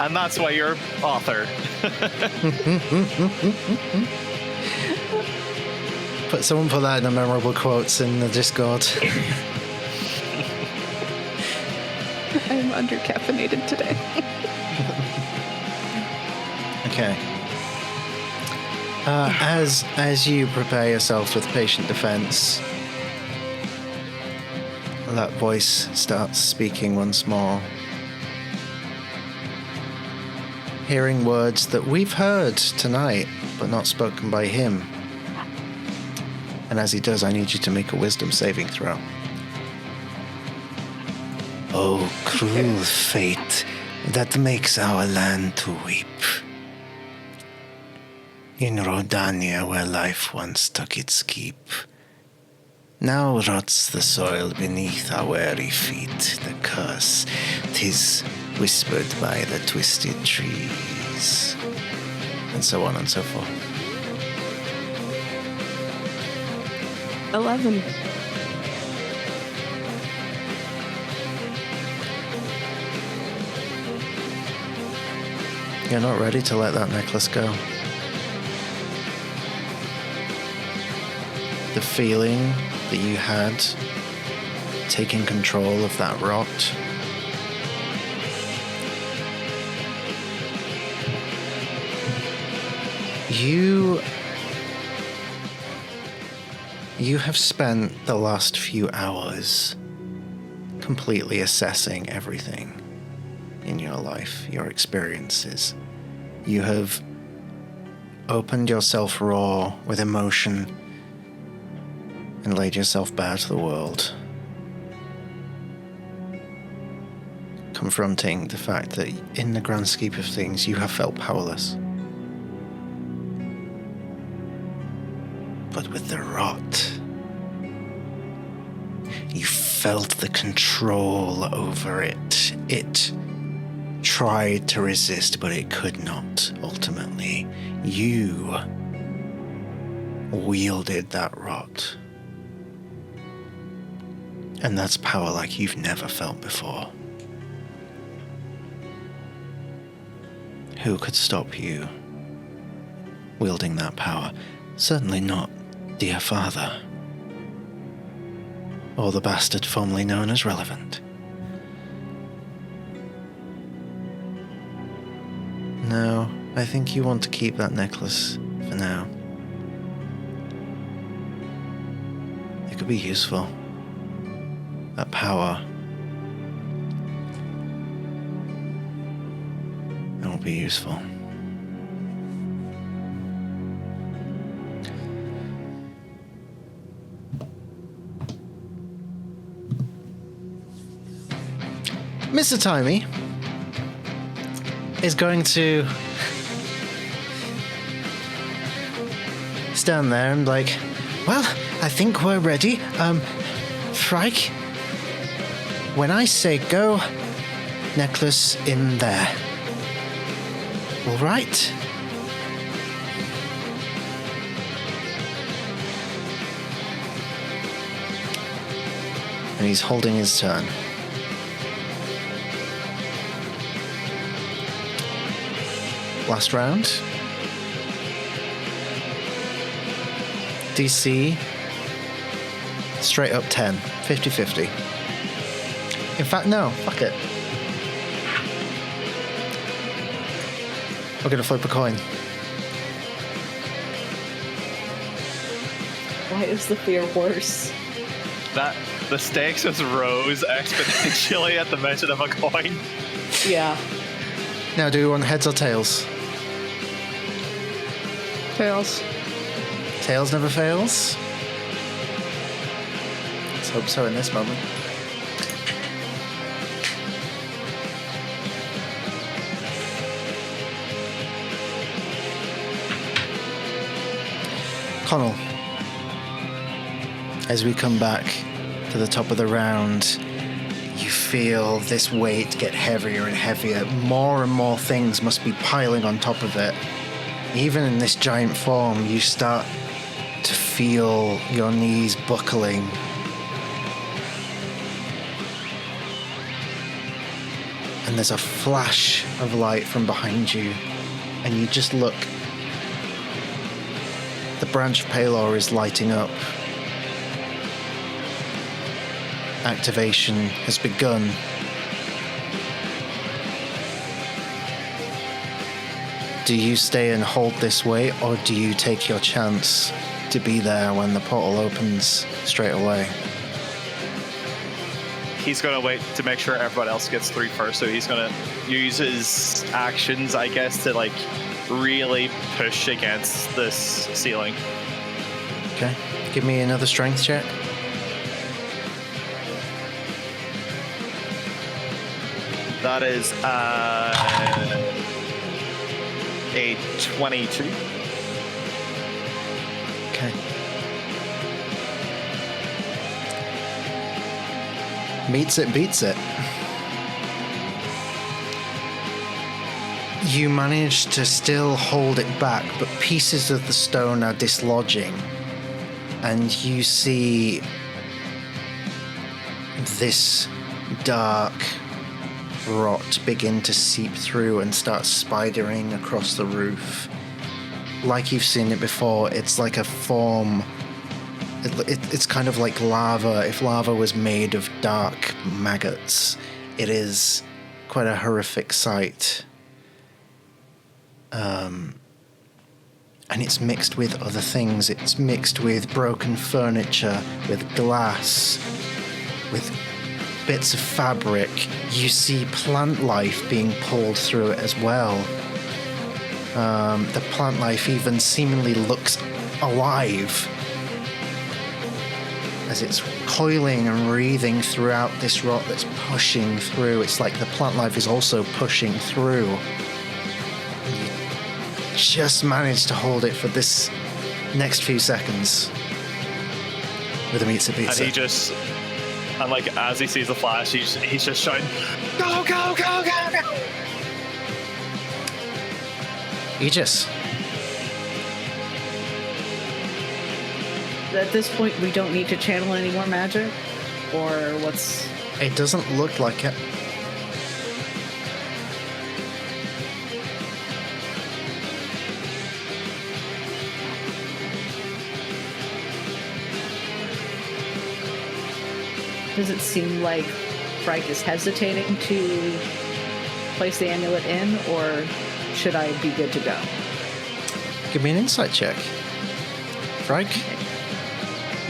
And that's why you're author. Someone put that in the memorable quotes in the Discord. I'm under-caffeinated today. Okay. As you prepare yourself with patient defense, that voice starts speaking once more. Hearing words that we've heard tonight, but not spoken by him. And as he does, I need you to make a wisdom saving throw. Oh, cruel fate that makes our land to weep. In Rhódania, where life once took its keep, now rots the soil beneath our weary feet. The curse, 'tis whispered by the twisted trees. And so on and so forth. 11. You're not ready to let that necklace go. The feeling that you had taking control of that rot, you have spent the last few hours completely assessing everything in your life, your experiences. You have opened yourself raw with emotion and laid yourself bare to the world, confronting the fact that in the grand scheme of things you have felt powerless. But with the rot, you felt the control over it. It tried to resist, but it could not. Ultimately, you wielded that rot. And that's power like you've never felt before. Who could stop you wielding that power? Certainly not dear father, or the bastard formerly known as Relevant. No, I think you want to keep that necklace for now. It could be useful. That power. It will be useful. Mr. Timey is going to stand there and like, well, I think we're ready. Frike, when I say go, necklace in there. All right? And he's holding his turn. Last round. DC. Straight up 10. 50-50. In fact, no. Fuck it. We're gonna flip a coin. Why is the fear worse? That the stakes just rose exponentially at the mention of a coin. Yeah. Now, do we want heads or tails? Tails. Tails never fails. Let's hope so in this moment. Connell, as we come back to the top of the round, you feel this weight get heavier and heavier. More and more things must be piling on top of it. Even in this giant form, you start to feel your knees buckling. And there's a flash of light from behind you, and you just look. The branch of Palor is lighting up. Activation has begun. Do you stay and hold this way, or do you take your chance to be there when the portal opens straight away? He's going to wait to make sure everyone else gets through first, so he's going to use his actions, I guess, to, like, really push against this ceiling. Okay, give me another strength check. That is a 22. Okay. Meets it, beats it. You manage to still hold it back, but pieces of the stone are dislodging. And you see this dark rot begin to seep through and start spidering across the roof. Like you've seen it before, it's like a form. It's kind of like lava. If lava was made of dark maggots, it is quite a horrific sight. And it's mixed with other things. It's mixed with broken furniture, with glass, with bits of fabric, you see plant life being pulled through it as well. The plant life even seemingly looks alive as it's coiling and wreathing throughout this rock that's pushing through. It's like the plant life is also pushing through. You just managed to hold it for this next few seconds with a pizza. And he just, and like as he sees the flash, he's just shouting, "Go, go, go, go, go!" Aegis. At this point, we don't need to channel any more magic? Or what's... It doesn't look like it. Does it seem like Frike is hesitating to place the amulet in, or should I be good to go? Give me an insight check. Frike?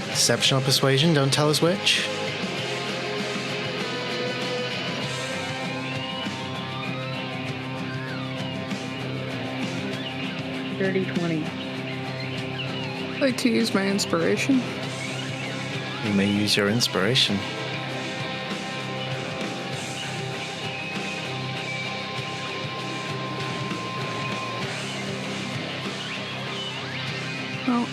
Deception or persuasion, don't tell us which. Dirty 20. I'd like to use my inspiration. You may use your inspiration. Well,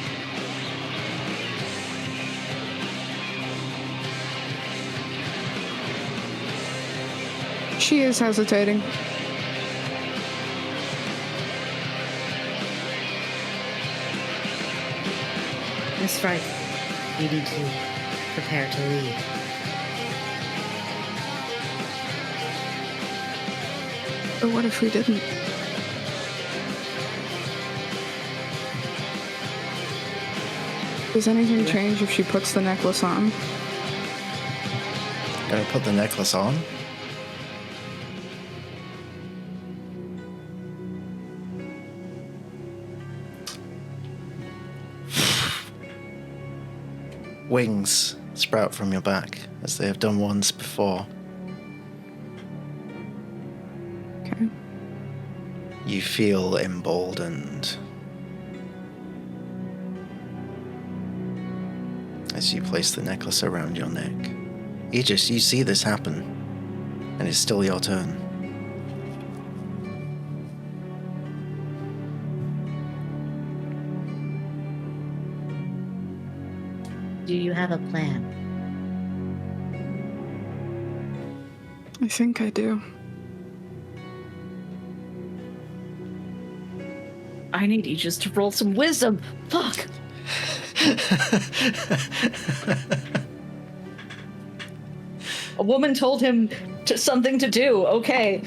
she is hesitating. Miss Frike, you need to prepare to leave. But what if we didn't? Does anything change if she puts the necklace on? Gonna put the necklace on. Wings sprout from your back, as they have done once before. Okay. You feel emboldened as you place the necklace around your neck. Aegis, you see this happen, and it's still your turn. Do you have a plan? I think I do. I need Aegis to roll some wisdom. Fuck. A woman told him something to do. Okay.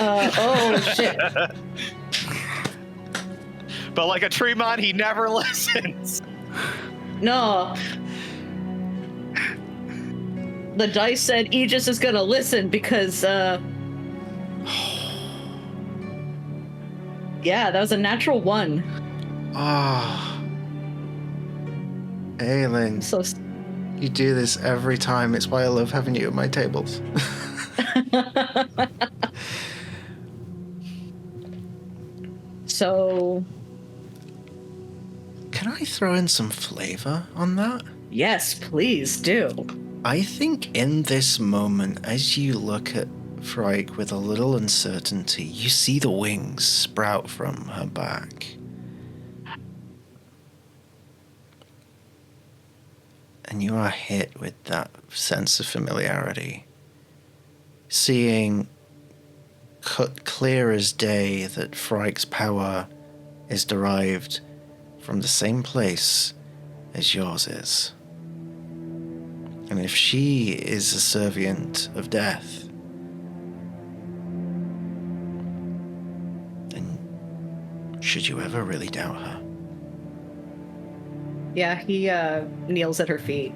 Oh, shit. But like a tree man, he never listens. No. The dice said Aegis is gonna listen because, yeah, that was a natural 1. Ah. Aelin. So you do this every time. It's why I love having you at my tables. So... Can I throw in some flavor on that? Yes, please do. I think in this moment, as you look at Frike with a little uncertainty, you see the wings sprout from her back. And you are hit with that sense of familiarity. Seeing cut clear as day that Frike's power is derived from the same place as yours is. And if she is a servient of death, then should you ever really doubt her? Yeah, he kneels at her feet.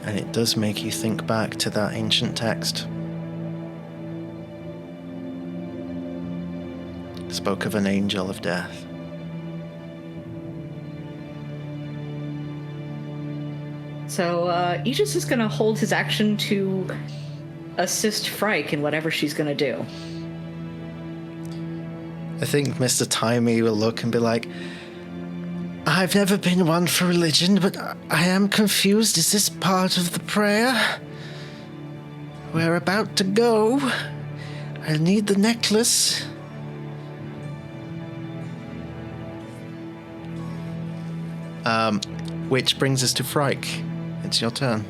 And it does make you think back to that ancient text. It spoke of an angel of death. So Aegis is going to hold his action to assist Frike in whatever she's going to do. I think Mr. Timey will look and be like, I've never been one for religion, but I am confused. Is this part of the prayer? We're about to go. I need the necklace. Which brings us to Frike. It's your turn.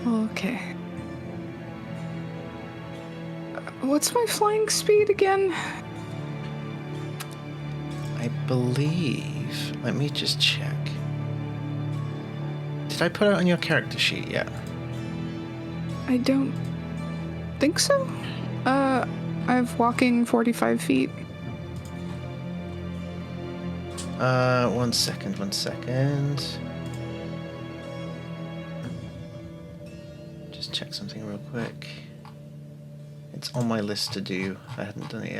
Okay. What's my flying speed again? I believe... Let me just check. Did I put it on your character sheet yet? I don't think so. I have walking 45 feet. 1 second. Just check something real quick. It's on my list to do. I hadn't done it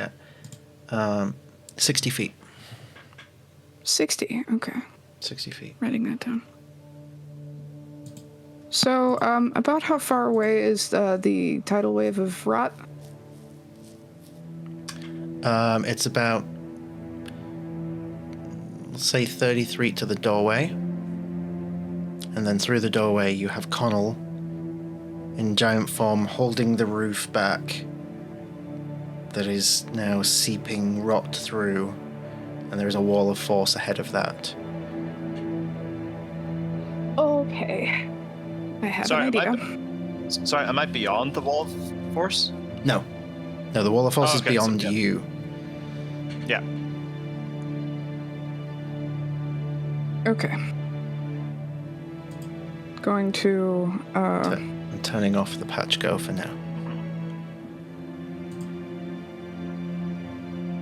yet. 60 feet. 60, okay. 60 feet. Writing that down. So, about how far away is the tidal wave of rot? It's about, let's say, 33 to the doorway. And then through the doorway you have Connell in giant form holding the roof back that is now seeping rot through. And there is a wall of force ahead of that. Okay. I have an idea. Am I beyond the wall of force? No. No, the wall of force is beyond you. Yeah. Okay. Going to, I'm turning off the patch go for now.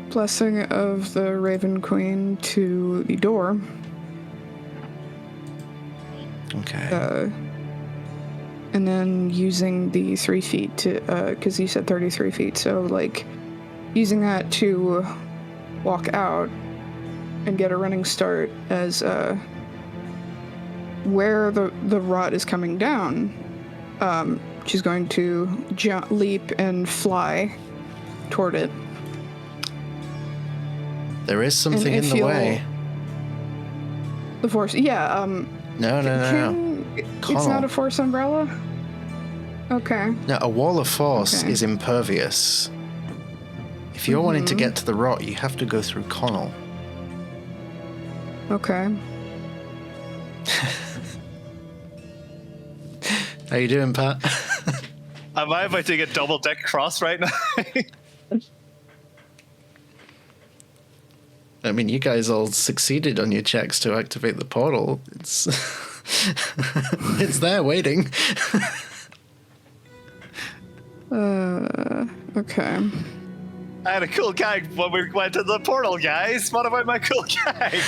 Blessing of the Raven Queen to the door. Okay. And then using the 3 feet to, because you said 33 feet, so like using that to walk out and get a running start as where the rot is coming down. She's going to leap and fly toward it. There is something in the way. The force, yeah. No. It's not a force umbrella? Okay. No, a wall of force is impervious. If you're wanting to get to the rot, you have to go through Connell. Okay. How you doing, Pat? Am I about to get double deck cross right now? I mean, you guys all succeeded on your checks to activate the portal. It's it's there waiting. Okay. I had a cool gag when we went to the portal, guys. What about my cool gag?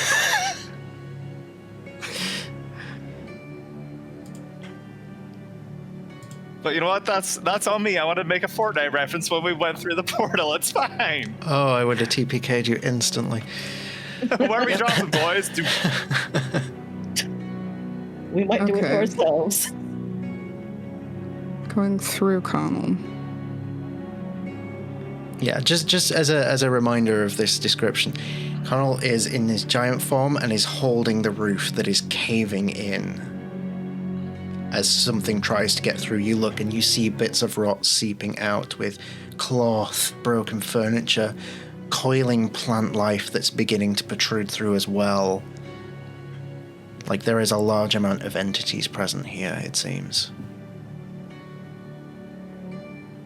But you know what? That's on me. I wanted to make a Fortnite reference when we went through the portal. It's fine. Oh, I would have TPK'd you instantly. Where are we dropping, boys? We might do it for ourselves. Going through Connell. Yeah, just as a reminder of this description, Connell is in this giant form and is holding the roof that is caving in. As something tries to get through, you look and you see bits of rot seeping out with cloth, broken furniture, coiling plant life that's beginning to protrude through as well. Like there is a large amount of entities present here, it seems.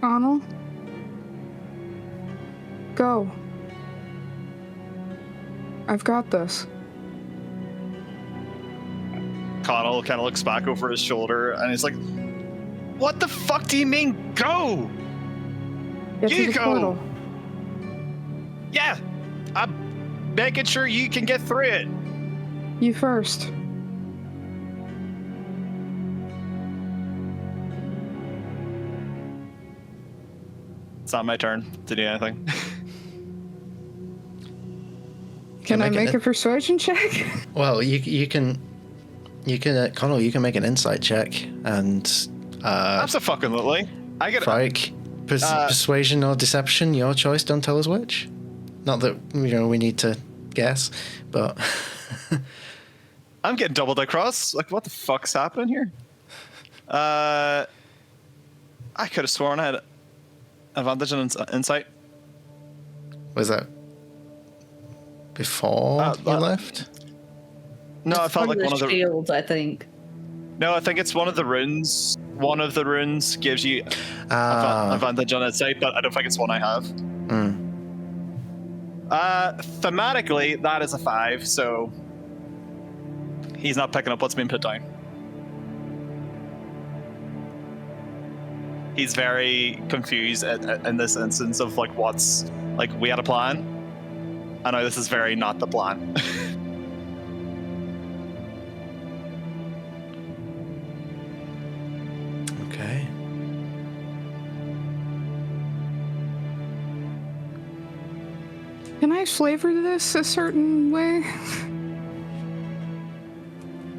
Connell? Go. I've got this. Connell kind of looks back over his shoulder and he's like, "What the fuck do you mean, go? Get You to the go! portal. Yeah, I'm making sure you can get through it." You first. It's not my turn to do anything. Can I make a persuasion check? Well, you can, Connell, you can make an insight check, and Abso-fucking-lutely. I get Frike, persuasion or deception, your choice. Don't tell us which. Not that we need to guess, but I'm getting doubled across. Like, what the fuck's happening here? I could have sworn I had advantage on insight. Was that before you left? No, I felt like one of the shields, I think. No, I think it's one of the runes. One of the runes gives you advantage on insight, but I don't think it's one I have. Thematically, that is a 5, so he's not picking up what's being put down. He's very confused in this instance of like what's like we had a plan. I know this is very not the plan. Okay. Can I flavor this a certain way?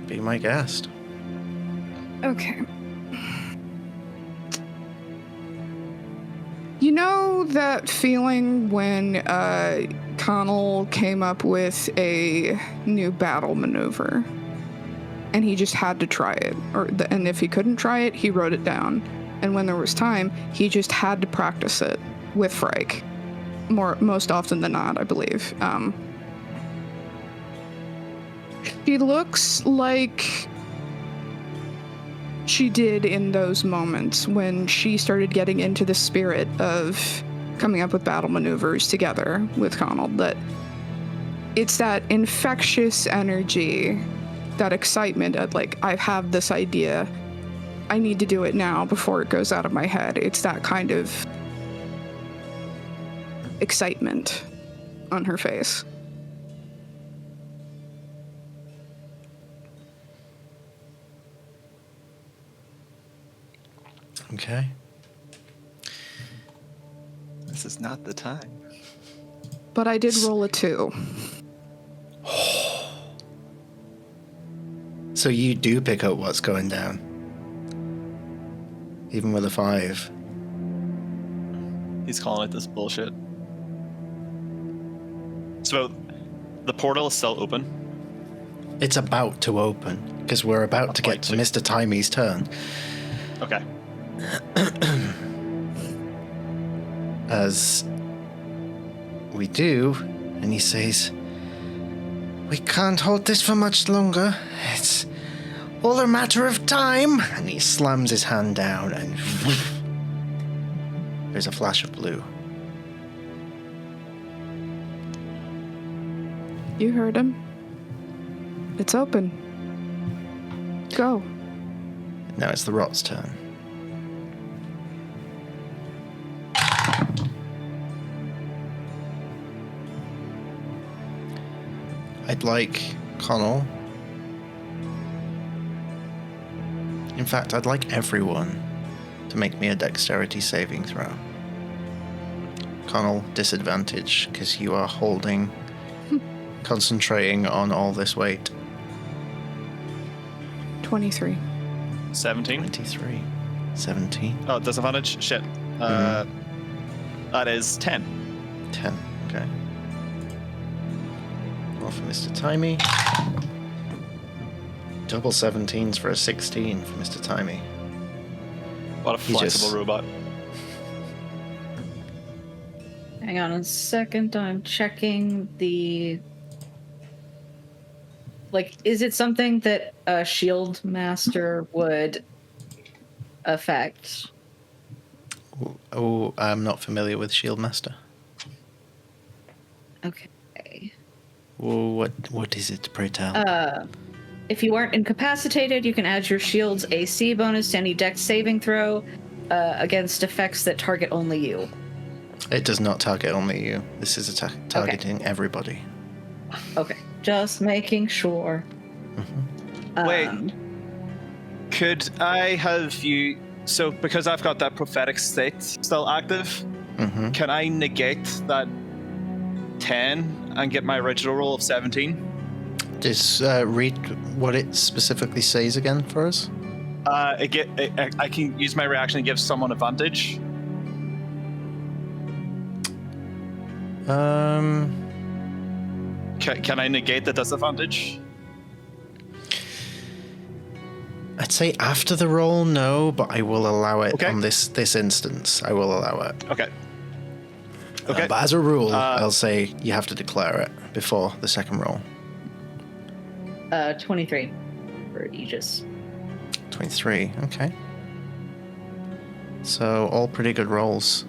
Be my guest. Okay. You know that feeling when Connell came up with a new battle maneuver and he just had to try it, and if he couldn't try it, he wrote it down, and when there was time, he just had to practice it with Frike, most often than not, I believe. She looks like she did in those moments when she started getting into the spirit of coming up with battle maneuvers together with Connell. That it's that infectious energy, that excitement at like, I have this idea, I need to do it now before it goes out of my head. It's that kind of excitement on her face. Okay. This is not the time. But I did roll a 2. So you do pick up what's going down, even with a 5. He's calling it this bullshit. So the portal is still open. It's about to open because we're about to get to Mr. Timey's turn. Okay. As we do, and he says, "We can't hold this for much longer. It's all a matter of time." And he slams his hand down, and there's a flash of blue. You heard him. It's open. Go. Now it's the Rot's turn. I'd like Connell. In fact, I'd like everyone to make me a dexterity saving throw. Connell, disadvantage, because you are holding, concentrating on all this weight. 23. 17. 23. 17. Oh, disadvantage? Shit. That is 10. 10, okay. Roll for Mr. Timey. Double 17s for a 16 for Mr. Timey. What a flexible robot. Hang on a second, I'm checking the... Like, is it something that a shield master would affect? Oh, I'm not familiar with Shield Master. Okay. Well, what is it, pray tell? If you aren't incapacitated, you can add your shield's AC bonus to any dex saving throw against effects that target only you. It does not target only you. This is targeting everybody. Okay, just making sure. Mm-hmm. Wait, could I have you... So, because I've got that prophetic state still active, Mm-hmm. can I negate that 10 and get my original roll of 17. Just read what it specifically says again for us. I can use my reaction to give someone advantage. Can I negate the disadvantage? I'd say after the roll, no, but I will allow it on this instance. I will allow it. Okay. But as a rule, I'll say you have to declare it before the second roll. 23 for Aegis. 23, okay. So all pretty good rolls.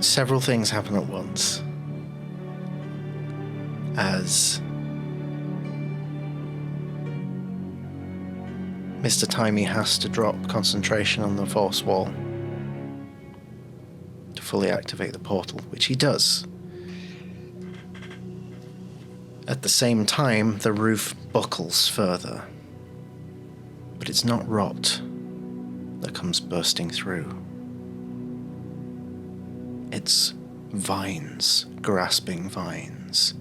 Several things happen at once as Mr. Timey has to drop concentration on the force wall to fully activate the portal, which he does. At the same time, the roof buckles further, but it's not rot that comes bursting through. It's vines, grasping vines,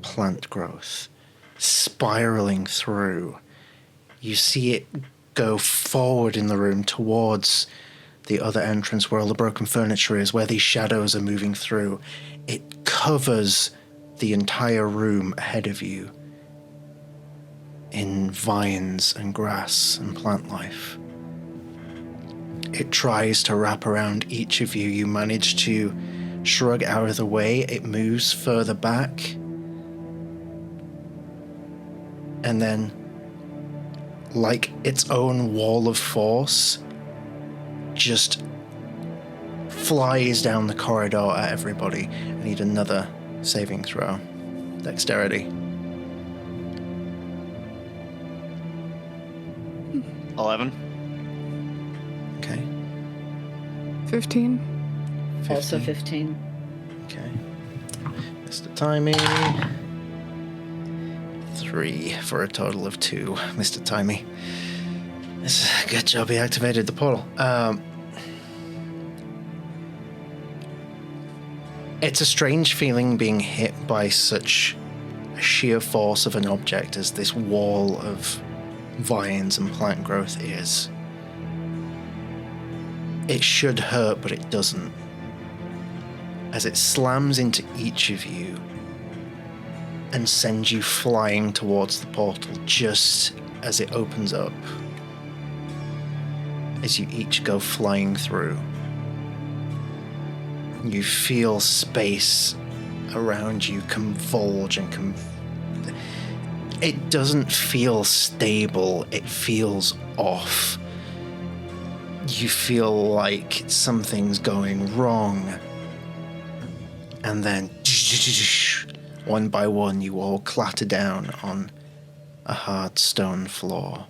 plant growth, spiraling through. You see it go forward in the room towards the other entrance where all the broken furniture is, where these shadows are moving through. It covers the entire room ahead of you in vines and grass and plant life. It tries to wrap around each of you. You manage to shrug out of the way. It moves further back. And then, like its own wall of force, just flies down the corridor at everybody. I need another saving throw. Dexterity. 11. Okay. 15. Also 15. Okay. Mr. Timey. 3 for a total of 2. Mr. Timey. It's a good job he activated the portal. It's a strange feeling being hit by such a sheer force of an object as this wall of vines and plant growth is. It should hurt, but it doesn't. As it slams into each of you and sends you flying towards the portal just as it opens up. As you each go flying through. You feel space around you convulge and it doesn't feel stable, it feels off. You feel like something's going wrong. And then, one by one, you all clatter down on a hard stone floor.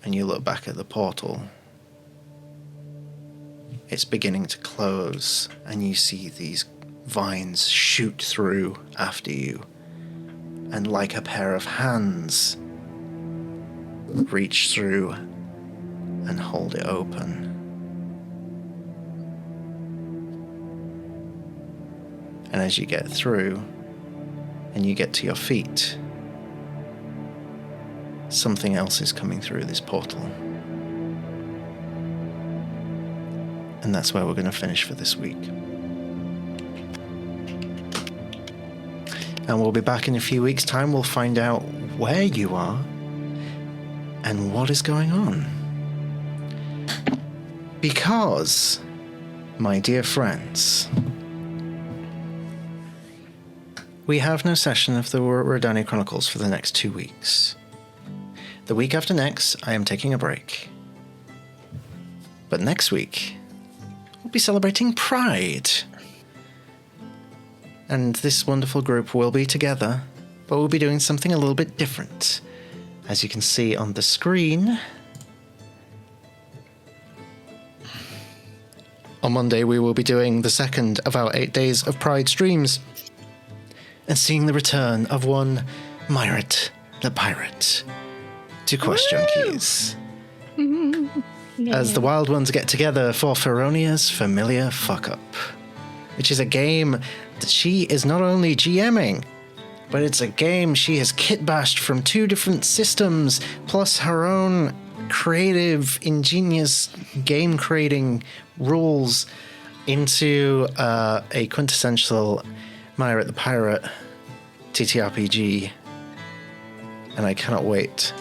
And you look back at the portal. It's beginning to close, and you see these vines shoot through after you. And like a pair of hands, reach through and hold it open. And as you get through and you get to your feet, something else is coming through this portal. And that's where we're going to finish for this week. And we'll be back in a few weeks' time. We'll find out where you are and what is going on. Because, my dear friends, we have no session of the Rhódania Chronicles for the next 2 weeks. The week after next, I am taking a break. But next week, we'll be celebrating Pride. And this wonderful group will be together, but we'll be doing something a little bit different. As you can see on the screen, on Monday we will be doing the second of our 8 days of Pride streams and seeing the return of one Myrit the pirate to Quest Junkies. As the Wyld Ones get together for Rhódania's Familiar Fuck Up, which is a game that she is not only GMing, but it's a game she has kit-bashed from 2 different systems, plus her own creative, ingenious game-creating rules into a quintessential Myra the Pirate TTRPG. And I cannot wait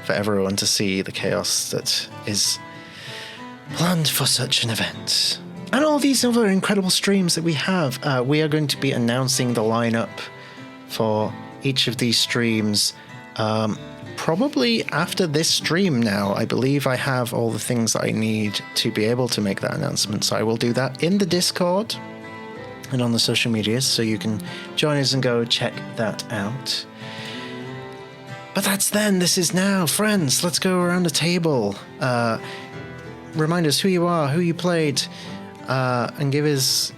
for everyone to see the chaos that is planned for such an event. And all these other incredible streams that we have. We are going to be announcing the lineup for each of these streams probably after this stream now. I believe I have all the things that I need to be able to make that announcement, so I will do that in the Discord and on the social medias, so you can join us and go check that out. But that's then. This is now. Friends, let's go around the table. Remind us who you are, who you played, and give us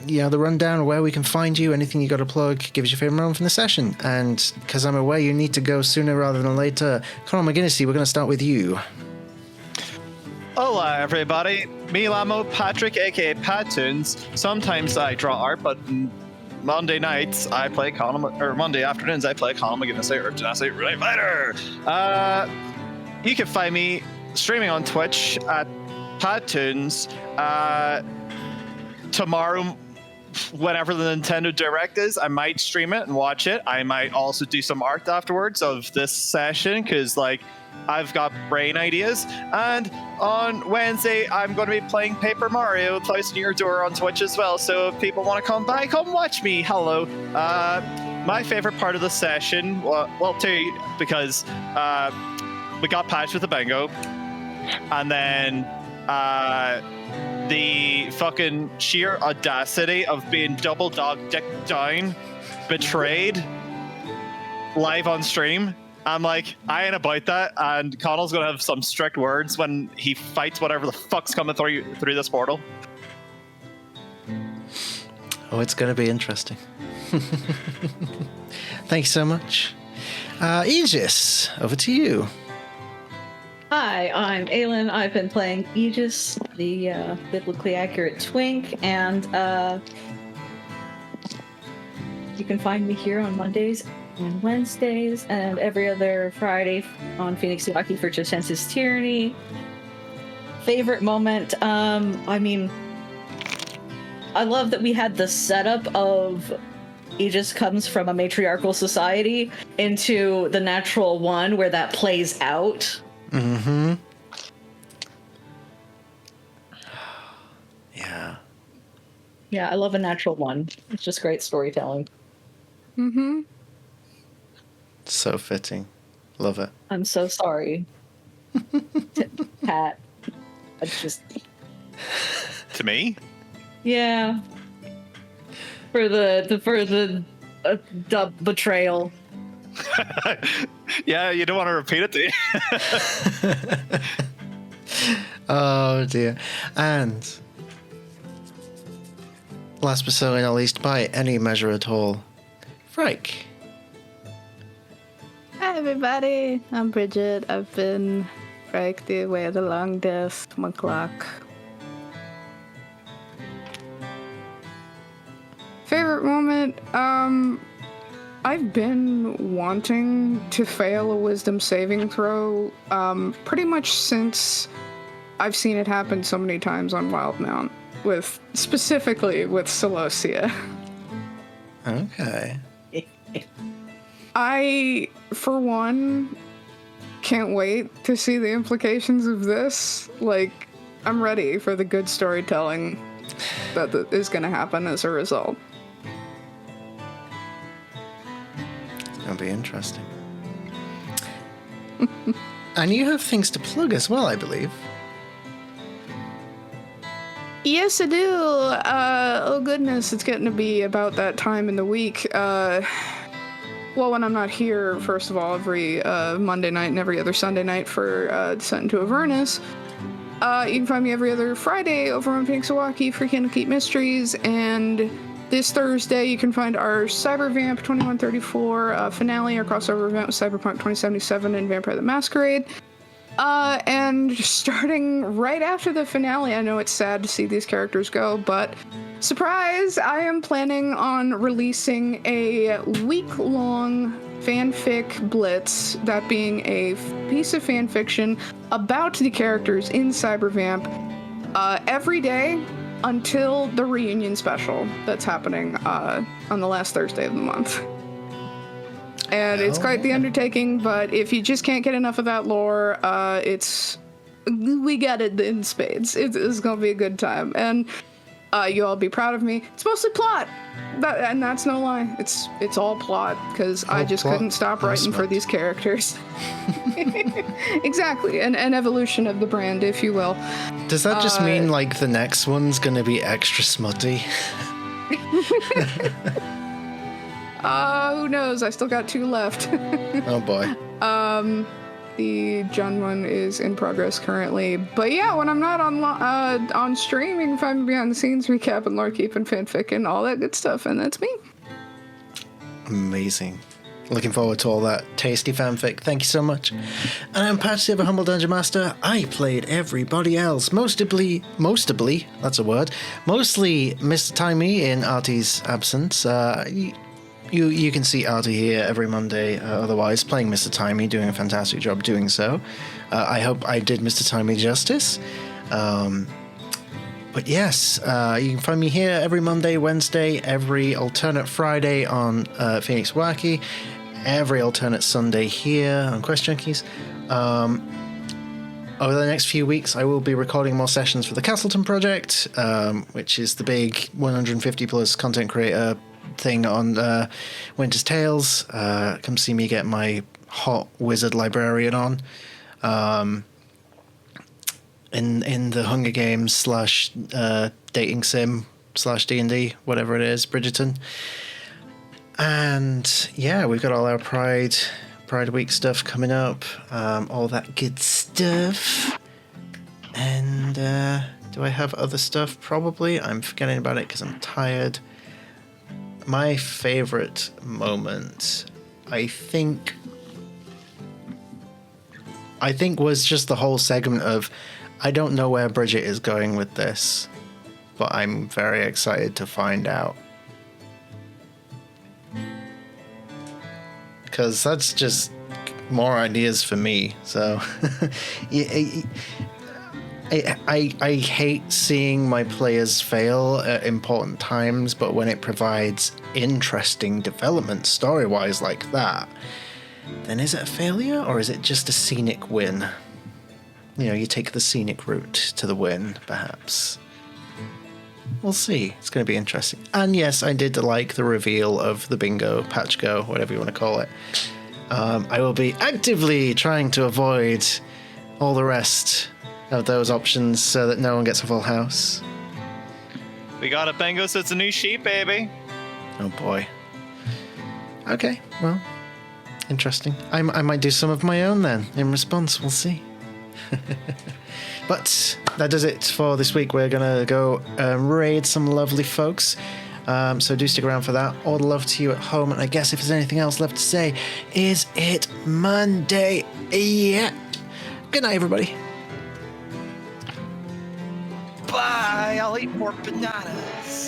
the rundown of where we can find you, anything you got to plug, give us your favorite moment from the session. And because I'm aware you need to go sooner rather than later, Conor McGinnis, we're going to start with you. Hola, everybody. Me, Lamo Patrick, aka Pattoons. Sometimes I draw art, but Monday nights I play Monday afternoons I play Conor McGinnis or Genasi Relay Fighter. You can find me streaming on Twitch at Pattoons. Tomorrow, whenever the Nintendo Direct is, I might stream it and watch it. I might also do some art afterwards of this session, because I've got brain ideas. And on Wednesday, I'm going to be playing Paper Mario Close Near Your Door on Twitch as well. So if people want to come by, come watch me. Hello. My favorite part of the session, well, 2, because we got patched with the bingo. And then the fucking sheer audacity of being double dog dicked down, betrayed, live on stream. I'm like, I ain't about that, and Connell's gonna have some strict words when he fights whatever the fuck's coming through this portal. Oh, it's gonna be interesting. Thanks so much. Aegis, over to you. Hi, I'm Aylin. I've been playing Aegis, the biblically accurate twink, and you can find me here on Mondays and Wednesdays, and every other Friday on Phoenix Iraqi for Chessensis Tyranny. Favorite moment? I love that we had the setup of Aegis comes from a matriarchal society into the natural one where that plays out. Mm-hmm. Yeah. Yeah, I love a natural one. It's just great storytelling. Mm-hmm. So fitting. Love it. I'm so sorry. Pat. I just... To me? Yeah. For the betrayal. Yeah, you don't want to repeat it, do you? Oh dear. And last but certainly not least, by any measure at all, Frike. Hi everybody, I'm Bridget. I've been Frike, the Way of the Long Death, McClock. Favorite moment? I've been wanting to fail a wisdom saving throw pretty much since I've seen it happen so many times on Wildmount, specifically with Celosia. Okay. I, for one, can't wait to see the implications of this. Like, I'm ready for the good storytelling that is going to happen as a result. It'll be interesting. And you have things to plug as well, I believe. Yes, I do. Oh goodness, it's getting to be about that time in the week. Well, when I'm not here, first of all, every Monday night and every other Sunday night for Descent into Avernus. You can find me every other Friday over on Phoenix Iwaki for Candlekeep Mysteries, and This Thursday, you can find our Cybervamp 2134 finale, our crossover event with Cyberpunk 2077 and Vampire the Masquerade. And starting right after the finale, I know it's sad to see these characters go, but surprise, I am planning on releasing a week-long fanfic blitz, that being a piece of fanfiction about the characters in Cybervamp, every day until the reunion special that's happening on the last Thursday of the month. And it's quite the undertaking, but if you just can't get enough of that lore, we got it in spades. It's gonna be a good time, and you'll all be proud of me. It's mostly plot, and that's no lie. It's all plot, because I just couldn't stop writing for these characters. Exactly, an evolution of the brand, if you will. Does that just mean, like, the next one's gonna be extra smutty? Who knows? I still got 2 left. Oh boy. The John one is in progress currently. But yeah, when I'm not on stream, you can find me behind the scenes, recap and lore keep and fanfic and all that good stuff, and that's me. Amazing. Looking forward to all that tasty fanfic. Thank you so much. And I'm Patsy of a Humble Dungeon Master. I played everybody else. Mostly, that's a word. Mostly Mr. Timey in Artie's absence. You can see Artie here every Monday, otherwise playing Mr. Timey, doing a fantastic job doing so. I hope I did Mr. Timey justice. But yes, you can find me here every Monday, Wednesday, every alternate Friday on Phoenix Wacky, every alternate Sunday here on Quest Junkies. Over the next few weeks, I will be recording more sessions for the Castleton Project, which is the big 150 plus content creator thing on Winter's Tales. Come see me get my hot wizard librarian on in the Hunger Games / dating sim / D&D, whatever it is, Bridgerton. And yeah, we've got all our Pride Week stuff coming up, all that good stuff. And do I have other stuff? Probably. I'm forgetting about it because I'm tired. My favorite moment, I think was just the whole segment of, I don't know where Bridget is going with this, but I'm very excited to find out. Because that's just more ideas for me. So I hate seeing my players fail at important times, but when it provides interesting development story-wise like that, then is it a failure or is it just a scenic win? You know, you take the scenic route to the win, perhaps. We'll see. It's going to be interesting. And yes, I did like the reveal of the bingo, patch go, whatever you want to call it. I will be actively trying to avoid all the rest of those options so that no one gets a full house. We got a bingo, so it's a new sheep, baby. Oh boy. Okay, well, interesting. I might do some of my own then in response. We'll see. But that does it for this week. We're gonna go raid some lovely folks. So do stick around for that. All the love to you at home. And I guess if there's anything else left to say, is it Monday? Yeah. Good night, everybody. Bye. I'll eat more bananas.